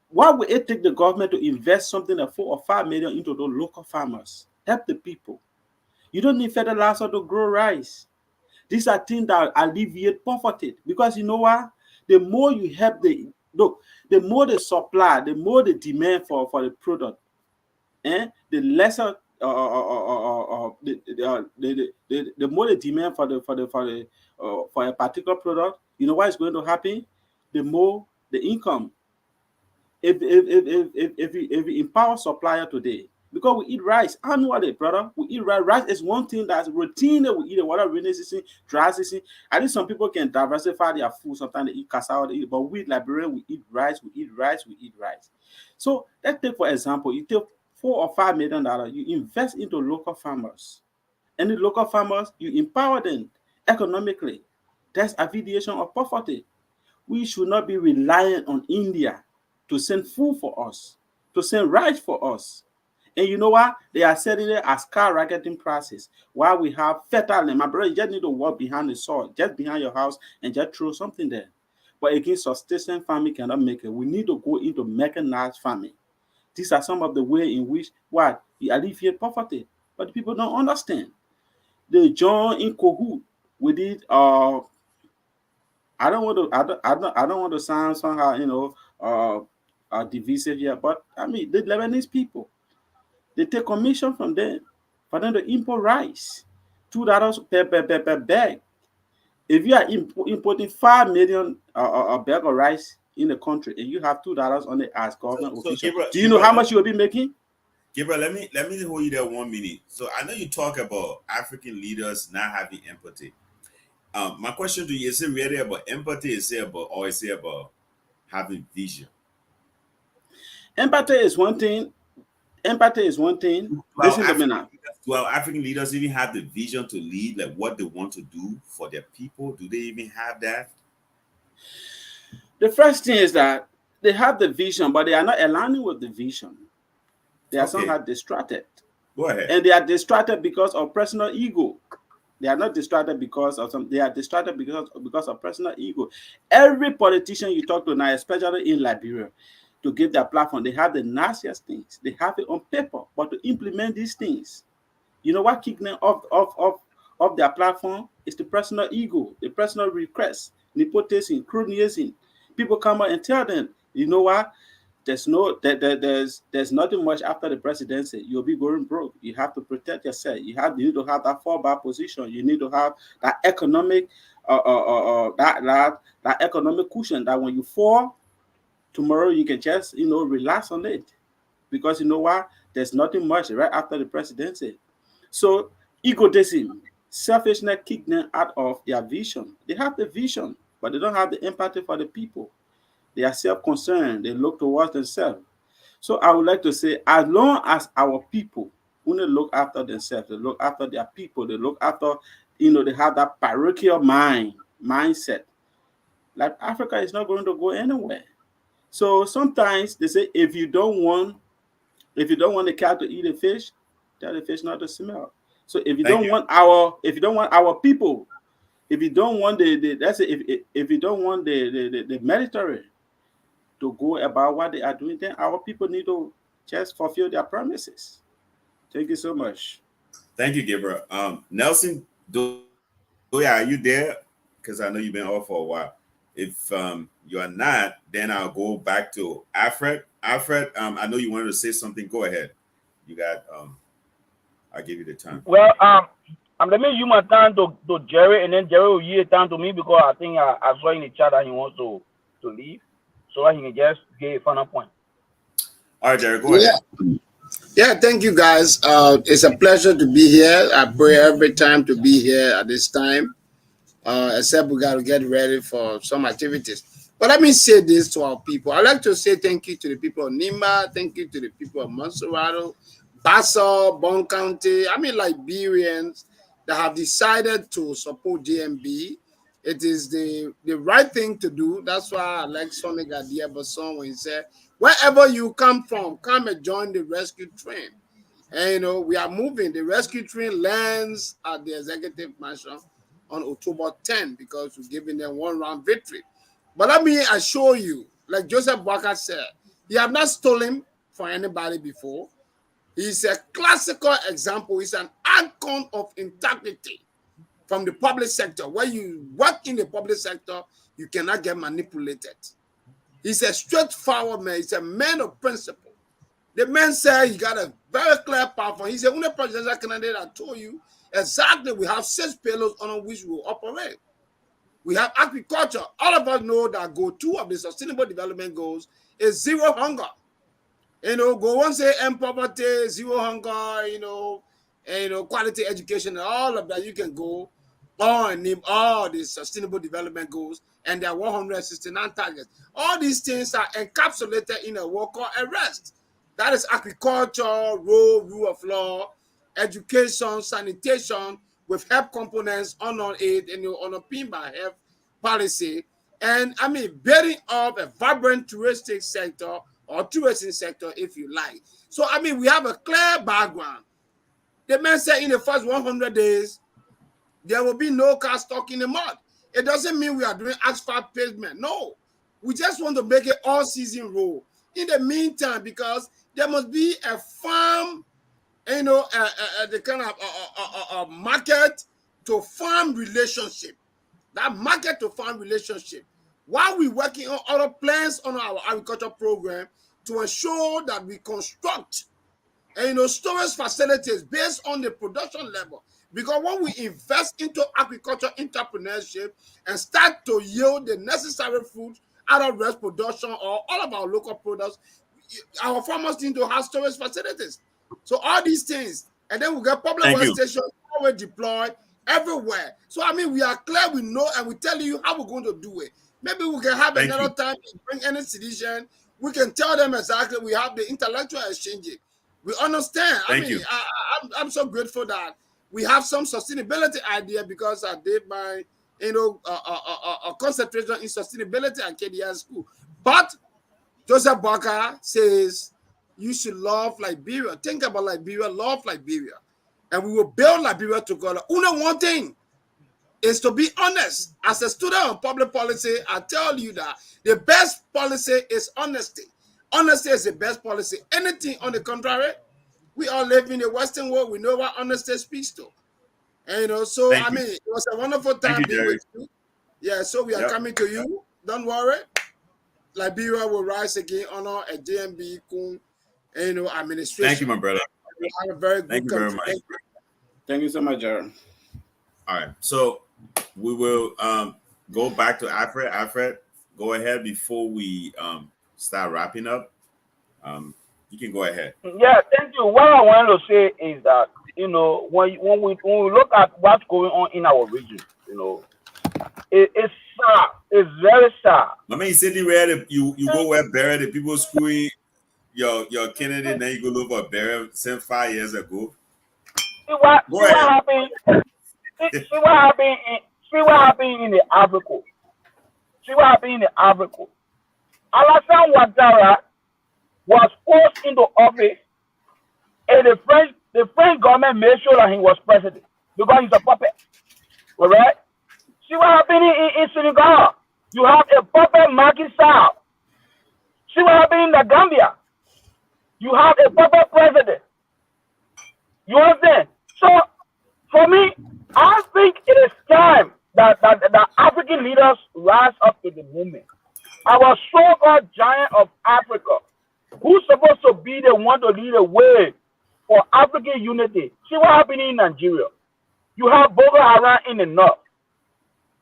why would it take the government to invest something like 4 or 5 million into those local farmers? Help the people. You don't need fertilizer to grow rice. These are things that alleviate poverty. Because you know what? The more you help the more the supply, the more the demand for the product, the lesser the more the demand for a particular product. You know what is going to happen? The more the income. If we empower supplier today, because we eat rice annually, brother. We eat rice. Rice is one thing that's routine that we eat. Water rainy season, dry season. I think some people can diversify their food. Sometimes they eat cassava, but we Liberians, we eat rice, we eat rice, we eat rice. So let's take, for example, you take $4 or $5 million, you invest into local farmers. And the local farmers, you empower them economically. That's alleviation of poverty. We should not be reliant on India to send food for us, to send rice for us. And you know what? They are selling it as skyrocketing prices. While we have fertile land, my brother, you just need to walk behind the soil, just behind your house, and just throw something there. But again, subsistence farming cannot make it. We need to go into mechanized farming. These are some of the ways in which we alleviate poverty. But people don't understand. They join in cahoot with it. I don't want to sound somehow divisive here, but the Lebanese people, they take commission from them for them to import rice, $2 per bag. If you are importing 5 million a bag of rice in the country, and you have $2 on it as government official, do you know how much you will be making? Gabriel, let me hold you there 1 minute. So I know you talk about African leaders not having empathy. My question to you, is it really about empathy? Is it about having vision? Empathy is one thing. empathy is one thing. Listen to me now. Do our African leaders even have the vision to lead, like what they want to do for their people? Do they even have that? The first thing is that they have the vision, but they are not aligning with the vision. They are somehow distracted. Go ahead. And they are distracted because of personal ego. They are not distracted because of they are distracted because of personal ego. Every politician you talk to now, especially in Liberia, to give their platform, they have the nastiest things. They have it on paper, but to implement these things, you know what kicking them off their platform is the personal ego, the personal request, nepotism, cronyism. People come out and tell them, you know what? There's nothing much after the presidency. You'll be going broke. You have to protect yourself. You need to have that fallback position. You need to have that economic that economic cushion that when you fall tomorrow you can just relax on it, because you know what? There's nothing much right after the presidency. So egotism, selfishness kick them out of their vision. They have the vision, but they don't have the empathy for the people. They are self-concerned. They look towards themselves. So I would like to say, as long as our people only look after themselves, they look after their people, they look after, they have that parochial mindset, like Africa is not going to go anywhere. So sometimes they say, if you don't want the cat to eat a fish, tell the fish not to smell. So if you don't want our people, if you don't want if you don't want the military to go about what they are doing, then our people need to just fulfill their promises. Thank you so much. Thank you, Gabriel. Nelson, are you there? Because I know you've been off for a while. If you are not, then I'll go back to Alfred. Alfred, I know you wanted to say something. Go ahead. You got. I'll give you the time. Well, let me use my time to Jerry, and then Jerry will yield time to me, because I think I saw in the chat that he wants to leave, so that he can just get a final point. All right, Jerry, go ahead. Yeah, thank you, guys. It's a pleasure to be here. I pray every time to be here at this time, except we got to get ready for some activities. But let me say this to our people. I'd like to say thank you to the people of Nima. Thank you to the people of Monserrato, Basso, Bon County. Liberians that have decided to support DMB. It is the right thing to do. That's why I like Sonic Diaspora when he said, wherever you come from, come and join the rescue train. And, we are moving. The rescue train lands at the executive mansion on October 10 because we're giving them one-round victory. But let me assure you, like Joseph Walker said, he have not stolen from anybody before. He's a classical example. He's an icon of integrity from the public sector. When you work in the public sector, you cannot get manipulated. He's a straightforward man. He's a man of principle. The man said he got a very clear platform. He's the only presidential candidate that told you exactly we have 6 pillars on which we will operate. We have agriculture. All of us know that goal 2 of the Sustainable Development Goals is zero hunger. Go one say end poverty, zero hunger, quality education, and all of that. You can go on and name all the Sustainable Development Goals, and there are 169 targets. All these things are encapsulated in a word called arrest. That is agriculture, rule of law, education, sanitation, with health components on it, and underpinned by health policy. And building up a vibrant touristic sector or tourism sector, if you like. So, we have a clear background. The man said in the first 100 days, there will be no car stuck in the mud. It doesn't mean we are doing asphalt pavement. No. We just want to make it all-season road. In the meantime, because there must be a farm, the kind of market to farm relationship. That market to farm relationship. While we're working on other plans on our agriculture program to ensure that we construct storage facilities based on the production level. Because when we invest into agriculture entrepreneurship and start to yield the necessary food out of rice production or all of our local products, our farmers need to have storage facilities. So all these things, and then we get public water stations always deployed everywhere. So we are clear, we know, and we tell you how we're going to do it. Maybe we can have another time to bring any sedition. We can tell them exactly. We have the intellectual exchange. We understand. Thank you. I'm so grateful that we have some sustainability idea because I did my, concentration in sustainability at KDI school. But Joseph Barker says you should love Liberia. Think about Liberia, love Liberia. And we will build Liberia together. Only one thing is to be honest. As a student of public policy, I tell you that the best policy is honesty. Honesty is the best policy. Anything on the contrary, we all live in the Western world. We know what honesty speaks to. And so Thank you. it was a wonderful time being Jerry. with you. Yeah, so we are coming to you. Don't worry. Liberia will rise again, honor a JMB Kun, administration. Thank you, my brother. We have a very good Thank you very much. Thank you so much, Jared. All right, so we will go back to Alfred. Alfred, go ahead before we start wrapping up. You can go ahead. Yeah, thank you. What I wanted to say is that when we look at what's going on in our region, it's sad. It's very sad. I mean, sitting where you go where bury the people screwing your candidate, then you go look for burial since 5 years ago. See what happened? See what happened in the Africa. See what happened in the Africa. Alassane Ouattara was forced into office, and the French government made sure that he was president because he's a puppet. All right. See what happened in Senegal? You have a puppet Macky Sall. See what happened in the Gambia? You have a puppet president. You understand? So, for me, I think it is time that African leaders rise up to the movement. Our so-called giant of Africa, who's supposed to be the one to lead the way for African unity. See what happened in Nigeria. You have Boko Haram in the north.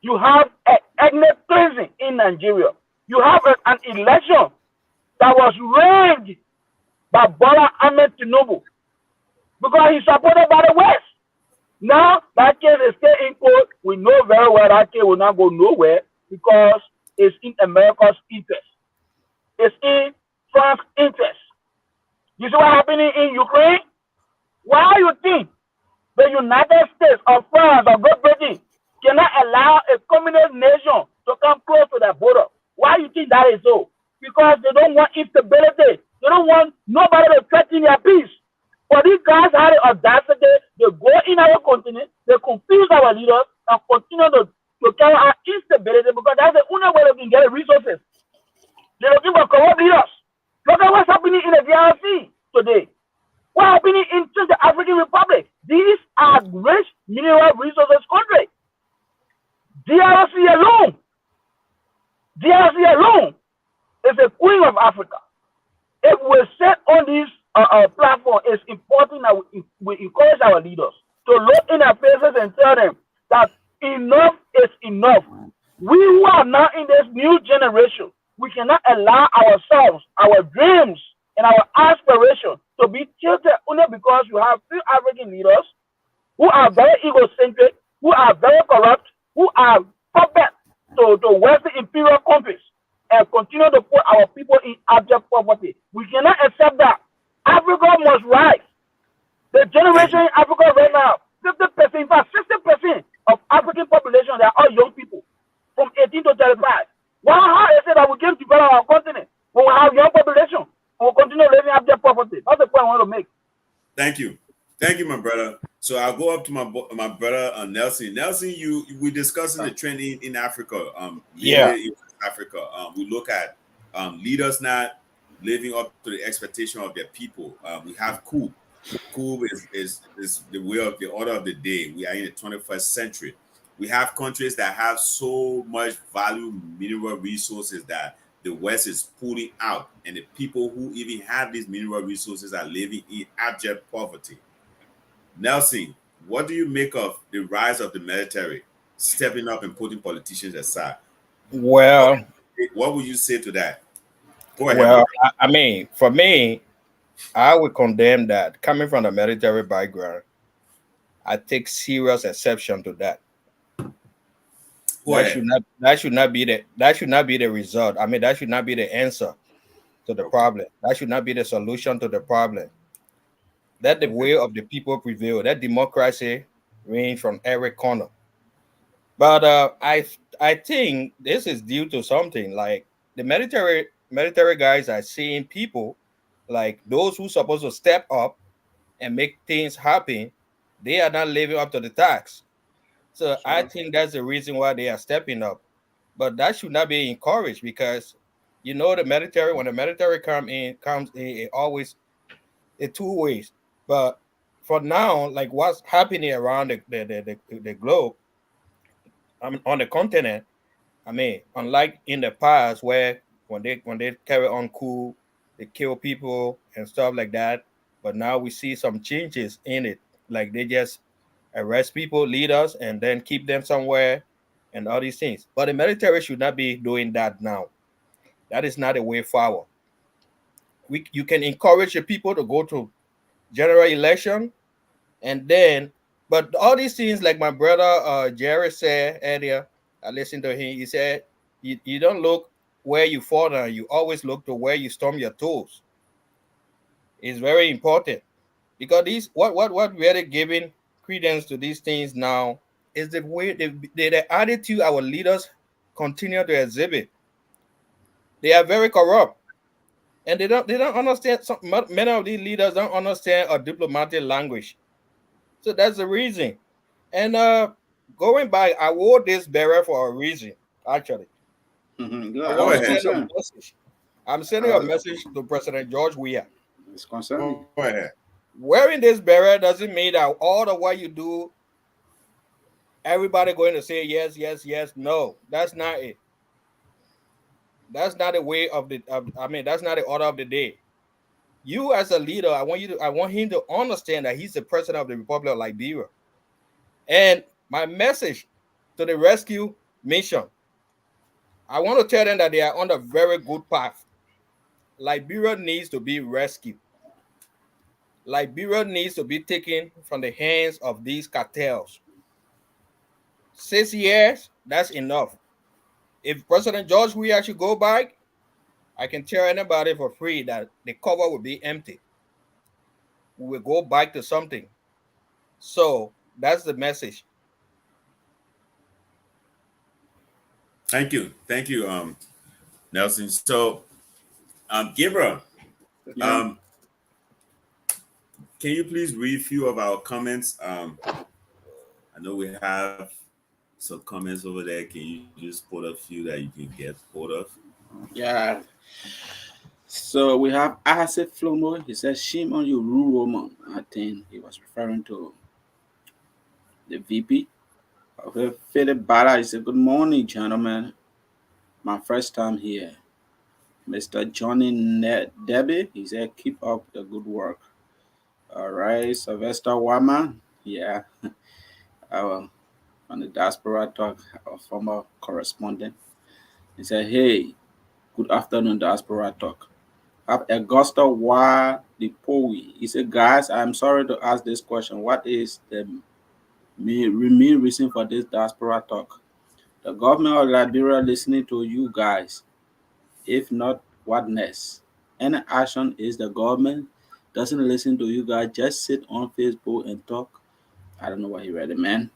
You have an ethnic cleansing in Nigeria. You have an election that was rigged by Bola Ahmed Tinubu because he's supported by the West. Now that case is still in court. We know very well that case will not go nowhere because it's in America's interest. It's in France's interest. You see what happened in Ukraine? Why do you think the United States or France or Great Britain cannot allow a communist nation to come close to their border? Why do you think that is so? Because they don't want instability. They don't want nobody to threaten their peace. But these guys had the audacity, they go in our continent, they confuse our leaders, and continue to carry out instability because that's the only way they can get resources. They're looking for corrupt leaders. Look at what's happening in the DRC today. What's happening in the African Republic? These are rich mineral resources countries. DRC alone is the queen of Africa. If we set on this platform, it's important that we encourage our leaders to look in their faces and tell them that enough is enough. We who are now in this new generation, we cannot allow ourselves, our dreams, and our aspirations to be tilted only because you have few African leaders who are very egocentric, who are very corrupt, who are puppets to Western imperial countries and continue to put our people in abject poverty. We cannot accept that. Africa must rise. The generation in Africa right now, 50%, in fact, 60% of African population, they are all young people from 18 to 35. How is it that we can develop our continent when we have young population? We'll continue living abject poverty. That's the point I want to make. Thank you. Thank you, my brother. So I'll go up to my brother Nelson. Nelson, we discussing the trend in Africa. In Africa. We look at leaders not living up to the expectation of their people. We have coup. Coup is the way of the order of the day. We are in the 21st century. We have countries that have so much value mineral resources that the West is pulling out, and the people who even have these mineral resources are living in abject poverty. Nelson, what do you make of the rise of the military stepping up and putting politicians aside? Well, what would you say to that? Go ahead. Well, I mean, for me, I would condemn that. Coming from a military background, I take serious exception to that. That should not be the result. I mean, that should not be the answer to the problem. That should not be the solution to the problem. Let the will of the people prevail. Let democracy reign from every corner. But I think this is due to something like the military guys are seeing people like those who supposed to step up and make things happen. They are not living up to the task. So I think that's the reason why they are stepping up. But that should not be encouraged because the military, when the military comes in, it always two ways. But for now, like what's happening around the globe, I mean on the continent, I mean, unlike in the past where when they carry on coup, they kill people and stuff like that. But now we see some changes in it. Like they just arrest people, leaders, and then keep them somewhere and all these things. But the military should not be doing that now. That is not a way forward. You can encourage the people to go to general election and then, but all these things, like my brother Jerry said earlier, I listened to him. He said, you don't look where you fall down, you always look to where you storm your toes. It's very important because these what really giving credence to these things now is the way the attitude our leaders continue to exhibit. They are very corrupt and they don't understand. Many of these leaders don't understand a diplomatic language. So that's the reason. And going back, I wore this beret for a reason. Actually, I Yeah, I want was to send a concerned. message. I'm sending a message to President George Weah. It's concerning. Go ahead. Wearing this beret doesn't mean that all the what you do, everybody going to say yes, yes, yes. No, that's not it. That's not the way of the. I mean, that's not the order of the day. You as a leader, I want him to understand that he's the president of the Republic of Liberia. And my message to the rescue mission, I want to tell them that they are on a very good path. Liberia needs to be rescued. Liberia needs to be taken from the hands of these cartels. 6 years, that's enough. If President George Weah should go back, I can tell anybody for free that the cover will be empty. We will go back to something. So that's the message. Thank you, Nelson. So, Gabriel, Yeah. can you please read a few of our comments? I know we have some comments over there. Can you just put a few that you can get hold of? Yeah. So we have Ahase Flomo. He says, shame on you, Rule Roman. I think he was referring to the VP. Okay. Philip Bada, he said, good morning, gentlemen. My first time here. Mr. Johnny Debbie, he said, keep up the good work. All right. Sylvester Wama, yeah. Our, on the Diaspora Talk, our former correspondent. He said, hey, good afternoon, Diaspora Talk. Have Augusta Wa Dipowi. He said, guys, I'm sorry to ask this question. What is the main reason for this Diaspora Talk? The government of Liberia listening to you guys. If not, what next? Any action is the government doesn't listen to you guys. Just sit on Facebook and talk. I don't know what he read it, man.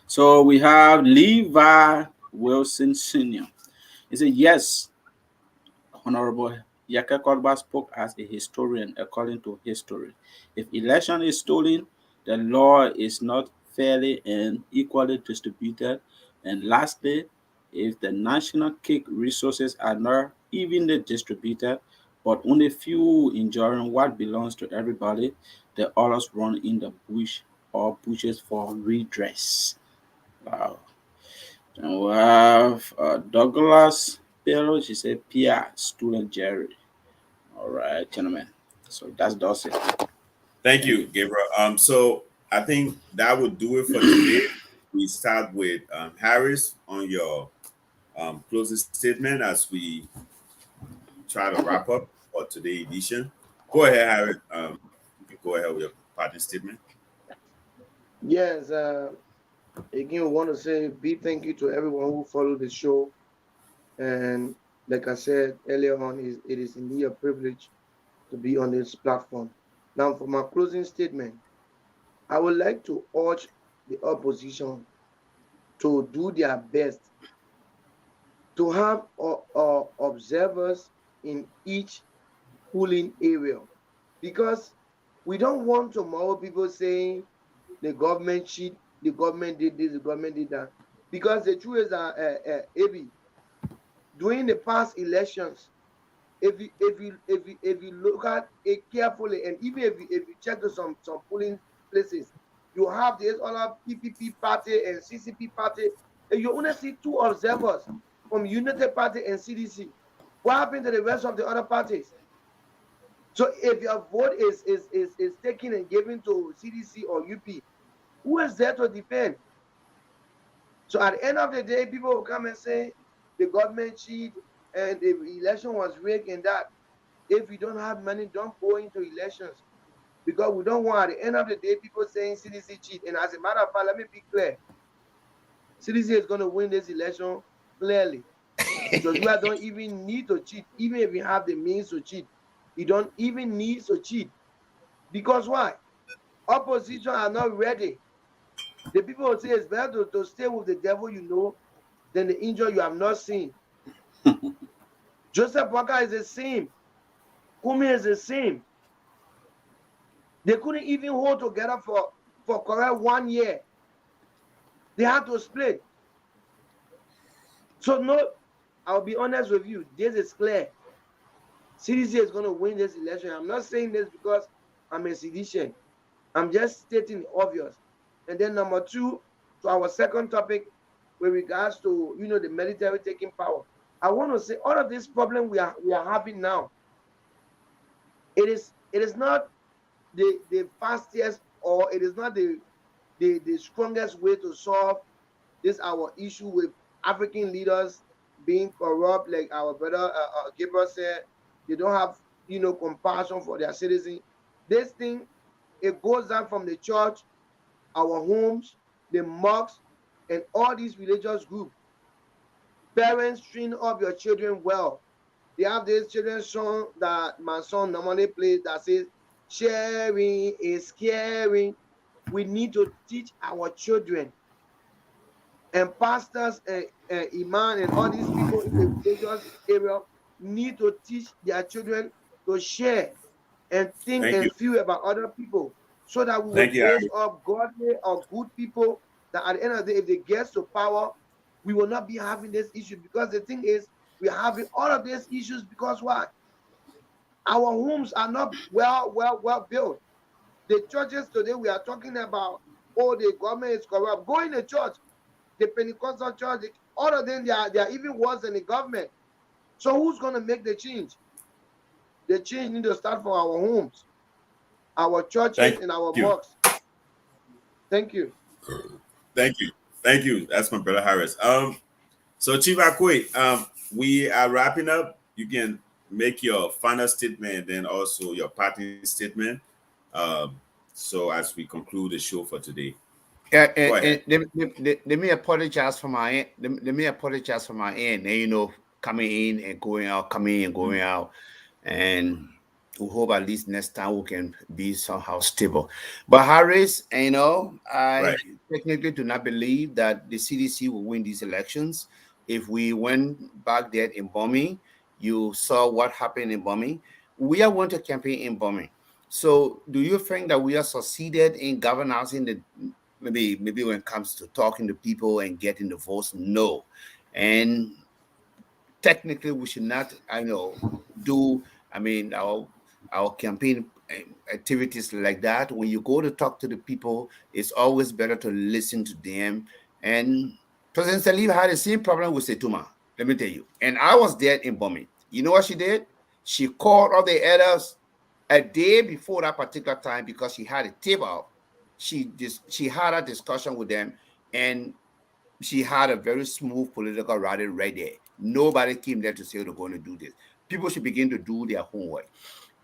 So we have Levi Wilson Sr. He said, yes, Honorable Yaka Korba spoke as a historian according to history. If election is stolen, the law is not fairly and equally distributed. And lastly, if the national cake resources are not evenly distributed, but only few enjoying what belongs to everybody, the others run in the bush or bushes for redress. Wow. And we have Douglas Bello. She said, Pierre, student Jerry. All right, gentlemen. So that's Dawson. Thank you, Gabriel. So I think that would do it for today. We start with Harris on your closing statement as we try to wrap up for today's edition. Go ahead, Harris. You can go ahead with your parting statement. Yes, again, we want to say big thank you to everyone who followed the show. And like I said earlier on, it is indeed a privilege to be on this platform. Now, for my closing statement, I would like to urge the opposition to do their best to have observers in each polling area, because we don't want tomorrow people saying the government cheat, the government did this, the government did that. Because the truth is that, AB, during the past elections, if you look at it carefully, and even if you check to some polling places, you have this other PPP party and CCP party, and you only see 2 observers from United Party and CDC. What happened to the rest of the other parties? So if your vote is taken and given to CDC or UP, who is there to defend? So at the end of the day, people will come and say the government cheat and the election was rigged and that. If you don't have money, don't go into elections, because we don't want at the end of the day people saying CDC cheat. And as a matter of fact, let me be clear, CDC is going to win this election clearly, because you don't even need to cheat. Even if you have the means to cheat, you don't even need to cheat. Because why? Opposition are not ready. The people will say it's better to stay with the devil you know than the angel you have not seen. Joseph Walker is the same. Kumi is the same. They couldn't even hold together for correct 1 year. They had to split. So no, I'll be honest with you. This is clear. CDC is going to win this election. I'm not saying this because I'm a seditious. I'm just stating the obvious. And then number 2, to our second topic, with regards to the military taking power. I want to say all of this problem we are having now. It is not the fastest, or it is not the strongest way to solve this our issue with African leaders being corrupt, like our brother Gabriel said. They don't have compassion for their citizens. This thing, it goes down from the church, our homes, the mosques, and all these religious groups. Parents, train up your children well. They have this children's song that my son normally plays that says, sharing is caring. We need to teach our children, and pastors and imam and all these people in the religious area need to teach their children to share and think Thank you. and feel about other people, so that we will Thank you, raise Harry. up godly or good people that at the end of the day, if they get to power, we will not be having this issue. Because the thing is, we're having all of these issues because why? Our homes are not well built. The churches today we are talking about, oh, the government is corrupt. Go in the church, the Pentecostal church, all of them, they are even worse than the government. So who's going to make the change? The change need to start from our homes, our churches, and our mosques. Thank you. Thank you. Thank you. That's my brother Harris. So Chief Akwe, we are wrapping up. You can make your final statement and then also your parting statement. So as we conclude the show for today. Yeah, Go ahead. let me apologize for my end. Let me apologize for my end. And, coming in and going out, coming in and going out, and we hope at least next time we can be somehow stable. But Harris, I technically do not believe that the CDC will win these elections. If we went back there in bombing, you saw what happened in bombing. We are going to campaign in bombing. So, do you think that we are succeeded in governing the maybe when it comes to talking to people and getting the votes? No. And technically we should not do our campaign activities like that. When you go to talk to the people, it's always better to listen to them. And President Salif had the same problem with Setuma, let me tell you. And I was there in bombing. You know what she did? She called all the elders a day before that particular time, because she had a table. She had a discussion with them, and she had a very smooth political rally right there. Nobody came there to say they're going to do this. People should begin to do their homework.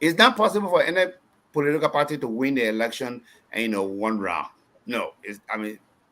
It's not possible for any political party to win the election in one round. No,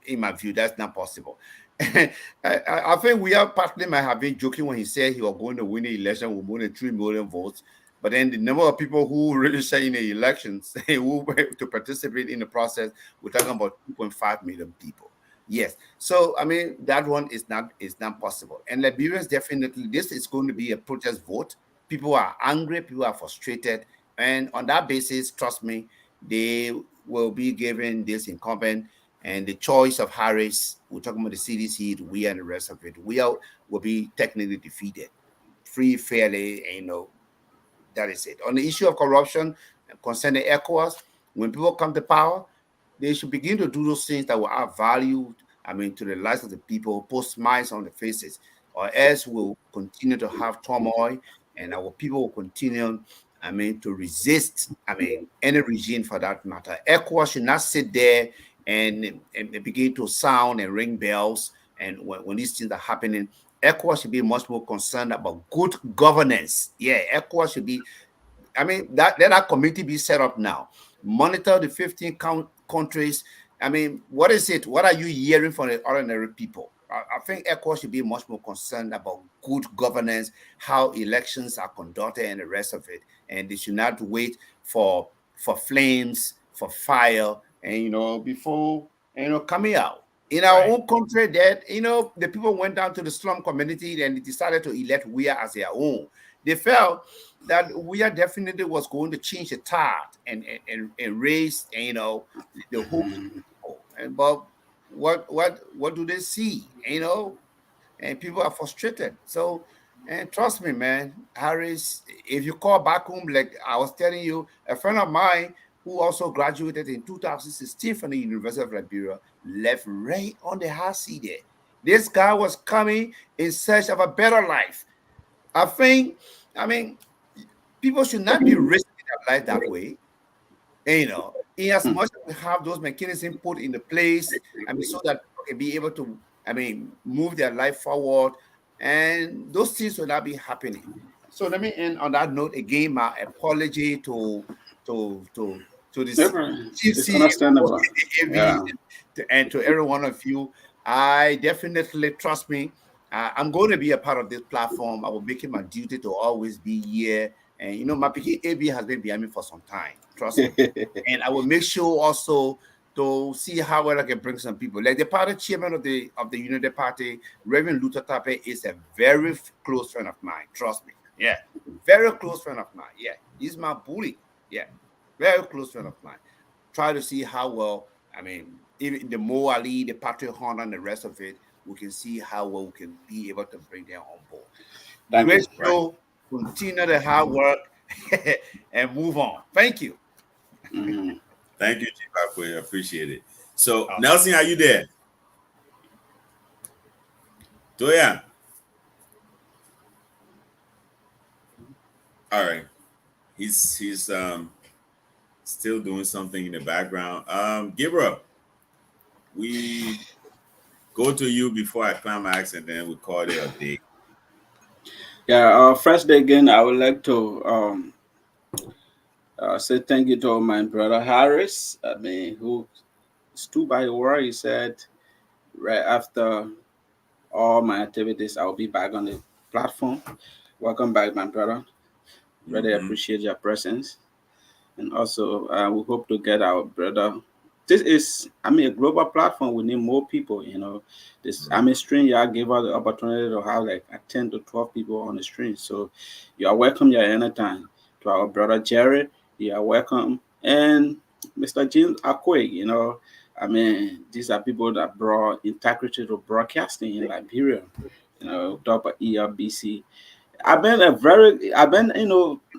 in my view, that's not possible. I think we are partly might have been joking when he said he was going to win the election with more than 3 million votes. But then the number of people who really say in the elections who were to participate in the process, we're talking about 2.5 million people. Yes. So I mean that one is not possible. And Liberians definitely, this is going to be a protest vote. People are angry, people are frustrated, and on that basis, trust me, they will be given this incumbent and the choice of Harris. We're talking about the CDC, we and the rest of it. Will be technically defeated, free, fairly, and that is it. On the issue of corruption concerning ECOWAS, when people come to power, they should begin to do those things that will add value, to the lives of the people, put smiles on the faces, or else we'll continue to have turmoil and our people will continue, to resist, any regime for that matter. ECOWAS should not sit there and begin to sound and ring bells. And when these things are happening, ECOWAS should be much more concerned about good governance. Yeah, ECOWAS should be, let that committee be set up now. Monitor the 15 countries. What is it? What are you hearing from the ordinary people? I think ECOWAS should be much more concerned about good governance, how elections are conducted, and the rest of it. And they should not wait for flames, for fire, and before coming out. In our own country, that the people went down to the slum community and they decided to elect Weah as their own. They felt that Weah definitely was going to change the tide and raise the whole people. But what do they see? And people are frustrated. So, and trust me, man, Harris, if you call back home, like I was telling you, a friend of mine who also graduated in 2016 from the University of Liberia left right on the hot seat there. This guy was coming in search of a better life. People should not be risking their life that way. In as much as we have those mechanisms put into place, so that people can be able to, move their life forward, and those things will not be happening. So let me end on that note again. My apology to the chief It's CEO understandable. Yeah. and to every one of you. I definitely, trust me, I'm going to be a part of this platform. I will make it my duty to always be here. And my Piki AB has been behind me for some time. Trust me. And I will make sure also to see how well I can bring some people. Like the party chairman of the United Party, Reverend Luther Tape, is a very close friend of mine. Trust me. Yeah. Very close friend of mine. Yeah. He's my bully. Yeah. Very close friend of mine. Try to see how well, even the Mo Ali, the Patrick Hunter, and the rest of it, we can see how well we can be able to bring them on board. Great show. Continue the hard work and move on. Thank you. Thank you, Chief Akwe. I appreciate it. So, Nelson, are you there? Toya. All right. He's still doing something in the background. Gabriel, we go to you before I climax, and then we call it a day. Yeah. First again, I would like to say thank you to my brother Harris. Who stood by the word. He said right after all my activities, I'll be back on the platform. Welcome back, my brother. Really appreciate your presence. And also, we hope to get our brother. This is, a global platform. We need more people, This, stream, y'all gave us the opportunity to have like 10 to 12 people on the stream. So you are welcome here anytime. To our brother Jerry, you are welcome. And Mr. James Akwe, these are people that brought integrity to broadcasting in Liberia, top of ERBC. I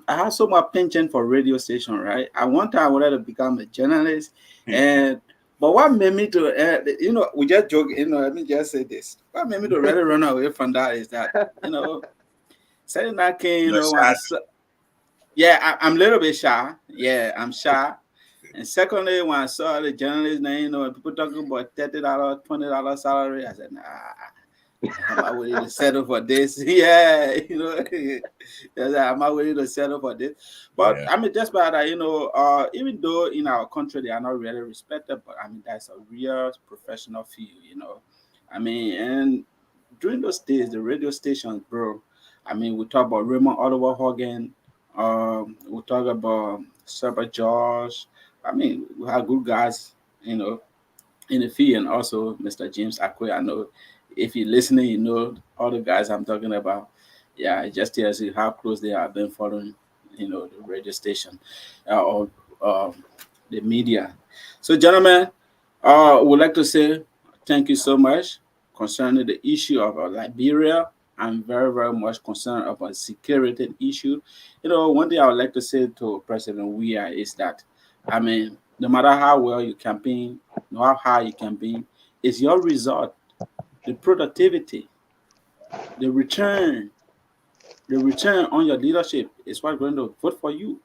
had so much penchant for radio station, right? At one time I wanted to become a journalist, but what made me to, we just joke, let me just say this. What made me to really run away from that is that, saying that came, I'm a little bit shy. Yeah, I'm shy. And secondly, when I saw the journalist name, people talking about $30, $20 salary, I said, nah. Am I willing to settle for this? Yeah, am I willing to settle for this? But just by that, even though in our country they are not really respected, but that's a real professional field, and during those days, the radio stations, bro. We talk about Raymond Oliver Hogan, We talk about Super George. I mean, we have good guys, in the field, and also Mr. James Akwe. I know if you're listening, you know all the guys I'm talking about. Yeah, it just tells you how close they have been following, the radio station, or the media. So, gentlemen, would like to say thank you so much concerning the issue of Liberia. I'm very, very much concerned about security issue. One thing I would like to say to President Weah is that, I mean, no matter how well you campaign, no how high you campaign, it's your result, the productivity, the return, on your leadership is what going to vote for you.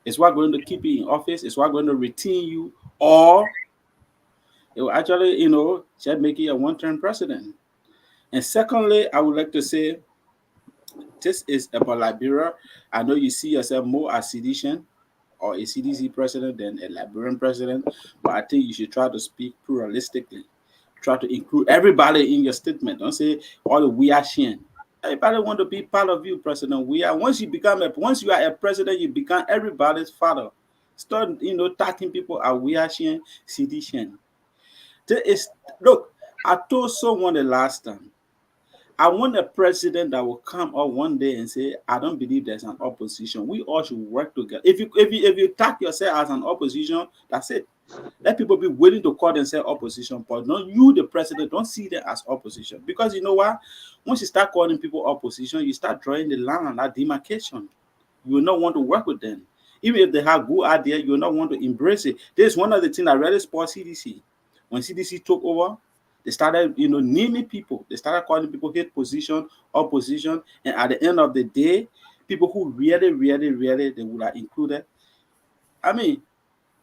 It's what going to keep you in office. It's what going to retain you, or it will actually, just make you a one-term president. And secondly, I would like to say this is about Liberia. I know you see yourself more as Seditian or a CDC president than a Liberian president, but I think you should try to speak pluralistically. Try to include everybody in your statement. Don't say all the we are sharing. Everybody want to be part of you, President. We are once you are a president, you become everybody's father. Start, talking people are we are sharing, sedition. There is look. I told someone the last time. I want a president that will come up one day and say, "I don't believe there's an opposition. We all should work together." If you tag yourself as an opposition, that's it. Let people be willing to call themselves opposition, but not you, the president. Don't see them as opposition, because you know what? Once you start calling people opposition, you start drawing the line, that demarcation. You will not want to work with them. Even if they have good idea, you will not want to embrace it. This is one of the things that really spoiled CDC. When CDC took over, they started, naming people. They started calling people hate position, opposition, and at the end of the day, people who really, really, really they would have included. I mean,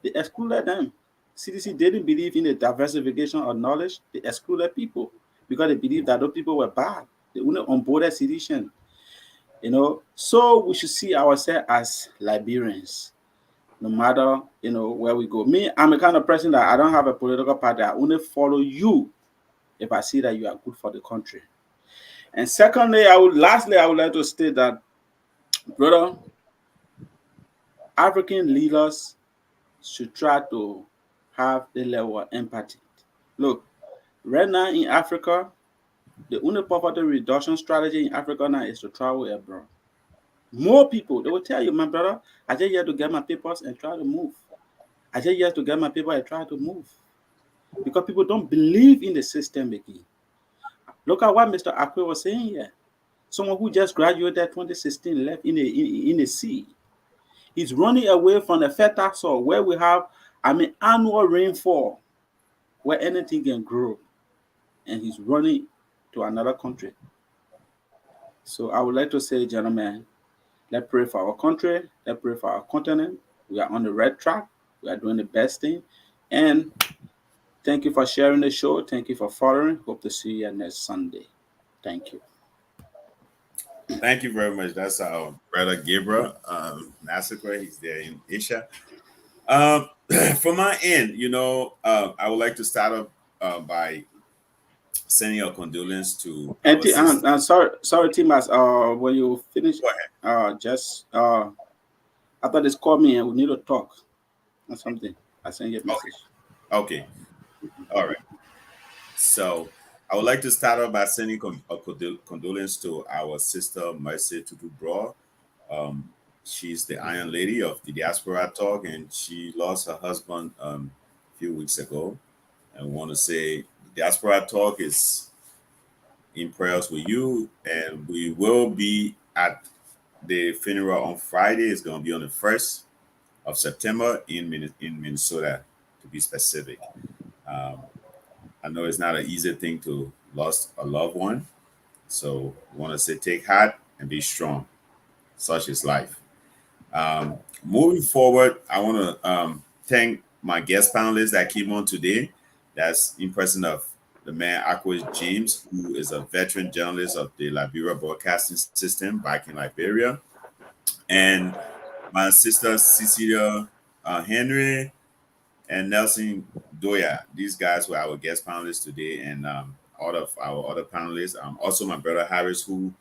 they excluded them. CDC didn't believe in the diversification of knowledge. They excluded people because they believed that those people were bad. They wouldn't onboarded sedition. So we should see ourselves as Liberians, no matter where we go. Me, I'm a kind of person that I don't have a political party. I only follow you if I see that you are good for the country. And secondly, I would like to state that, brother, African leaders should try to have the level of empathy. Look, right now in Africa, the only poverty reduction strategy in Africa now is to travel abroad. More people, they will tell you, my brother, I just here to get my papers and try to move. I just here to get my paper and try to move. Because people don't believe in the system again. Look at what Mr. Akwe was saying here. Someone who just graduated 2016 left in a sea. He's running away from the fertile soil where we have, annual rainfall, where anything can grow. And he's running to another country. So I would like to say, gentlemen, let's pray for our country. Let's pray for our continent. We are on the right track. We are doing the best thing. And thank you for sharing the show. Thank you for following. Hope to see you next Sunday. Thank you. Thank you very much. That's our brother Gabriel Massacre. He's there in Asia. From my end, I would like to start up by sending a condolence to our sister. And sorry, Timas. When you finish, just after this, call me and we need to talk or something. I send you a message. Okay. All right. So I would like to start off by sending a condolence to our sister Mercy Tutu Bro. She's the Iron Lady of the Diaspora Talk, and she lost her husband a few weeks ago. And we want to say Diaspora Talk is in prayers with you, and we will be at the funeral on Friday. It's going to be on the 1st of September in Minnesota, to be specific. I know it's not an easy thing to lose a loved one, so we want to say take heart and be strong. Such is life. Moving forward, I want to thank my guest panelists that came on today. That's in person of the man Akwe James, who is a veteran journalist of the Liberia Broadcasting System back in Liberia, and my sister Cecilia Henry and Nelson Doya. These guys were our guest panelists today, and all of our other panelists. Also, my brother Harris, who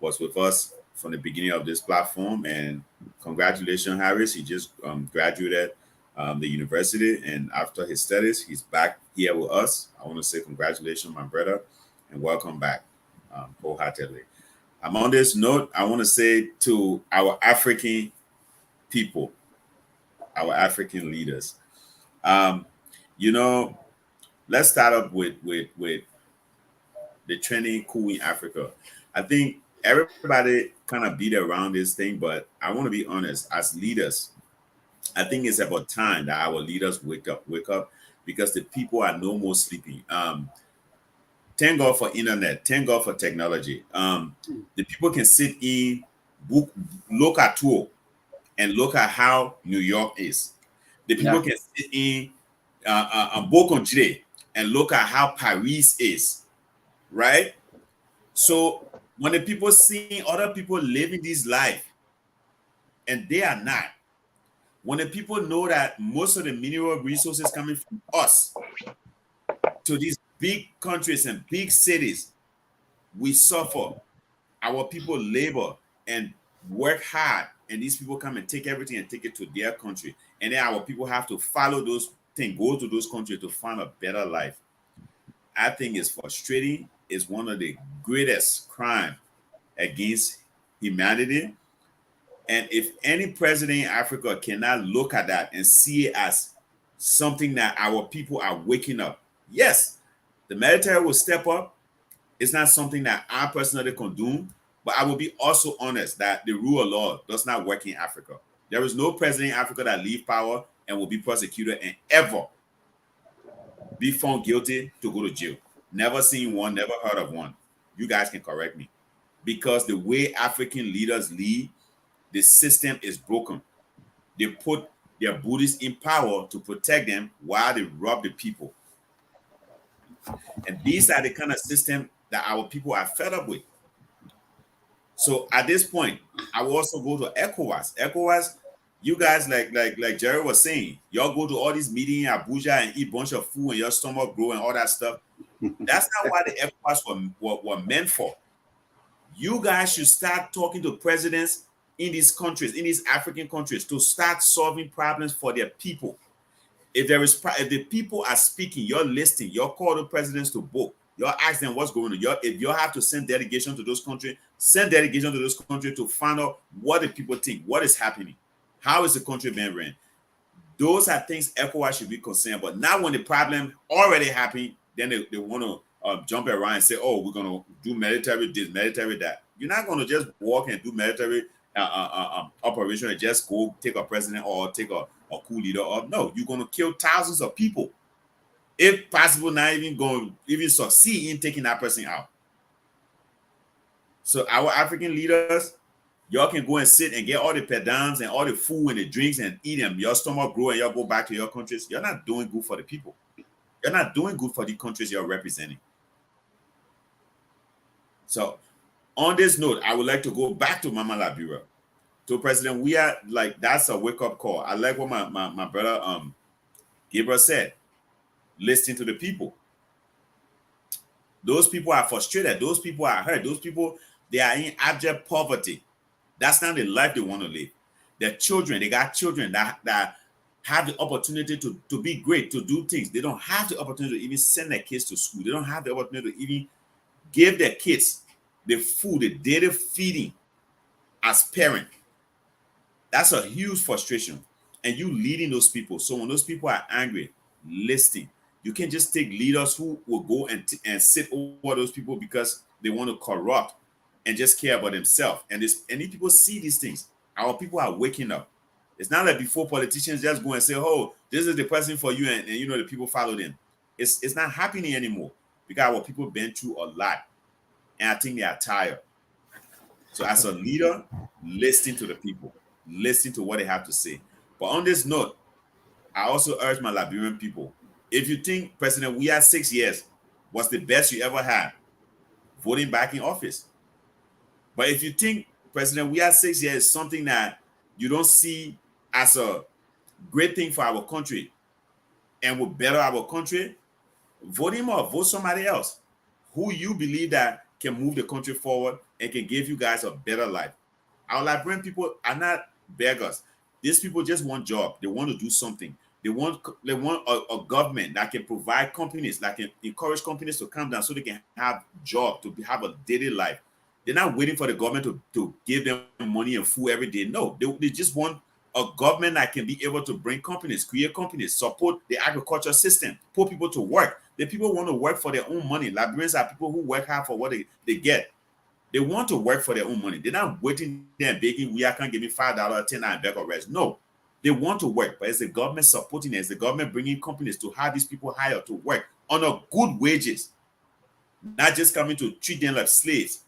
was with us from the beginning of this platform. And congratulations, Harris. He just graduated the university, and after his studies, he's back here with us. I want to say congratulations, my brother, and welcome back wholeheartedly. On this note, I want to say to our African people, our African leaders, you know, let's start up with the trending coup in Africa. I think everybody kind of beat around this thing, but I want to be honest, as leaders, I think it's about time that our leaders wake up, because the people are no more sleeping. Thank God for internet. Thank God for technology. The people can sit in, look at tour, and look at how New York is. The people can sit in Bokonjire and look at how Paris is, right? So when the people see other people living this life and they are not, when the people know that most of the mineral resources coming from us to these big countries and big cities, we suffer. Our people labor and work hard, and these people come and take everything and take it to their country. And then our people have to follow those things, go to those countries to find a better life. I think it's frustrating. It's one of the greatest crimes against humanity. And if any president in Africa cannot look at that and see it as something that our people are waking up, yes, the military will step up. It's not something that I personally condone, but I will be also honest that the rule of law does not work in Africa. There is no president in Africa that leave power and will be prosecuted and ever be found guilty to go to jail. Never seen one, never heard of one. You guys can correct me. Because the way African leaders lead, the system is broken. They put their booties in power to protect them while they rob the people. And these are the kind of system that our people are fed up with. So at this point, I will also go to ECOWAS. ECOWAS, you guys, like Jerry was saying, y'all go to all these meetings in Abuja and eat a bunch of food and your stomach grow and all that stuff. That's not what the ECOWAS were meant for. You guys should start talking to presidents in these countries, in these African countries, to start solving problems for their people. If the people are speaking, you're listening, you're call the presidents to book, you're asking them what's going on. If you have to send delegation to those countries, send delegation to those countries to find out what the people think, what is happening, how is the country being ran. Those are things ECOWAS should be concerned about. Not when the problem already happened, then they want to jump around and say, oh, we're going to do military this, military that. You're not going to just walk and do military operation and just go take a president or take a coup leader. Or no, you're going to kill thousands of people. If possible, not even going to even succeed in taking that person out. So our African leaders, y'all can go and sit and get all the pedants and all the food and the drinks and eat them. Your stomach grow and y'all go back to your countries. You're not doing good for the people. You're not doing good for the countries you're representing. So on this note, I would like to go back to Mama Liberia. To President, we are like, that's a wake-up call. I like what my brother Gabriel said. Listen to the people. Those people are frustrated. Those people are hurt. Those people, they are in abject poverty. That's not the life they want to live. Their children, they got children that have the opportunity to be great, to do things. They don't have the opportunity to even send their kids to school. They don't have the opportunity to even give their kids the food, the daily feeding as parent. That's a huge frustration. And you leading those people. So when those people are angry, listen. You can't just take leaders who will go and sit over those people because they want to corrupt and just care about themselves. And these people see these things. Our people are waking up. It's not like before politicians just go and say, oh, this is the person for you, and you know the people follow them. It's not happening anymore because our people been through a lot. And I think they are tired. So as a leader, listen to the people. Listen to what they have to say. But on this note, I also urge my Liberian people, if you think President Weah 6 years was the best you ever had, voting back in office. But if you think President Weah 6 years is something that you don't see as a great thing for our country and will better our country, vote him off. Vote somebody else who you believe that can move the country forward and can give you guys a better life. Our Liberian people are not beggars. These people just want job. They want to do something. They want a government that can provide companies, that can encourage companies to come down so they can have job, to have a daily life. They're not waiting for the government to give them money and food every day. No, they just want a government that can be able to bring companies, create companies, support the agriculture system, put people to work. The people want to work for their own money. Liberians are people who work hard for what they get. They want to work for their own money. They're not waiting there and begging, we can't give me $5, $10 and beg or rest. No, they want to work, but it's the government supporting it. It's the government bringing companies to have these people hired to work on a good wages, not just coming to treat them like slaves.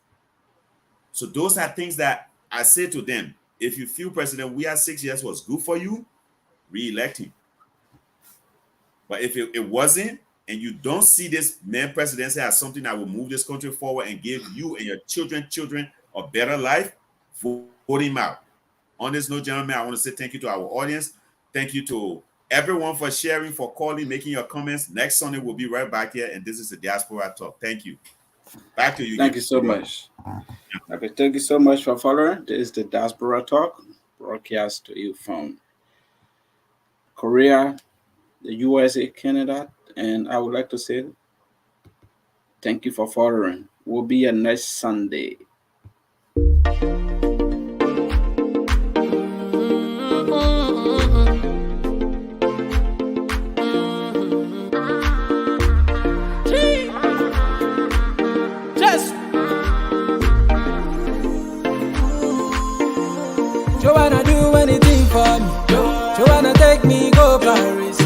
So those are things that I say to them. If you feel President we are 6 years was good for you, re-elect him. But if it wasn't, and you don't see this man presidency as something that will move this country forward and give you and your children a better life, vote him out. On this note, gentlemen, I want to say thank you to our audience. Thank you to everyone for sharing, for calling, making your comments. Next Sunday, we'll be right back here, and this is the Diaspora Talk. Thank you. Back to you. Thank you so much. Okay, thank you so much for following. This is the Diaspora Talk, broadcast to you from Korea, the USA, Canada, and I would like to say thank you for following. We'll be here next Sunday. Joanna do anything for me. Joanna take me go Paris.